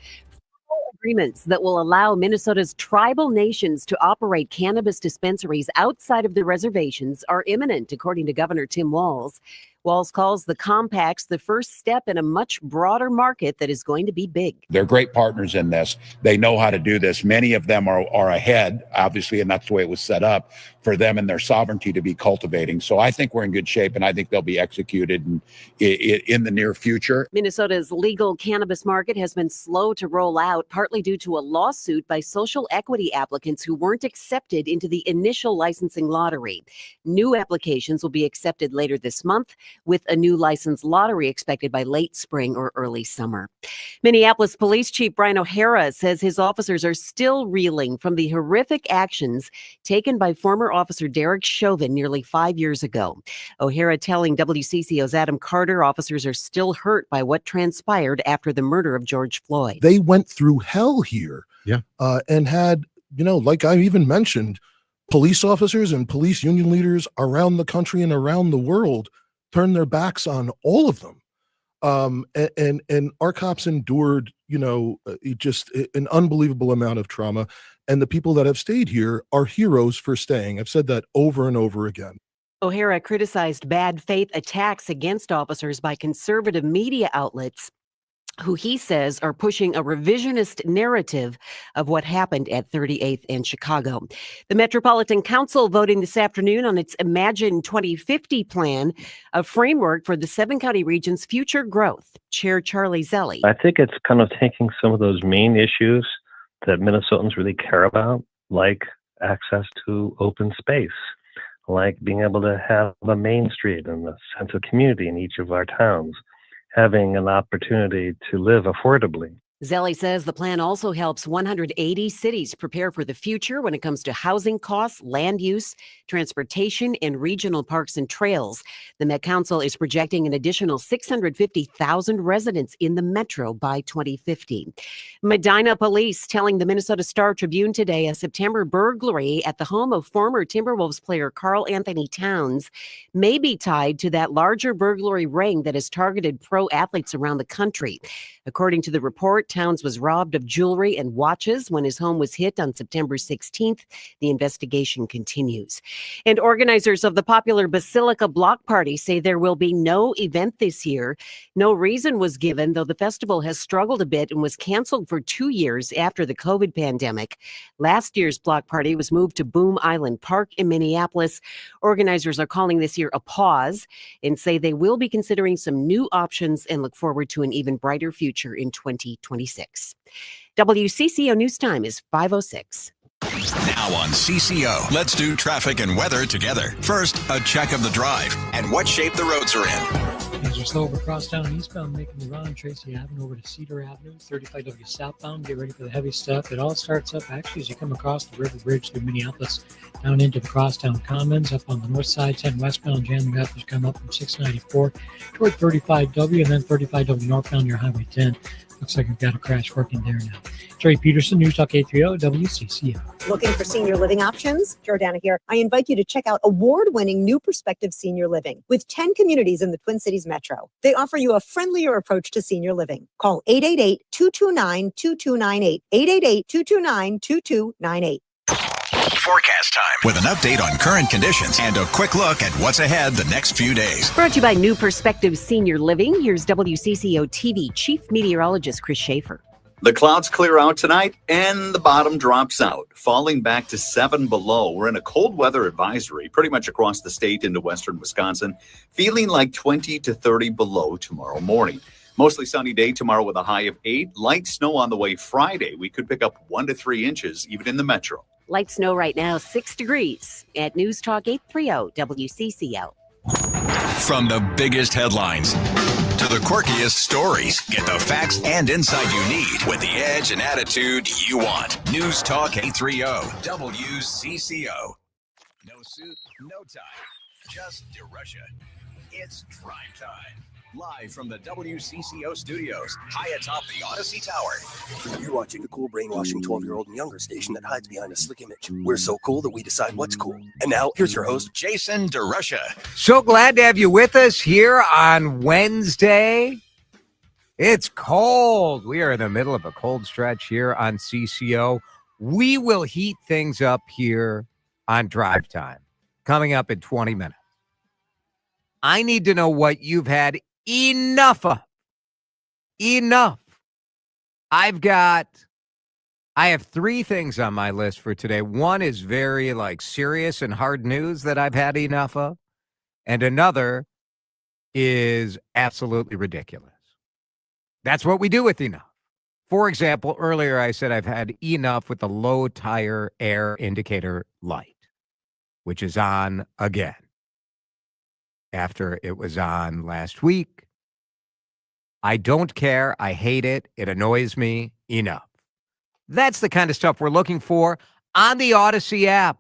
Agreements that will allow Minnesota's tribal nations to operate cannabis dispensaries outside of the reservations are imminent, according to Governor Tim Walz. Walz calls the compacts the first step in a much broader market that is going to be big. They're great partners in this. They know how to do this. Many of them are ahead, obviously, and that's the way it was set up for them and their sovereignty to be cultivating. So I think we're in good shape, and I think they'll be executed in the near future. Minnesota's legal cannabis market has been slow to roll out, partly due to a lawsuit by social equity applicants who weren't accepted into the initial licensing lottery. New applications will be accepted later this month, with a new license lottery expected by late spring or early summer. Minneapolis Police Chief Brian O'Hara says his officers are still reeling from the horrific actions taken by former officer Derek Chauvin nearly 5 years ago. O'Hara telling WCCO's Adam Carter officers are still hurt by what transpired after the murder of George Floyd. They went through hell here. Yeah. And had, like I even mentioned, police officers and police union leaders around the country and around the world turn their backs on all of them. And our cops endured, just an unbelievable amount of trauma. And the people that have stayed here are heroes for staying. I've said that over and over again. O'Hara criticized bad faith attacks against officers by conservative media outlets who he says are pushing a revisionist narrative of what happened at 38th and Chicago. The Metropolitan Council voting this afternoon on its Imagine 2050 plan, a framework for the 7-county region's future growth. Chair Charlie Zelli. I think it's kind of taking some of those main issues that Minnesotans really care about, like access to open space, like being able to have a main street and a sense of community in each of our towns, having an opportunity to live affordably. Zelli says the plan also helps 180 cities prepare for the future when it comes to housing costs, land use, transportation, and regional parks and trails. The Met Council is projecting an additional 650,000 residents in the metro by 2050. Medina police telling the Minnesota Star Tribune today a September burglary at the home of former Timberwolves player Karl Anthony Towns may be tied to that larger burglary ring that has targeted pro athletes around the country. According to the report, Towns was robbed of jewelry and watches when his home was hit on September 16th. The investigation continues. And organizers of the popular Basilica Block Party say there will be no event this year. No reason was given, though the festival has struggled a bit and was canceled for 2 years after the COVID pandemic. Last year's block party was moved to Boom Island Park in Minneapolis. Organizers are calling this year a pause and say they will be considering some new options and look forward to an even brighter future in 2026. WCCO News Time is 5:06. Now on CCO, let's do traffic and weather together. First, a check of the drive and what shape the roads are in. Things are slow over crosstown eastbound, making the run on Tracy Avenue over to Cedar Avenue, 35W southbound. Get ready for the heavy stuff. It all starts up actually as you come across the River Bridge through Minneapolis, down into the Crosstown Commons, up on the north side, 10 westbound. Jamming up as you come up from 694 toward 35W, and then 35W northbound near Highway 10. Looks like we've got a crash working there now. Jerry Peterson, News Talk 830 WCCO. Looking for senior living options? Jordana here. I invite you to check out award-winning New Perspective Senior Living. With 10 communities in the Twin Cities Metro, they offer you a friendlier approach to senior living. Call 888-229-2298. 888-229-2298. Forecast time with an update on current conditions and a quick look at what's ahead the next few days. Brought to you by New Perspective Senior Living. Here's WCCO-TV Chief Meteorologist Chris Schaefer. The clouds clear out tonight and the bottom drops out, falling back to 7 below. We're in a cold weather advisory pretty much across the state into western Wisconsin, feeling like 20 to 30 below tomorrow morning. Mostly sunny day tomorrow with a high of 8. Light snow on the way Friday. We could pick up 1 to 3 inches even in the metro. Light snow right now, 6 degrees at News Talk 830 WCCO. From the biggest headlines to the quirkiest stories, get the facts and insight you need with the edge and attitude you want. News Talk 830 WCCO. No suit, no tie, just DeRusha. It's Drive Time. Live from the WCCO studios, high atop the Odyssey Tower. You're watching the cool, brainwashing 12-year-old and younger station that hides behind a slick image. We're so cool that we decide what's cool. And now, here's your host, Jason DeRusha. So glad to have you with us here on Wednesday. It's cold. We are in the middle of a cold stretch here on CCO. We will heat things up here on Drive Time, coming up in 20 minutes. I need to know what you've had enough of. Enough. I have 3 things on my list for today. One is very serious and hard news that I've had enough of. And another is absolutely ridiculous. That's what we do with enough. For example, earlier I said I've had enough with the low tire air indicator light, which is on again after it was on last week. I don't care. I hate it. It annoys me. Enough. That's the kind of stuff we're looking for on the Odyssey app.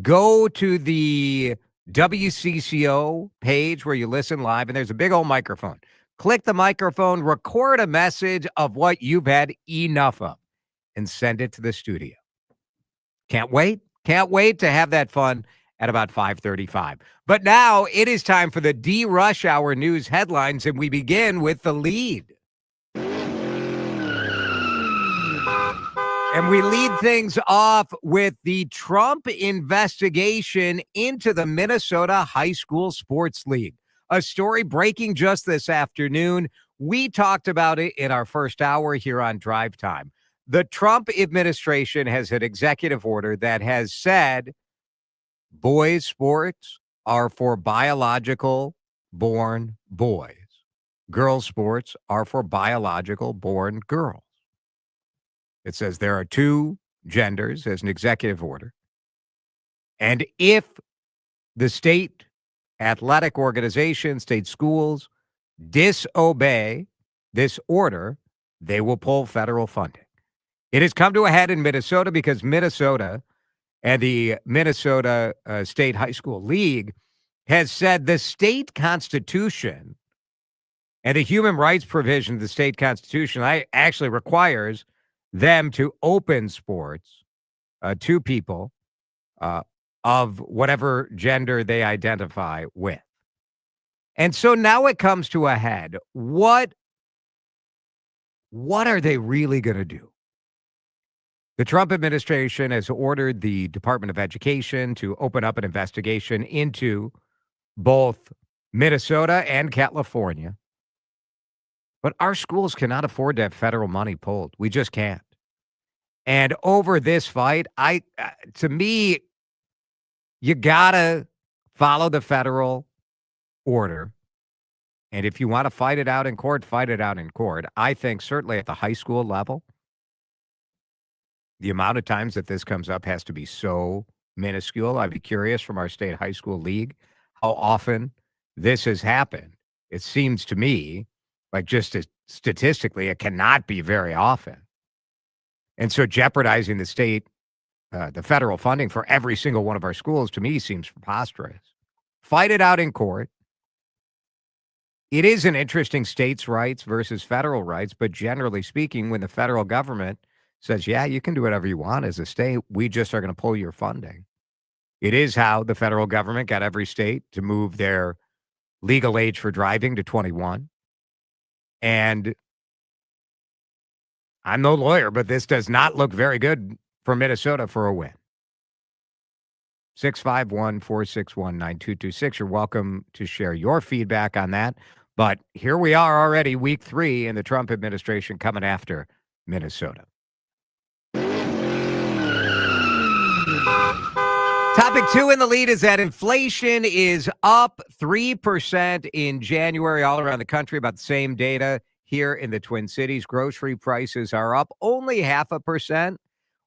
Go to the WCCO page where you listen live, and there's a big old microphone. Click the microphone, record a message of what you've had enough of, and send it to the studio. Can't wait. Can't wait to have that fun at about 5:35. But now it is time for the DeRUSH Hour news headlines, and we begin with the lead. And we lead things off with the Trump investigation into the Minnesota High School Sports League. A story breaking just this afternoon. We talked about it in our first hour here on Drive Time. The Trump administration has an executive order that has said boys' sports are for biological born boys. Girls' sports are for biological born girls. It says there are 2 genders as an executive order. And if the state athletic organization, state schools disobey this order, they will pull federal funding. It has come to a head in Minnesota because Minnesota and the Minnesota State High School League has said the state constitution and the human rights provision of the state constitution actually requires them to open sports to people of whatever gender they identify with. And so now it comes to a head. What are they really going to do? The Trump administration has ordered the Department of Education to open up an investigation into both Minnesota and California. But our schools cannot afford to have federal money pulled. We just can't. And over this fight, to me, you gotta follow the federal order. And if you want to fight it out in court, fight it out in court. I think certainly at the high school level, the amount of times that this comes up has to be so minuscule. I'd be curious from our state high school league how often this has happened. It seems to me like just statistically, it cannot be very often. And so jeopardizing the state, the federal funding for every single one of our schools, to me, seems preposterous. Fight it out in court. It is an interesting states' rights versus federal rights, but generally speaking, when the federal government says, yeah, you can do whatever you want as a state, we just are going to pull your funding. It is how the federal government got every state to move their legal age for driving to 21. And I'm no lawyer, but this does not look very good for Minnesota for a win. 651-461-9226. You're welcome to share your feedback on that. But here we are already, week 3 in the Trump administration coming after Minnesota. Topic 2 in the lead is that inflation is up 3% in January all around the country, about the same data here in the Twin Cities. Grocery prices are up only 0.5%,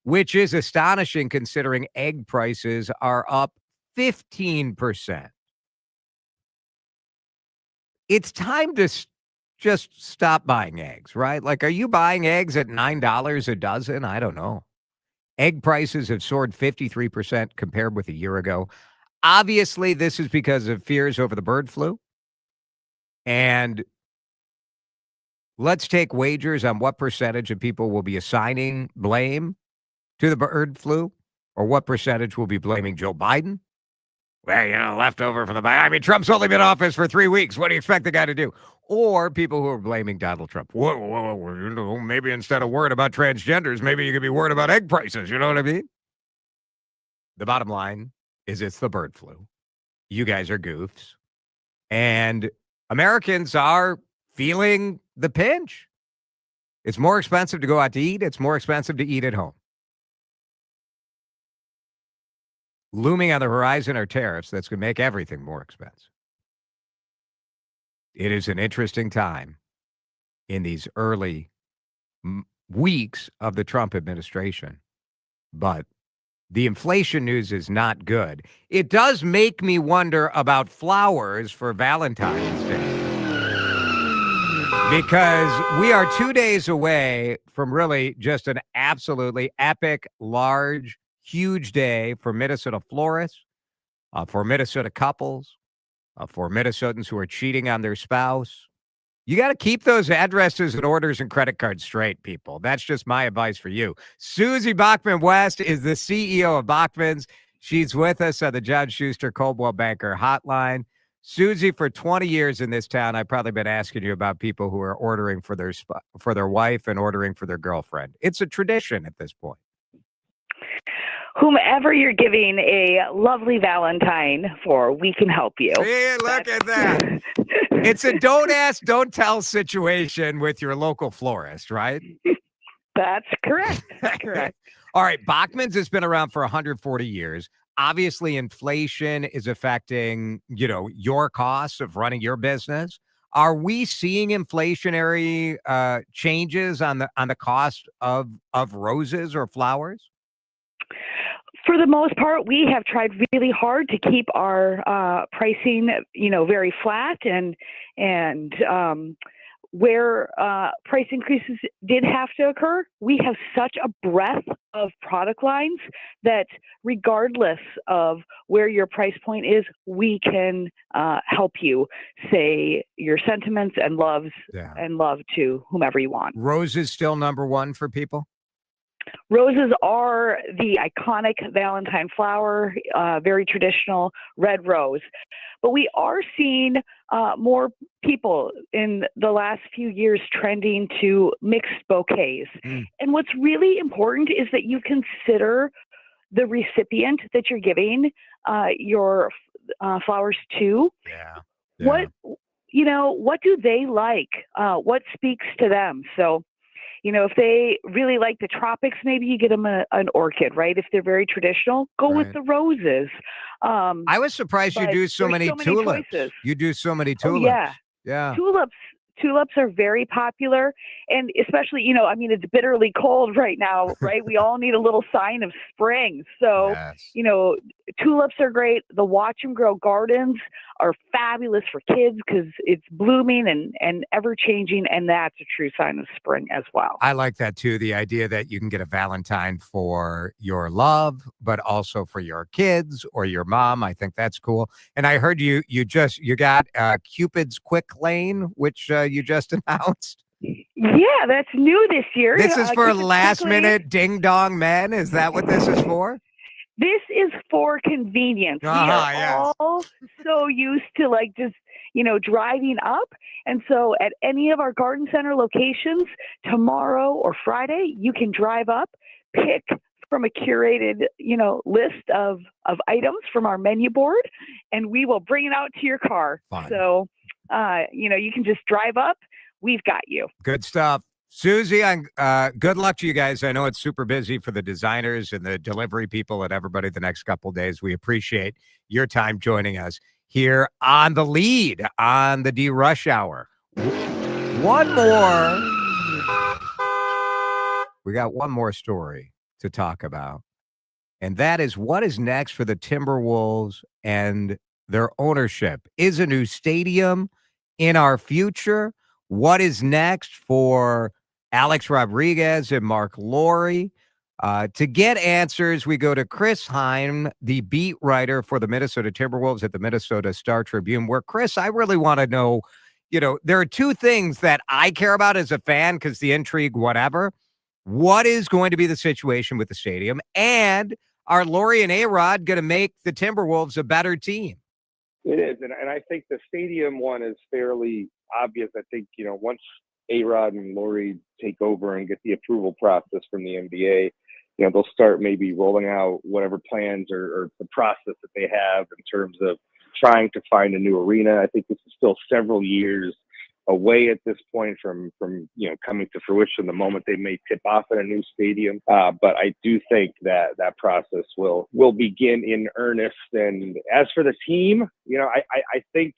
which is astonishing considering egg prices are up 15%. It's time to just stop buying eggs, right? Like, are you buying eggs at $9 a dozen? I don't know. Egg prices have soared 53% compared with a year ago. Obviously, this is because of fears over the bird flu. And let's take wagers on what percentage of people will be assigning blame to the bird flu, or what percentage will be blaming Joe Biden. Well, leftover from the Biden. I mean, Trump's only been in office for 3 weeks. What do you expect the guy to do? Or people who are blaming Donald Trump. Whoa, maybe instead of worried about transgenders, maybe you could be worried about egg prices. You know what I mean? The bottom line is it's the bird flu. You guys are goofs. And Americans are feeling the pinch. It's more expensive to go out to eat. It's more expensive to eat at home. Looming on the horizon are tariffs that's going to make everything more expensive. It is an interesting time in these early weeks of the Trump administration, but the inflation news is not good. It does make me wonder about flowers for Valentine's Day, because we are 2 days away from really just an absolutely epic, large, huge day for Minnesota florists, for Minnesota couples, for Minnesotans who are cheating on their spouse. You got to keep those addresses and orders and credit cards straight, people. That's just my advice for you. Susie Bachman-West is the CEO of Bachman's. She's with us on the John Schuster Coldwell Banker Hotline. Susie, for 20 years in this town, I've probably been asking you about people who are ordering for their wife and ordering for their girlfriend. It's a tradition at this point. Whomever you're giving a lovely Valentine for, we can help you. Hey, look at that. It's a don't ask, don't tell situation with your local florist, right? That's correct. That's correct. All right. Bachman's has been around for 140 years. Obviously, inflation is affecting, your costs of running your business. Are we seeing inflationary changes on the cost of roses or flowers? For the most part, we have tried really hard to keep our pricing, very flat, and where price increases did have to occur, we have such a breadth of product lines that regardless of where your price point is, we can help you say your sentiments and love to whomever you want. Rose is still number one for people? Roses are the iconic Valentine flower, very traditional red rose. But we are seeing more people in the last few years trending to mixed bouquets. And what's really important is that you consider the recipient that you're giving your flowers to. What do they like? What speaks to them? So, if they really like the tropics, maybe you get them an orchid, right? If they're very traditional, go with the roses. I was surprised you do so many tulips. You do so many tulips. Oh, yeah. Tulips are very popular, and especially, it's bitterly cold right now, right? We all need a little sign of spring. So, tulips are great. The Watch 'em Grow gardens are fabulous for kids because it's blooming and ever changing, and that's a true sign of spring as well. I like that too. The idea that you can get a Valentine for your love, but also for your kids or your mom. I think that's cool. And I heard you got Cupid's Quick Lane, which you just announced. Yeah, that's new this year. This is for last minute ding dong men. Is that what this is for? This is for convenience. We are all so used to driving up. And so at any of our garden center locations, tomorrow or Friday, you can drive up, pick from a curated, list of items from our menu board, and we will bring it out to your car. Fun. So, you can just drive up. We've got you. Good stuff. Susie, good luck to you guys. I know it's super busy for the designers and the delivery people and everybody the next couple of days. We appreciate your time joining us here on The Lead on the DeRUSH Hour. We got one more story to talk about, and that is what is next for the Timberwolves and their ownership. Is a new stadium in our future? What is next for Alex Rodriguez and Mark Lowry? To get answers, we go to Chris Heim, the beat writer for the Minnesota Timberwolves at the Minnesota Star-Tribune, where, Chris, I really want to know, there are two things that I care about as a fan because the intrigue, whatever. What is going to be the situation with the stadium? And are Lowry and A-Rod going to make the Timberwolves a better team? It is, and I think the stadium one is fairly obvious. I think, once A-Rod and Lowry take over and get the approval process from the NBA, they'll start maybe rolling out whatever plans or the process that they have in terms of trying to find a new arena. I think this is still several years away at this point from coming to fruition the moment they may tip off at a new stadium. But I do think that process will begin in earnest. And as for the team, I think,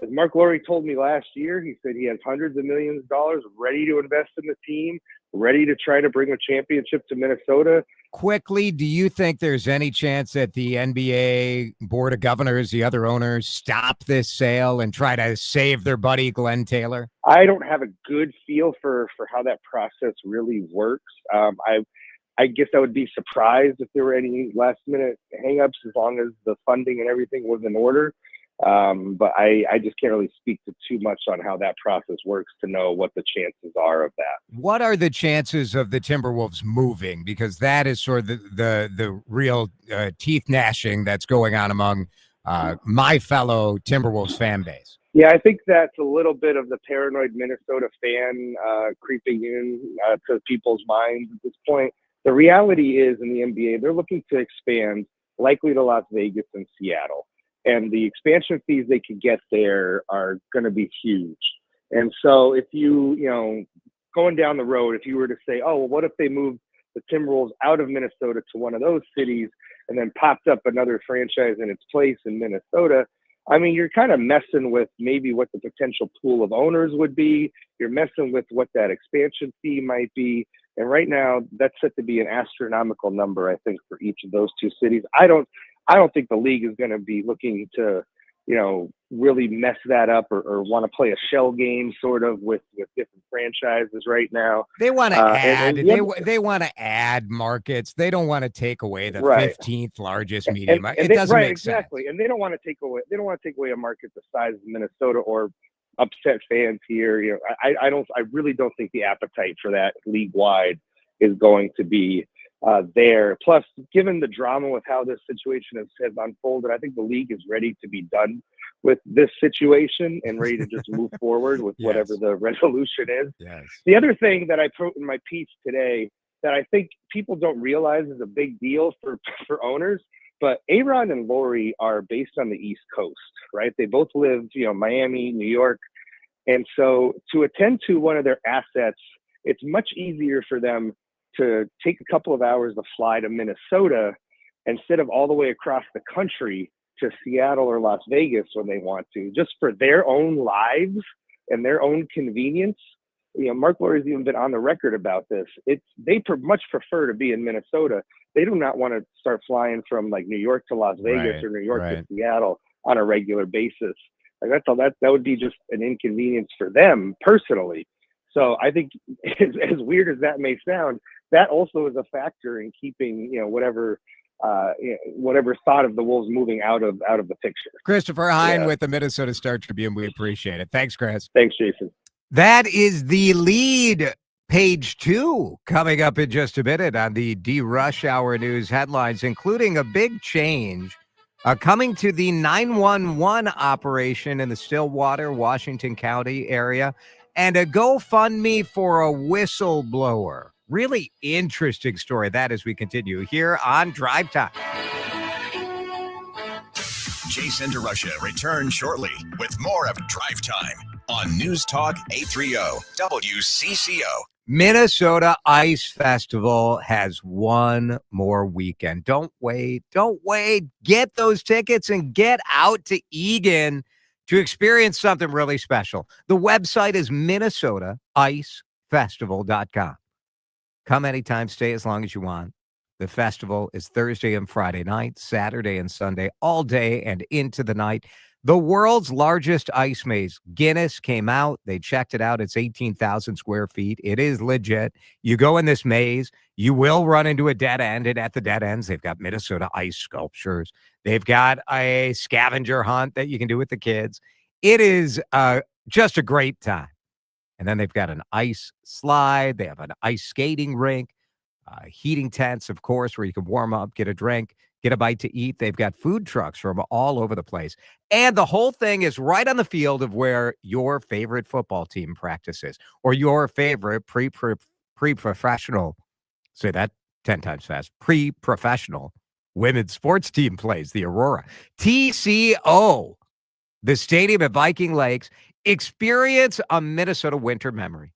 as Mark Lowry told me last year, he said he has hundreds of millions of dollars ready to invest in the team, ready to try to bring a championship to Minnesota. Quickly, do you think there's any chance that the NBA Board of Governors, the other owners, stop this sale and try to save their buddy Glenn Taylor? I don't have a good feel for how that process really works. I guess I would be surprised if there were any last-minute hang-ups as long as the funding and everything was in order. But I just can't really speak to too much on how that process works to know what the chances are of that. What are the chances of the Timberwolves moving? Because that is sort of the real teeth gnashing that's going on among my fellow Timberwolves fan base. Yeah, I think that's a little bit of the paranoid Minnesota fan creeping in to people's minds at this point. The reality is, in the NBA, they're looking to expand, likely to Las Vegas and Seattle. And the expansion fees they could get there are going to be huge. And so if you going down the road, if you were to say, oh, well, what if they moved the Timberwolves out of Minnesota to one of those cities and then popped up another franchise in its place in Minnesota? I mean, you're kind of messing with maybe what the potential pool of owners would be. You're messing with what that expansion fee might be. And right now, that's set to be an astronomical number, I think, for each of those two cities. I don't think the league is going to be looking to, really mess that up or want to play a shell game sort of with different franchises right now. They want to add. They want to add markets. They don't want to take away the Right. 15th largest media market. It doesn't right, make exactly. sense. And they don't want to take away a market the size of Minnesota or upset fans here. I really don't think the appetite for that league wide is going to be there. Plus, given the drama with how this situation has unfolded, I think the league is ready to be done with this situation and ready to just move forward with whatever the resolution is. Yes. The other thing that I wrote in my piece today that I think people don't realize is a big deal for owners, but A-Rod and Lori are based on the East Coast, right? They both live, Miami, New York. And so to attend to one of their assets, it's much easier for them to take a couple of hours to fly to Minnesota instead of all the way across the country to Seattle or Las Vegas when they want to, just for their own lives and their own convenience. Mark Lori's even been on the record about this. They much prefer to be in Minnesota. They do not want to start flying from like New York to Las Vegas or New York to Seattle on a regular basis. Like that would be just an inconvenience for them personally. So I think, as weird as that may sound, that also is a factor in keeping whatever thought of the Wolves moving out of the picture. Christopher Hine with the Minnesota Star Tribune. We appreciate it. Thanks, Chris. Thanks, Jason. That is the lead. Page 2 coming up in just a minute on the DeRUSH Hour news headlines, including a big change coming to the 911 operation in the Stillwater, Washington County area, and a GoFundMe for a whistleblower. Really interesting story. That as we continue here on Drive Time. Jason DeRusha returns shortly with more of Drive Time on News Talk 830 WCCO. Minnesota Ice Festival has one more weekend. Don't wait. Get those tickets and get out to Eagan to experience something really special. The website is minnesotaicefestival.com. Come anytime, stay as long as you want. The festival is Thursday and Friday night, Saturday and Sunday, all day and into the night. The world's largest ice maze. Guinness came out. They checked it out. It's 18,000 square feet. It is legit. You go in this maze, you will run into a dead end. And at the dead ends, they've got Minnesota ice sculptures. They've got a scavenger hunt that you can do with the kids. It is just a great time. And then they've got an ice slide. They have an ice skating rink, heating tents, of course, where you can warm up, get a drink, get a bite to eat. They've got food trucks from all over the place. And the whole thing is right on the field of where your favorite football team practices or your favorite pre-professional, say that 10 times fast, pre-professional women's sports team plays, the Aurora. TCO, the stadium at Viking Lakes. Experience a Minnesota winter memory.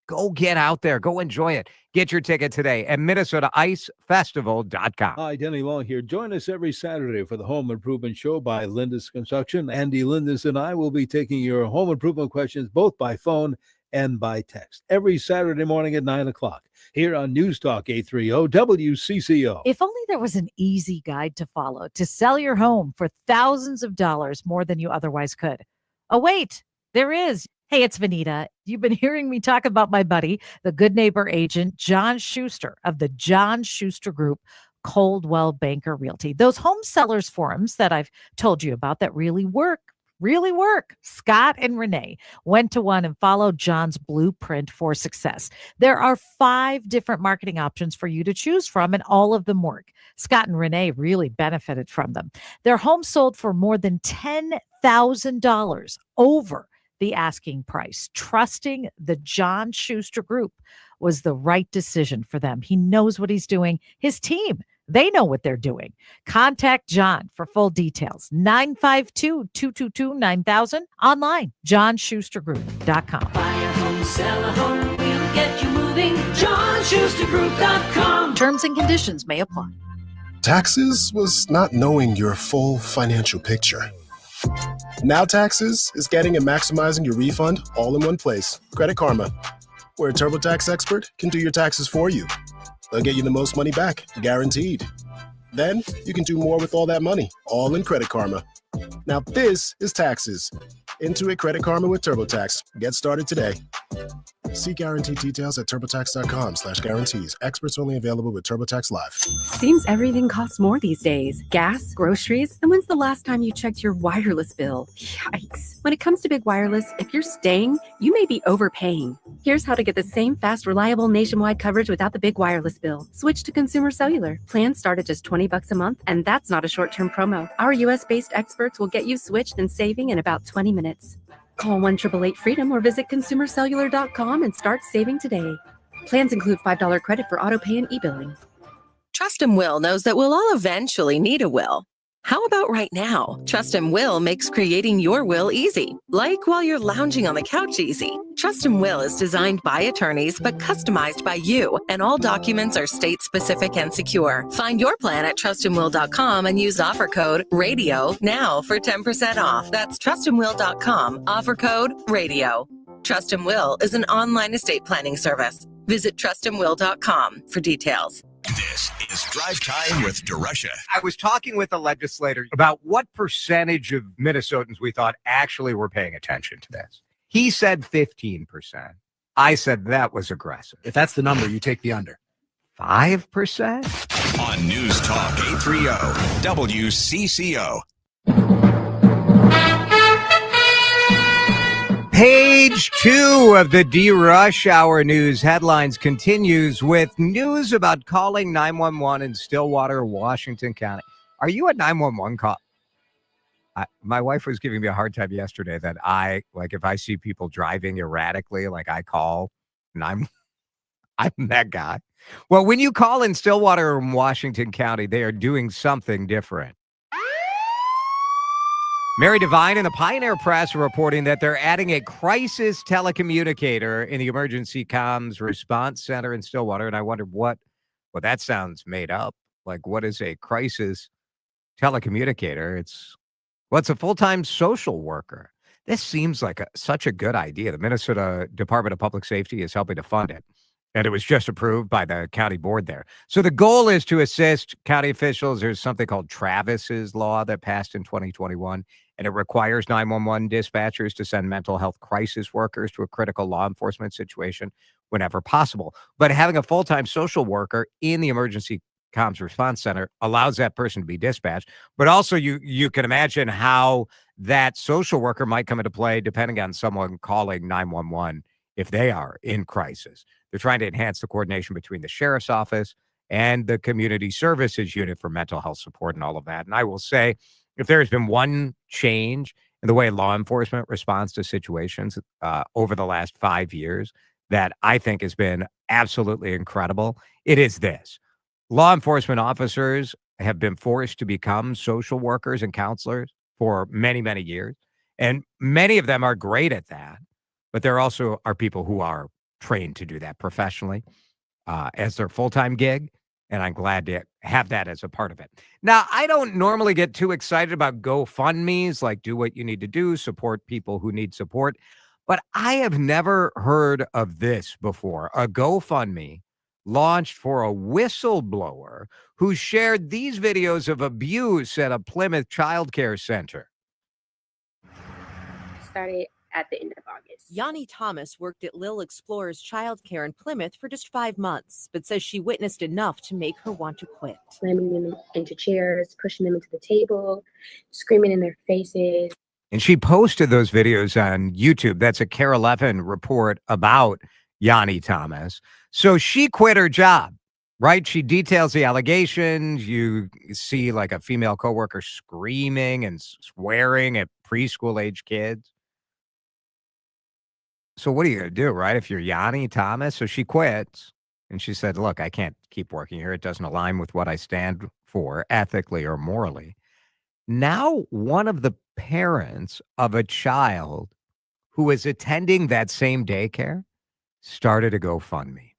Go get out there. Go enjoy it. Get your ticket today at minnesotaicefestival.com. Hi, Denny Long here. Join us every Saturday for the Home Improvement Show by Lindis Construction. Andy Lindis and I will be taking your home improvement questions both by phone and by text every Saturday morning at 9 o'clock here on News Talk 830 WCCO. If only there was an easy guide to follow to sell your home for thousands of dollars more than you otherwise could. Oh, wait. There is. Hey, it's Vanita. You've been hearing me talk about my buddy, the Good Neighbor agent, John Schuster of the John Schuster Group, Coldwell Banker Realty. Those home sellers forums that I've told you about that really work. Scott and Renee went to one and followed John's blueprint for success. There are 5 different marketing options for you to choose from, and all of them work. Scott and Renee really benefited from them. Their home sold for more than $10,000 over the asking price. Trusting the John Schuster Group was the right decision for them. He knows what he's doing. His team, they know what they're doing. Contact John for full details. 952-222-9000. Online, johnschustergroup.com. Buy a home, sell a home, we'll get you moving. johnschustergroup.com. Terms and conditions may apply. Taxes was not knowing your full financial picture. Now Taxes is getting and maximizing your refund all in one place. Credit Karma. where a TurboTax expert can do your taxes for you. They'll get you the most money back, guaranteed. Then you can do more with all that money, all in Credit Karma. Now this is taxes. Intuit Credit Karma with TurboTax. Get started today. See guarantee details at turbotax.com/guarantees. Experts only available with TurboTax Live. Seems everything costs more these days. Gas, groceries, and when's the last time you checked your wireless bill? Yikes. When it comes to big wireless, if you're staying, you may be overpaying. Here's how to get the same fast, reliable nationwide coverage without the big wireless bill. Switch to Consumer Cellular. Plans start at just $20 a month, and that's not a short-term promo. Our US-based experts will get you switched and saving in about 20 minutes. Call 1-888-FREEDOM or visit consumercellular.com and start saving today. Plans include $5 credit for auto pay and e-billing. Trust and Will knows that we'll all eventually need a will. How about right now? Trust and Will makes creating your will easy, like while you're lounging on the couch easy. Trust and Will is designed by attorneys but customized by you, and all documents are state-specific and secure. Find your plan at trustandwill.com and use offer code RADIO now for 10% off. That's trustandwill.com, offer code RADIO. Trust and Will is an online estate planning service. Visit trustandwill.com for details. This is Drive Time with DeRusha. I was talking with a legislator about what percentage of Minnesotans we thought actually were paying attention to this. He said 15%. I said that was aggressive. If that's the number, you take the under. 5%? On News Talk 830 WCCO. Page 2 of the DeRUSH Hour news headlines continues with news about calling 911 in Stillwater, Washington County. Are you a 911 call? My wife was giving me a hard time yesterday that if I see people driving erratically, I call and I'm that guy. Well, when you call in Stillwater in Washington County, they are doing something different. Mary Devine and the Pioneer Press are reporting that they're adding a crisis telecommunicator in the Emergency Comms Response Center in Stillwater. And I wondered that sounds made up. What is a crisis telecommunicator? It's a full-time social worker. This seems like such a good idea. The Minnesota Department of Public Safety is helping to fund it. And it was just approved by the county board there. So the goal is to assist county officials. There's something called Travis's Law that passed in 2021, and it requires 911 dispatchers to send mental health crisis workers to a critical law enforcement situation whenever possible. But having a full-time social worker in the Emergency Comms Response Center allows that person to be dispatched. But also you can imagine how that social worker might come into play depending on someone calling 911 if they are in crisis. They're trying to enhance the coordination between the sheriff's office and the community services unit for mental health support and all of that. And I will say, if there has been one change in the way law enforcement responds to situations over the last 5 years that I think has been absolutely incredible, it is this. Law enforcement officers have been forced to become social workers and counselors for many, many years. And many of them are great at that. But there also are people who are trained to do that professionally as their full-time gig. And I'm glad to have that as a part of it. Now, I don't normally get too excited about GoFundMes, like do what you need to do, support people who need support. But I have never heard of this before. A GoFundMe launched for a whistleblower who shared these videos of abuse at a Plymouth child care center. Started at the end of August. Yanni Thomas worked at Lil Explorers childcare in Plymouth for just 5 months, but says she witnessed enough to make her want to quit. Slamming them into chairs, pushing them into the table, screaming in their faces. And she posted those videos on YouTube. That's a Care 11 report about Yanni Thomas. So she quit her job, right? She details the allegations. You see a female coworker screaming and swearing at preschool age kids. So what are you going to do, right? If you're Yanni Thomas, so she quits and she said, look, I can't keep working here. It doesn't align with what I stand for ethically or morally. Now, one of the parents of a child who is attending that same daycare started a GoFundMe,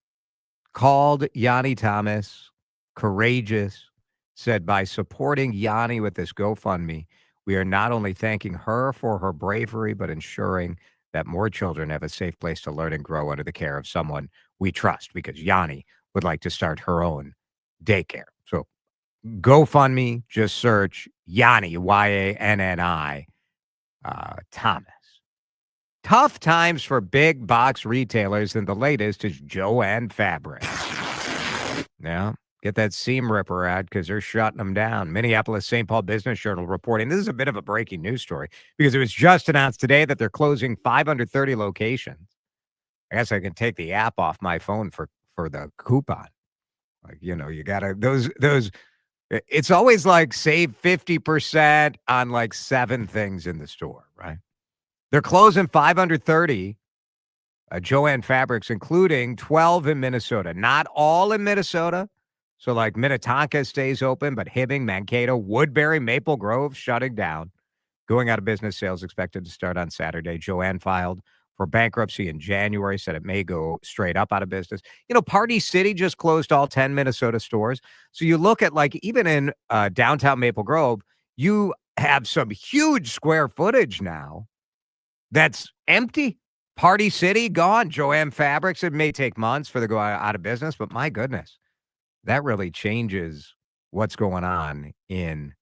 called Yanni Thomas courageous, said by supporting Yanni with this GoFundMe, we are not only thanking her for her bravery, but ensuring that more children have a safe place to learn and grow under the care of someone we trust, because Yanni would like to start her own daycare. So GoFundMe, just search Yanni, Yanni, Thomas. Tough times for big box retailers, and the latest is Joann Fabric. Yeah, get that seam ripper ad because they're shutting them down. Minneapolis St. Paul Business Journal reporting. This is a bit of a breaking news story because it was just announced today that they're closing 530 locations. I guess I can take the app off my phone for the coupon. Like, you know, you gotta those. It's always like save 50% on like 7 things in the store, right? They're closing 530 Joann Fabrics, including 12 in Minnesota. Not all in Minnesota. So like Minnetonka stays open, but Hibbing, Mankato, Woodbury, Maple Grove shutting down. Going out of business, sales expected to start on Saturday. Joann filed for bankruptcy in January, said it may go straight up out of business. You know, Party City just closed all 10 Minnesota stores. So you look at like even in downtown Maple Grove, you have some huge square footage now that's empty. Party City gone. Joann Fabrics, it may take months for them to go out of business, but my goodness, that really changes what's going on in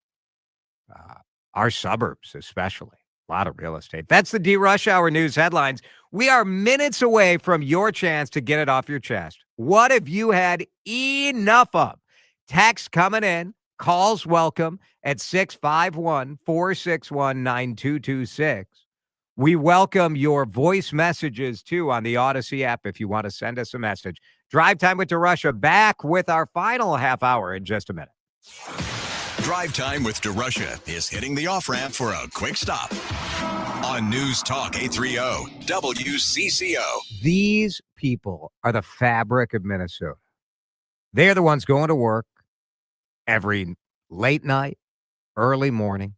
our suburbs, especially. A lot of real estate. That's the DeRUSH Hour news headlines. We are minutes away from your chance to get it off your chest. What have you had enough of? Text coming in. Calls welcome at 651-461-9226. We welcome your voice messages, too, on the Odyssey app if you want to send us a message. Drive Time with DeRusha, back with our final half hour in just a minute. Drive Time with DeRusha is hitting the off-ramp for a quick stop on News Talk 830 WCCO. These people are the fabric of Minnesota. They are the ones going to work every late night, early morning,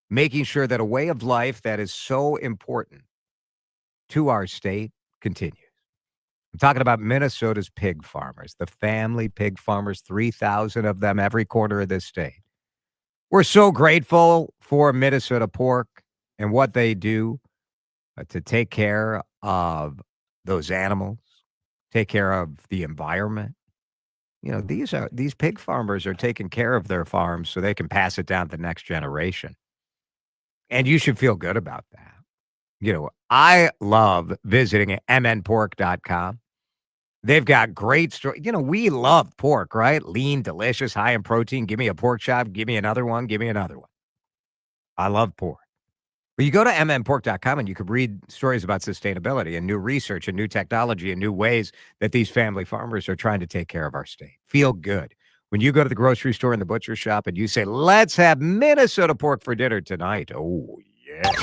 making sure that a way of life that is so important to our state continues. I'm talking about Minnesota's pig farmers, the family pig farmers, 3,000 of them every corner of this state. We're so grateful for Minnesota Pork and what they do to take care of those animals, take care of the environment. You know, these pig farmers are taking care of their farms so they can pass it down to the next generation. And you should feel good about that. You know, I love visiting mnpork.com. They've got great stories. You know, we love pork, right? Lean, delicious, high in protein. Give me a pork chop. Give me another one. Give me another one. I love pork. But you go to mnpork.com and you can read stories about sustainability and new research and new technology and new ways that these family farmers are trying to take care of our state. Feel good. When you go to the grocery store and the butcher shop and you say, let's have Minnesota pork for dinner tonight. Oh, yeah.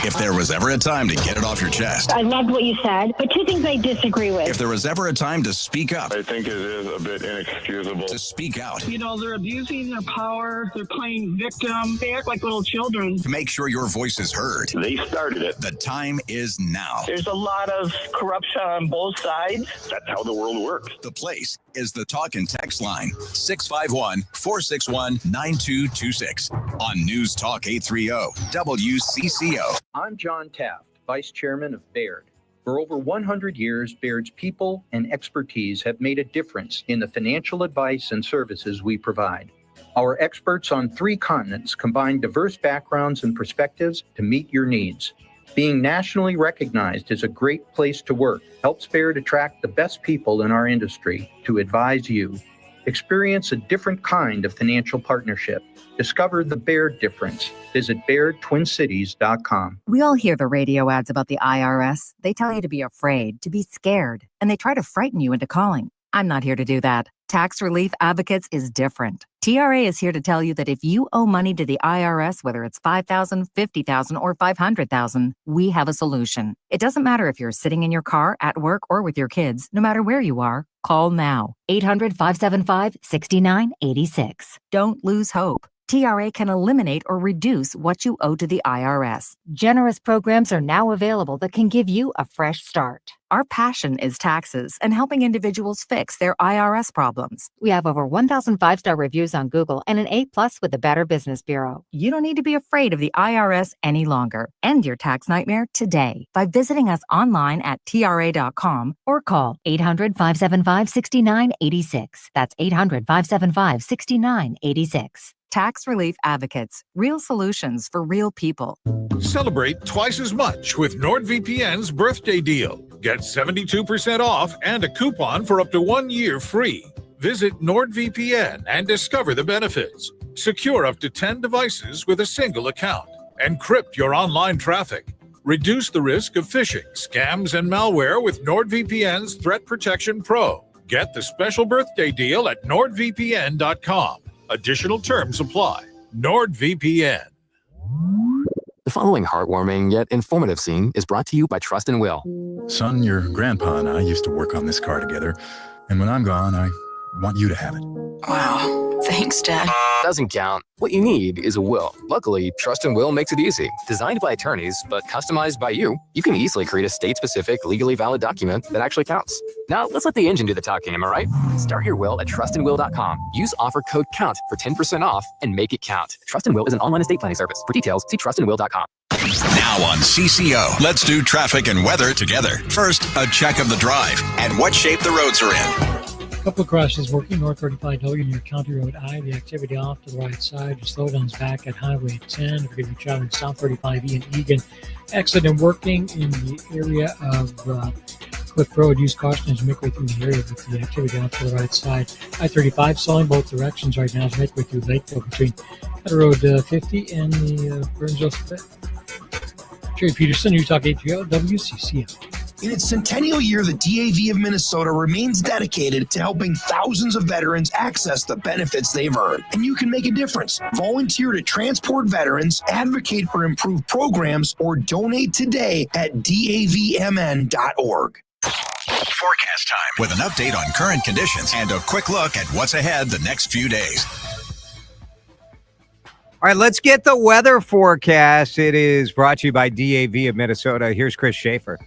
If there was ever a time to get it off your chest. I loved what you said, but 2 things I disagree with. If there was ever a time to speak up. I think it is a bit inexcusable. To speak out. You know, they're abusing their power. They're playing victim. They act like little children. To make sure your voice is heard. They started it. The time is now. There's a lot of corruption on both sides. That's how the world works. The place is the talk and text line 651-461-9226 on News Talk 830 WCCO. I'm John Taft, Vice Chairman of Baird. For over 100 years, Baird's people and expertise have made a difference in the financial advice and services we provide. Our experts on 3 continents combine diverse backgrounds and perspectives to meet your needs. Being nationally recognized as a great place to work helps Baird attract the best people in our industry to advise you. Experience a different kind of financial partnership. Discover the Baird difference. Visit BairdTwinCities.com. We all hear the radio ads about the IRS. They tell you to be afraid, to be scared, and they try to frighten you into calling. I'm not here to do that. Tax Relief Advocates is different. TRA is here to tell you that if you owe money to the IRS, whether it's $5,000, $50,000, or $500,000, we have a solution. It doesn't matter if you're sitting in your car, at work, or with your kids. No matter where you are, call now. 800-575-6986. Don't lose hope. TRA can eliminate or reduce what you owe to the IRS. Generous programs are now available that can give you a fresh start. Our passion is taxes and helping individuals fix their IRS problems. We have over 1,000 5-star reviews on Google and an A+ with the Better Business Bureau. You don't need to be afraid of the IRS any longer. End your tax nightmare today by visiting us online at TRA.com or call 800-575-6986. That's 800-575-6986. Tax Relief Advocates. Real solutions for real people. Celebrate twice as much with NordVPN's birthday deal. Get 72% off and a coupon for up to 1 year free. Visit NordVPN and discover the benefits. Secure up to 10 devices with a single account. Encrypt your online traffic. Reduce the risk of phishing, scams, and malware with NordVPN's Threat Protection Pro. Get the special birthday deal at NordVPN.com. Additional terms apply. NordVPN. The following heartwarming yet informative scene is brought to you by Trust and Will. Son, your grandpa and I used to work on this car together, and when I'm gone, I want you to have it. Wow. Thanks, Dad. Doesn't count. What you need is a will. Luckily, Trust and Will makes it easy. Designed by attorneys, but customized by you, you can easily create a state-specific, legally valid document that actually counts. Now, let's let the engine do the talking, am I right? Start your will at trustandwill.com. Use offer code COUNT for 10% off and make it count. Trust and Will is an online estate planning service. For details, see trustandwill.com. Now on CCO, let's do traffic and weather together. First, a check of the drive and what shape the roads are in. Couple of crashes working north 35W near County Road I. The activity off to the right side. Your slowdowns back at Highway 10. If you're going to be traveling South 35E and Egan. Accident working in the area of Cliff Road. Use caution as you make way through the area with the activity off to the right side. I-35 slowing both directions right now as you make way through Lakeville between Road 50 and the Burnsville. Jerry Peterson, News Talk 830 WCCO. In its centennial year, the DAV of Minnesota remains dedicated to helping thousands of veterans access the benefits they've earned. And you can make a difference. Volunteer to transport veterans, advocate for improved programs, or donate today at davmn.org. Forecast time with an update on current conditions and a quick look at what's ahead the next few days. All right, let's get the weather forecast. It is brought to you by DAV of Minnesota. Here's Chris Schaefer.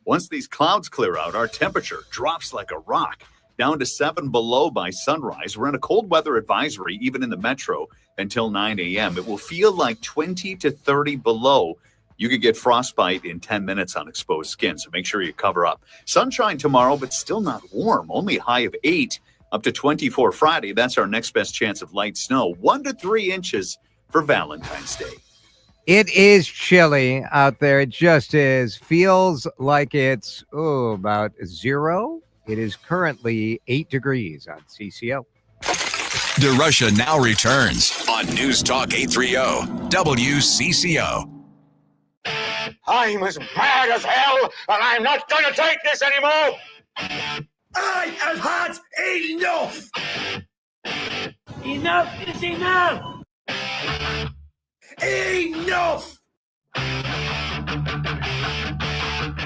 Once these clouds clear out, our temperature drops like a rock, down to 7 below by sunrise. We're in a cold weather advisory, even in the metro, until 9 a.m. It will feel like 20 to 30 below. You could get frostbite in 10 minutes on exposed skin, so make sure you cover up. Sunshine tomorrow, but still not warm. Only a high of 8, up to 24 Friday. That's our next best chance of light snow. 1 to 3 inches for Valentine's Day. It is chilly out there. It just is. Feels like it's, about 0. It is currently 8 degrees on CCO. DeRusha now returns on News Talk 830 WCCO. I'm as mad as hell, and I'm not going to take this anymore. I have had enough. Enough is enough. Enough!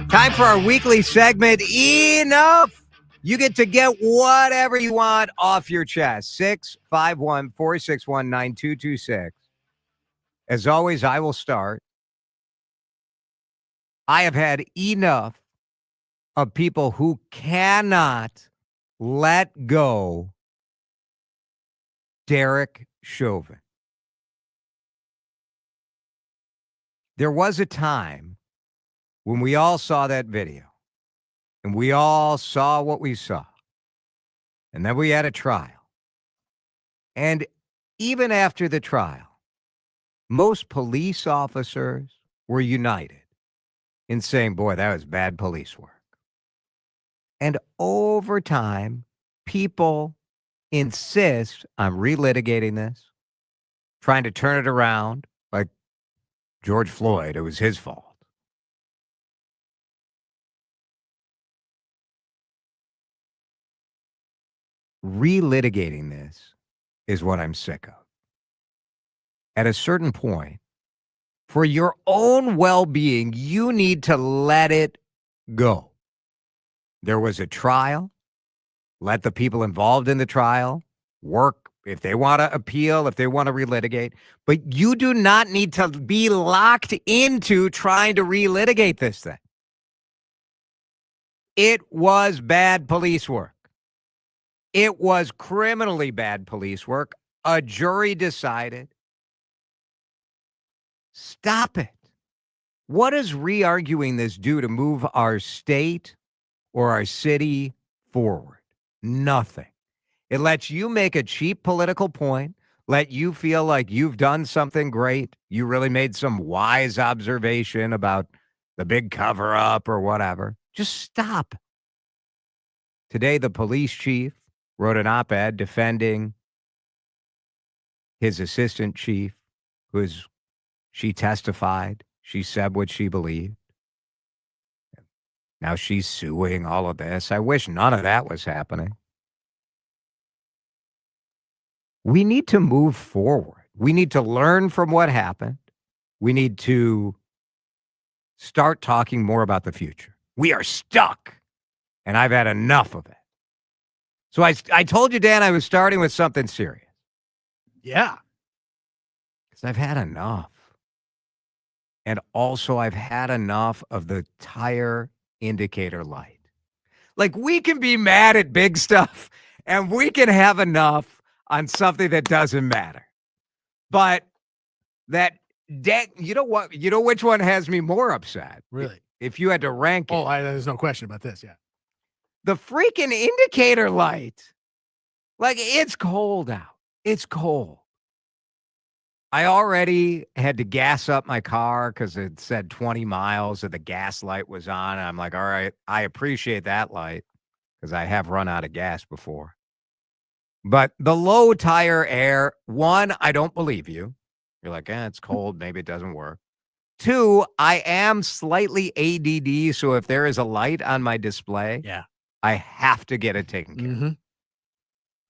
Time for our weekly segment, Enough! You get to get whatever you want off your chest. 651-461-9226. As always, I will start. I have had enough of people who cannot let go Derek Chauvin. There was a time when we all saw that video and we all saw what we saw. And then we had a trial. And even after the trial, most police officers were united in saying, boy, that was bad police work. And over time, people insist on relitigating this, trying to turn it around. Like George Floyd, it was his fault. Relitigating this is what I'm sick of. At a certain point, for your own well-being, you need to let it go. There was a trial. Let the people involved in the trial work if they want to appeal, if they want to relitigate, but you do not need to be locked into trying to relitigate this thing. It was bad police work. It was criminally bad police work. A jury decided. Stop it. What does re-arguing this do to move our state or our city forward? Nothing. It lets you make a cheap political point, let you feel like you've done something great. You really made some wise observation about the big cover-up or whatever. Just stop. Today, the police chief wrote an op-ed defending his assistant chief, she testified. She said what she believed. Now she's suing all of this. I wish none of that was happening. We need to move forward. We need to learn from what happened. We need to start talking more about the future. We are stuck, and I've had enough of it. So I told you, Dan, I was starting with something serious. Yeah. Because I've had enough. And also, I've had enough of the tire indicator light. Like, we can be mad at big stuff, and we can have enough on something that doesn't matter. But you know what? You know which one has me more upset? Really? If you had to rank it. Oh, there's no question about this, yeah. The freaking indicator light. Like, it's cold out. It's cold. I already had to gas up my car because it said 20 miles and the gas light was on. And I'm like, all right, I appreciate that light because I have run out of gas before. But the low tire air, one, I don't believe you. You're like, it's cold. Maybe it doesn't work. Two, I am slightly ADD. So if there is a light on my display, I have to get it taken care of.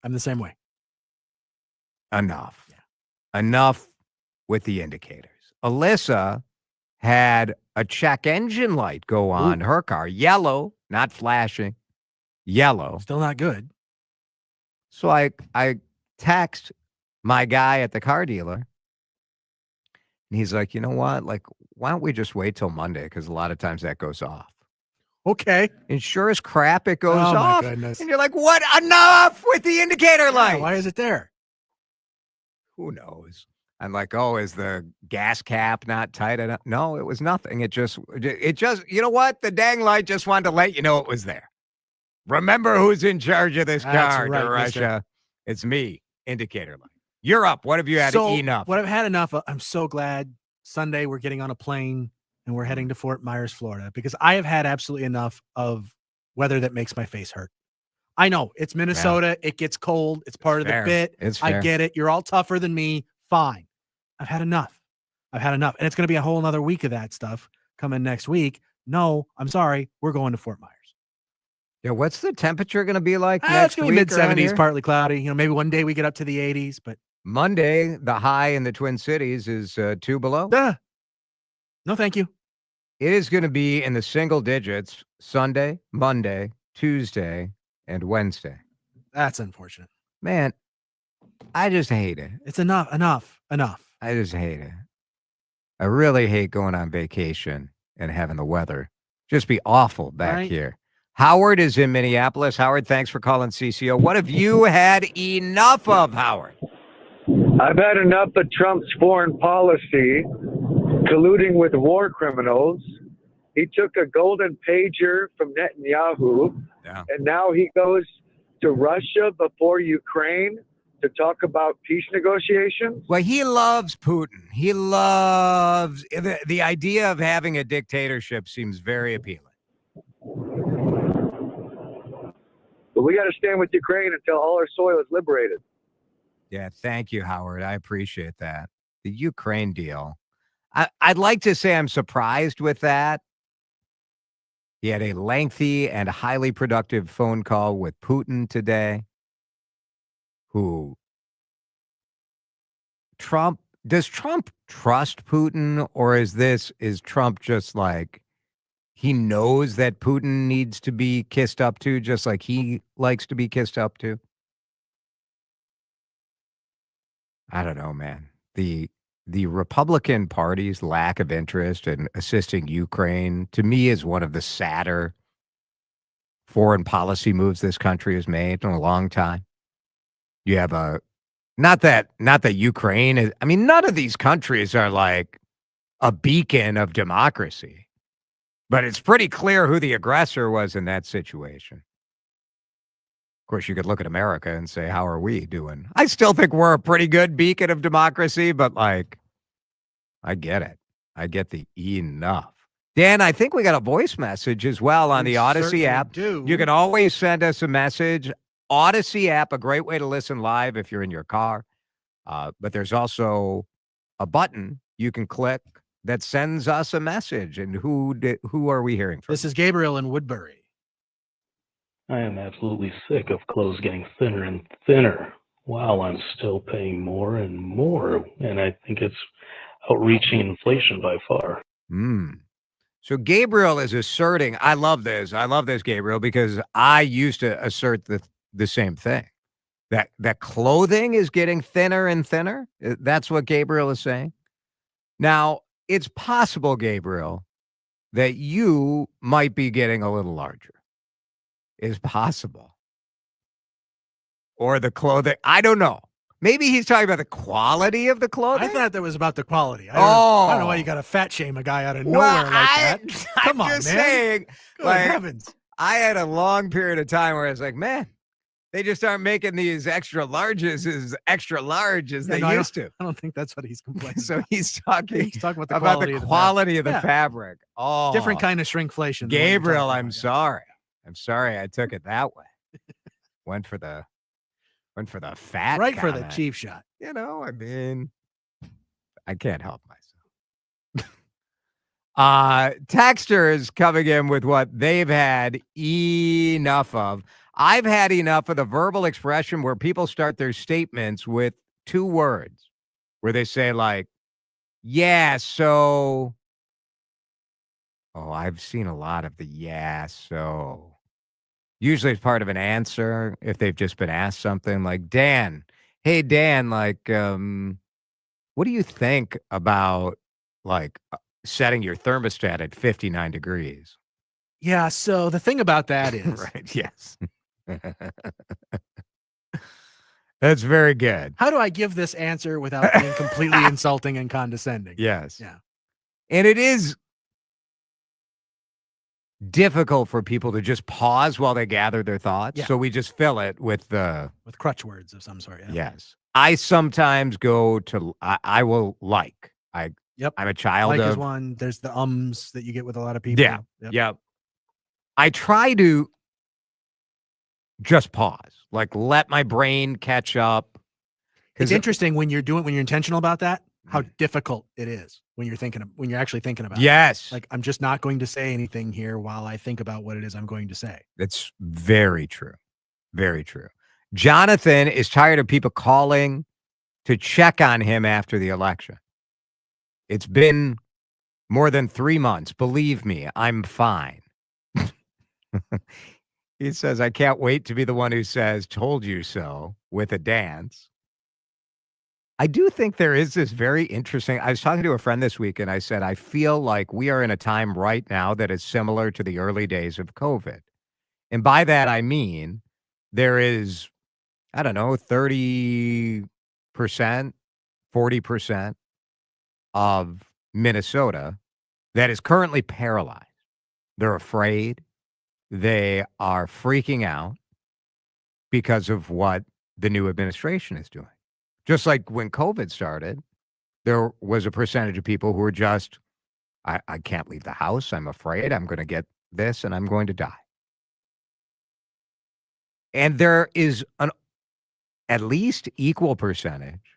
I'm the same way. Enough. Yeah. Enough with the indicators. Alyssa had a check engine light go on her car. Yellow, not flashing. Yellow. Still not good. So I text my guy at the car dealer. And he's like, you know what? Like, why don't we just wait till Monday? Because a lot of times that goes off. Okay. And sure as crap, it goes Oh, off. my goodness. And you're like, what? Enough with the indicator light. Why is it there? Who knows? I'm like, oh, is the gas cap not tight enough? No, it was nothing. It just, you know what? The dang light just wanted to let you know it was there. Remember who's in charge of this car, right, DeRusha. mister. It's me, indicator light. You're up. What have you had enough? What I've had enough of, I'm so glad Sunday we're getting on a plane and we're heading to Fort Myers, Florida, because I have had absolutely enough of weather that makes my face hurt. I know it's Minnesota. Yeah. It gets cold. It's part of the bit. It's fair. I get it. You're all tougher than me. Fine. I've had enough. And it's going to be a whole another week of that stuff coming next week. No, I'm sorry. We're going to Fort Myers. Yeah. What's the temperature going to be like It's next going to week? be mid-70s, partly cloudy. You know, maybe one day we get up to the 80s, but Monday, the high in the Twin Cities is 2 below. No, thank you. It is going to be in the single digits Sunday, Monday, Tuesday, and Wednesday. That's unfortunate. Man, I just hate it. It's enough. I just hate it. I really hate going on vacation and having the weather just be awful back here. Howard is in Minneapolis. Howard, thanks for calling CCO. What have you had enough of, Howard? I've had enough of Trump's foreign policy, colluding with war criminals. He took a golden pager from Netanyahu, and now he goes to Russia before Ukraine to talk about peace negotiations. Well, he loves Putin. He loves the idea of having a dictatorship seems very appealing. But we got to stand with Ukraine until all our soil is liberated. Yeah, thank you, Howard. I appreciate that. The Ukraine deal. I'd like to say I'm surprised with that. He had a lengthy and highly productive phone call with Putin today. Does Trump trust Putin, or is Trump just like, he knows that Putin needs to be kissed up to, just like he likes to be kissed up to? I don't know, man. The Republican Party's lack of interest in assisting Ukraine, to me, is one of the sadder foreign policy moves this country has made in a long time. You have not that Ukraine is, I mean, none of these countries are like a beacon of democracy, but it's pretty clear who the aggressor was in that situation. Of course, you could look at America and say, how are we doing? I still think we're a pretty good beacon of democracy, but like, I get it. I get the enough. Dan, I think we got a voice message as well on the Odyssey app. You can always send us a message. Odyssey app, a great way to listen live if you're in your car. But there's also a button you can click that sends us a message. And who are we hearing from? This is Gabriel in Woodbury. I am absolutely sick of clothes getting thinner and thinner while I'm still paying more and more. And I think it's outreaching inflation by far. So Gabriel is asserting, I love this, Gabriel, because I used to assert the same thing, that clothing is getting thinner and thinner. That's what Gabriel is saying. Now, it's possible, Gabriel, that you might be getting a little larger. It's possible. Or the clothing, I don't know. Maybe he's talking about the quality of the clothing. I thought that was about the quality. I don't know why you got to fat shame a guy out of nowhere like that. Come on, man. Saying, Good like, heavens. I had a long period of time where I was like, man, they just aren't making these extra larges as extra large as they used to. I don't think that's what he's complaining So about. He's talking about the quality of the Yeah. fabric. Oh, Different kind of shrinkflation. than what you're Gabriel, talking I'm about. sorry. I'm sorry I took it that way. Went for the fat. Right for the comment. cheap shot. You know, I mean, I can't help myself. Texters coming in with what they've had enough of. I've had enough of the verbal expression where people start their statements with two words, where they say like, yeah, so. Oh, I've seen a lot of the yeah, so. Usually it's part of an answer if they've just been asked something like, Dan, hey, Dan, like, what do you think about like setting your thermostat at 59 degrees? Yeah, so the thing about that is. Right, yes. That's very good. How do I give this answer without being completely insulting and condescending? Yes. Yeah. And it is difficult for people to just pause while they gather their thoughts. Yeah. So we just fill it with crutch words of some sort. Yeah. Yes. I sometimes go to, I will like. Yep. I'm a child Like of. is one. There's the ums that you get with a lot of people. Yeah. Yep. Yep. I try to just pause, like let my brain catch up. It's interesting when you're intentional about that, how difficult it is when you're actually thinking about it. Yes. Like, I'm just not going to say anything here while I think about what it is I'm going to say. It's very true. Very true. Jonathan is tired of people calling to check on him after the election. It's been more than 3 months. Believe me, I'm fine. He says, I can't wait to be the one who says, told you so, with a dance. I do think there is this very interesting, I was talking to a friend this week and I said, I feel like we are in a time right now that is similar to the early days of COVID. And by that, I mean, there is, I don't know, 30%, 40% of Minnesota that is currently paralyzed. They're afraid. They are freaking out because of what the new administration is doing. Just like when COVID started, there was a percentage of people who were just, I can't leave the house. I'm afraid I'm going to get this and I'm going to die. And there is an at least equal percentage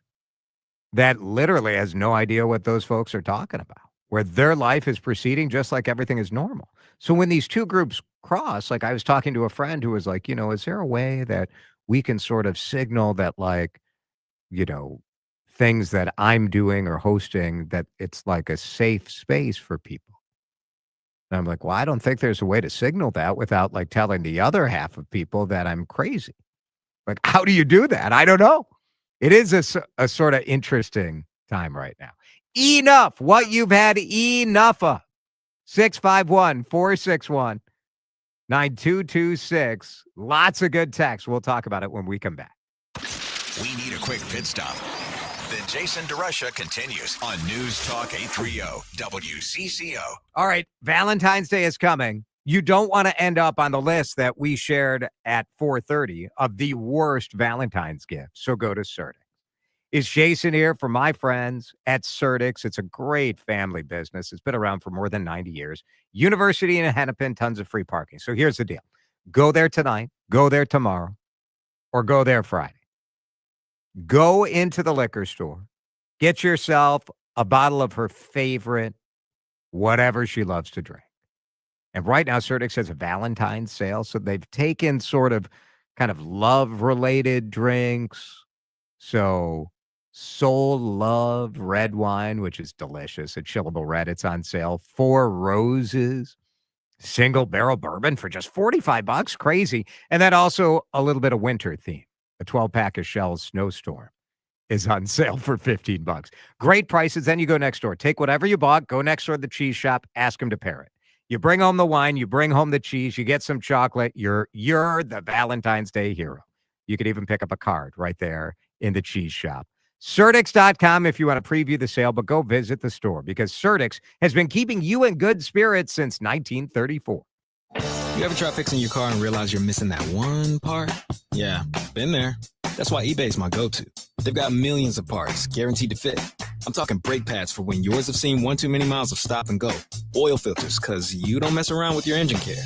that literally has no idea what those folks are talking about, where their life is proceeding just like everything is normal. So when these two groups cross, like I was talking to a friend who was like, you know, is there a way that we can sort of signal that, like, you know, things that I'm doing or hosting, that it's like a safe space for people? And I'm like, well, I don't think there's a way to signal that without like telling the other half of people that I'm crazy. Like, how do you do that? I don't know. It is a sort of interesting time right now. Enough. What you've had enough of. 651-461-9226. Lots of good text. We'll talk about it when we come back. We need a quick pit stop. The Jason DeRusha continues on News Talk 830 WCCO. All right, Valentine's Day is coming. You don't want to end up on the list that we shared at 4:30 of the worst Valentine's gifts. So go to Certix. It's Jason here for my friends at Certix. It's a great family business. It's been around for more than 90 years. University in Hennepin, tons of free parking. So here's the deal. Go there tonight, go there tomorrow, or go there Friday. Go into the liquor store. Get yourself a bottle of her favorite, whatever she loves to drink. And right now, Certix has a Valentine's sale. So they've taken sort of kind of love-related drinks. So Soul Love red wine, which is delicious. A chillable red. It's on sale. 4 Roses. Single barrel bourbon for just $45. Crazy. And then also a little bit of winter theme. A 12-pack of Shell's Snowstorm is on sale for $15. Great prices. Then you go next door. Take whatever you bought. Go next door to the cheese shop. Ask them to pair it. You bring home the wine. You bring home the cheese. You get some chocolate. You're the Valentine's Day hero. You could even pick up a card right there in the cheese shop. Certix.com if you want to preview the sale, but go visit the store because Certix has been keeping you in good spirits since 1934. You ever try fixing your car and realize you're missing that one part? Yeah, been there. That's why eBay's my go-to. They've got millions of parts guaranteed to fit. I'm talking brake pads for when yours have seen one too many miles of stop and go. Oil filters, because you don't mess around with your engine care.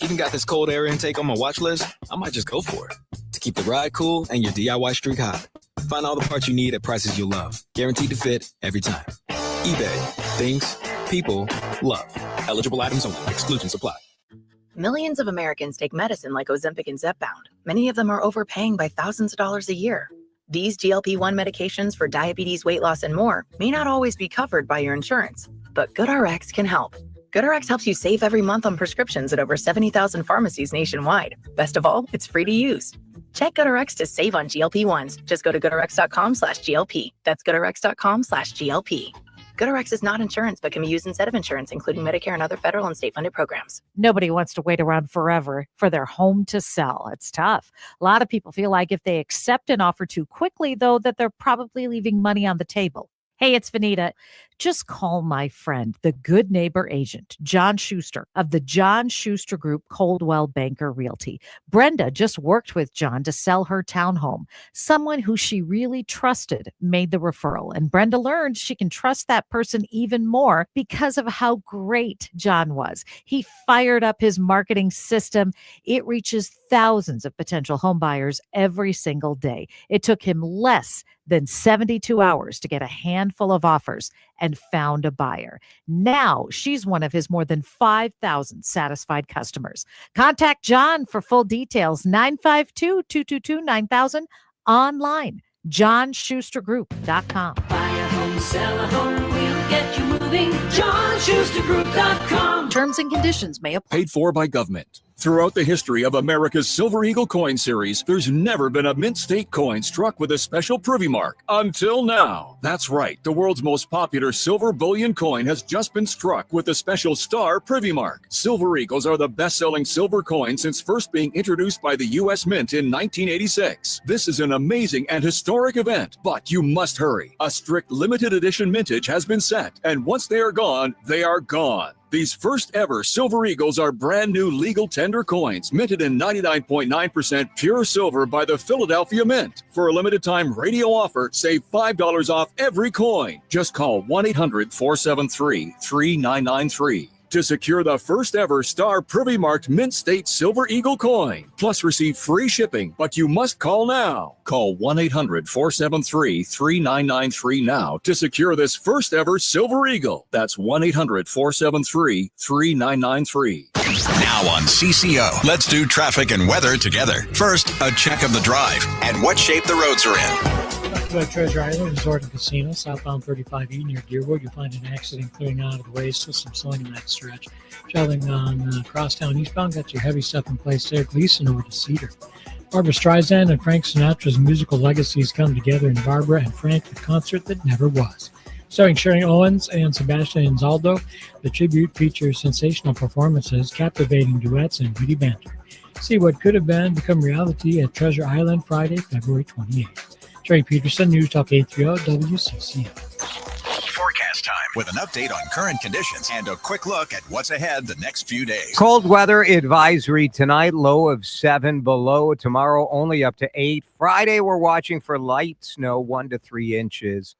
Even got this cold air intake on my watch list. I might just go for it. To keep the ride cool and your DIY streak hot. Find all the parts you need at prices you'll love. Guaranteed to fit every time. eBay. Things people love. Eligible items only. Exclusions apply. Millions of Americans take medicine like Ozempic and Zepbound. Many of them are overpaying by thousands of dollars a year. These GLP-1 medications for diabetes, weight loss, and more may not always be covered by your insurance, but GoodRx can help. GoodRx helps you save every month on prescriptions at over 70,000 pharmacies nationwide. Best of all, it's free to use. Check GoodRx to save on GLP-1s. Just go to GoodRx.com/GLP. That's GoodRx.com/GLP. GoodRx is not insurance, but can be used instead of insurance, including Medicare and other federal and state-funded programs. Nobody wants to wait around forever for their home to sell. It's tough. A lot of people feel like if they accept an offer too quickly, though, that they're probably leaving money on the table. Hey, it's Vanita. Just call my friend, the good neighbor agent, John Schuster of the John Schuster Group, Coldwell Banker Realty. Brenda just worked with John to sell her townhome. Someone who she really trusted made the referral, and Brenda learned she can trust that person even more because of how great John was. He fired up his marketing system. It reaches thousands of potential home buyers every single day. It took him less than 72 hours to get a handful of offers and found a buyer. Now she's one of his more than 5,000 satisfied customers. Contact John for full details, 952-222-9000, online, johnschustergroup.com. Buy a home, sell a home, we'll get you moving, johnschustergroup.com. Terms and conditions may apply. Paid for by government. Throughout the history of America's Silver Eagle coin series, there's never been a mint state coin struck with a special privy mark. Until now. That's right. The world's most popular silver bullion coin has just been struck with a special star privy mark. Silver Eagles are the best-selling silver coin since first being introduced by the U.S. Mint in 1986. This is an amazing and historic event, but you must hurry. A strict limited edition mintage has been set, and once they are gone, they are gone. These first ever Silver Eagles are brand new legal tender coins, minted in 99.9% pure silver by the Philadelphia Mint. For a limited time radio offer, save $5 off every coin. Just call 1-800-473-3993 to secure the first ever star privy marked Mint State Silver Eagle coin. Plus receive free shipping, but you must call now. Call 1-800-473-3993 now to secure this first ever Silver Eagle. That's 1-800-473-3993. Now on CCO, let's do traffic and weather together. First, a check of the drive and what shape the roads are in. About Treasure Island Resort and Casino, southbound 35E near Deerwood. You'll find an accident clearing out of the way, still some slowing in that stretch. Traveling on Crosstown eastbound, got your heavy stuff in place there. Gleason over to Cedar. Barbra Streisand and Frank Sinatra's musical legacies come together in Barbara and Frank, the concert that never was. Starring Sharon Owens and Sebastian Anzaldo, the tribute features sensational performances, captivating duets, and witty banter. See what could have been become reality at Treasure Island Friday, February 28th. Terry Peterson, News Talk 830 WCCO. Forecast time with an update on current conditions and a quick look at what's ahead the next few days. Cold weather advisory tonight, low of 7 below. Tomorrow, only up to 8. Friday, we're watching for light snow, 1 to 3 inches.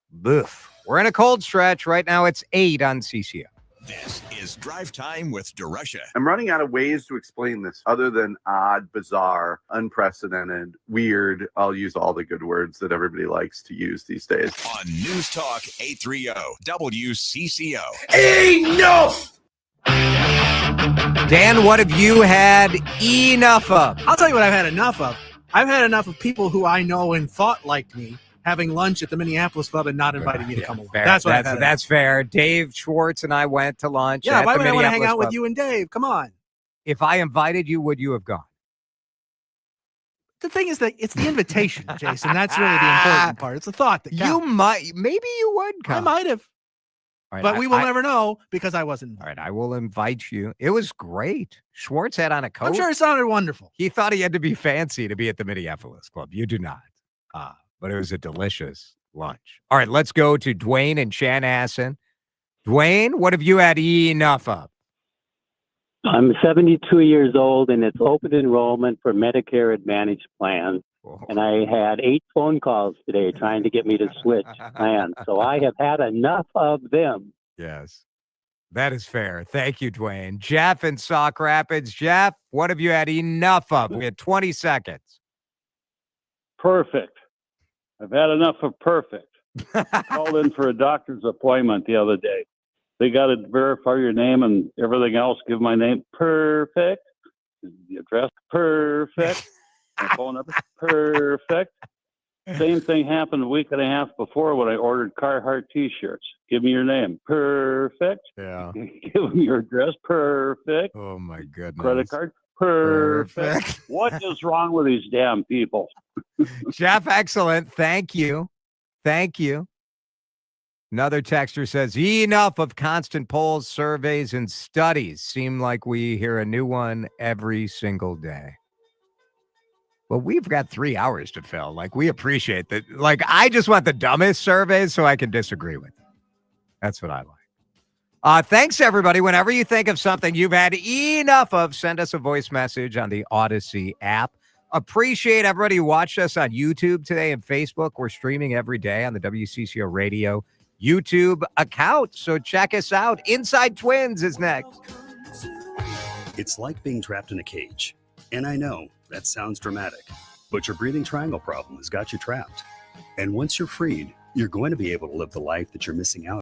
Boof. We're in a cold stretch. Right now, it's 8 on CCO. This is Drive Time with DeRusha. I'm running out of ways to explain this other than odd, bizarre, unprecedented, weird. I'll use all the good words that everybody likes to use these days. On News Talk 830 WCCO. Enough! Dan, what have you had enough of? I'll tell you what I've had enough of. I've had enough of people who I know and thought liked me having lunch at the Minneapolis Club and not inviting me to come along. Fair. That's what I've had. That's fair. Dave Schwartz and I went to lunch. Yeah, at why the would I want to hang out Minneapolis with you and Dave? Come on. If I invited you, would you have gone? The thing is that it's the invitation, Jason. That's really the important part. It's the thought that counts. You might, maybe you would come. I might have. All right, but we will never know because I wasn't. All right, I will invite you. It was great. Schwartz had on a coat. I'm sure it sounded wonderful. He thought he had to be fancy to be at the Minneapolis Club. You do not. But it was a delicious lunch. All right, let's go to Dwayne and Chanhassen. Dwayne, what have you had enough of? I'm 72 years old, and it's open enrollment for Medicare Advantage plans. And I had 8 phone calls today trying to get me to switch plans. So I have had enough of them. Yes, that is fair. Thank you, Dwayne. Jeff in Sauk Rapids. Jeff, what have you had enough of? We had 20 seconds. Perfect. I've had enough of perfect. Called in for a doctor's appointment the other day. They got to verify your name and everything else. Give my name. Perfect. The address. Perfect. My phone number. Perfect. Same thing happened a week and a half before when I ordered Carhartt T-shirts. Give me your name. Perfect. Yeah. Give them your address. Perfect. Oh, my goodness. Credit card. Perfect. What is wrong with these damn people? Jeff, excellent. Thank you. Thank you. Another texter says, enough of constant polls, surveys, and studies. Seem like we hear a new one every single day. Well, we've got 3 hours to fill. Like, we appreciate that. Like, I just want the dumbest surveys so I can disagree with them. That's what I like. Thanks, everybody. Whenever you think of something you've had enough of, send us a voice message on the Odyssey app. Appreciate everybody who watched us on YouTube today and Facebook. We're streaming every day on the WCCO Radio YouTube account, so check us out. Inside Twins is next. It's like being trapped in a cage. And I know that sounds dramatic, but your breathing triangle problem has got you trapped. And once you're freed, you're going to be able to live the life that you're missing out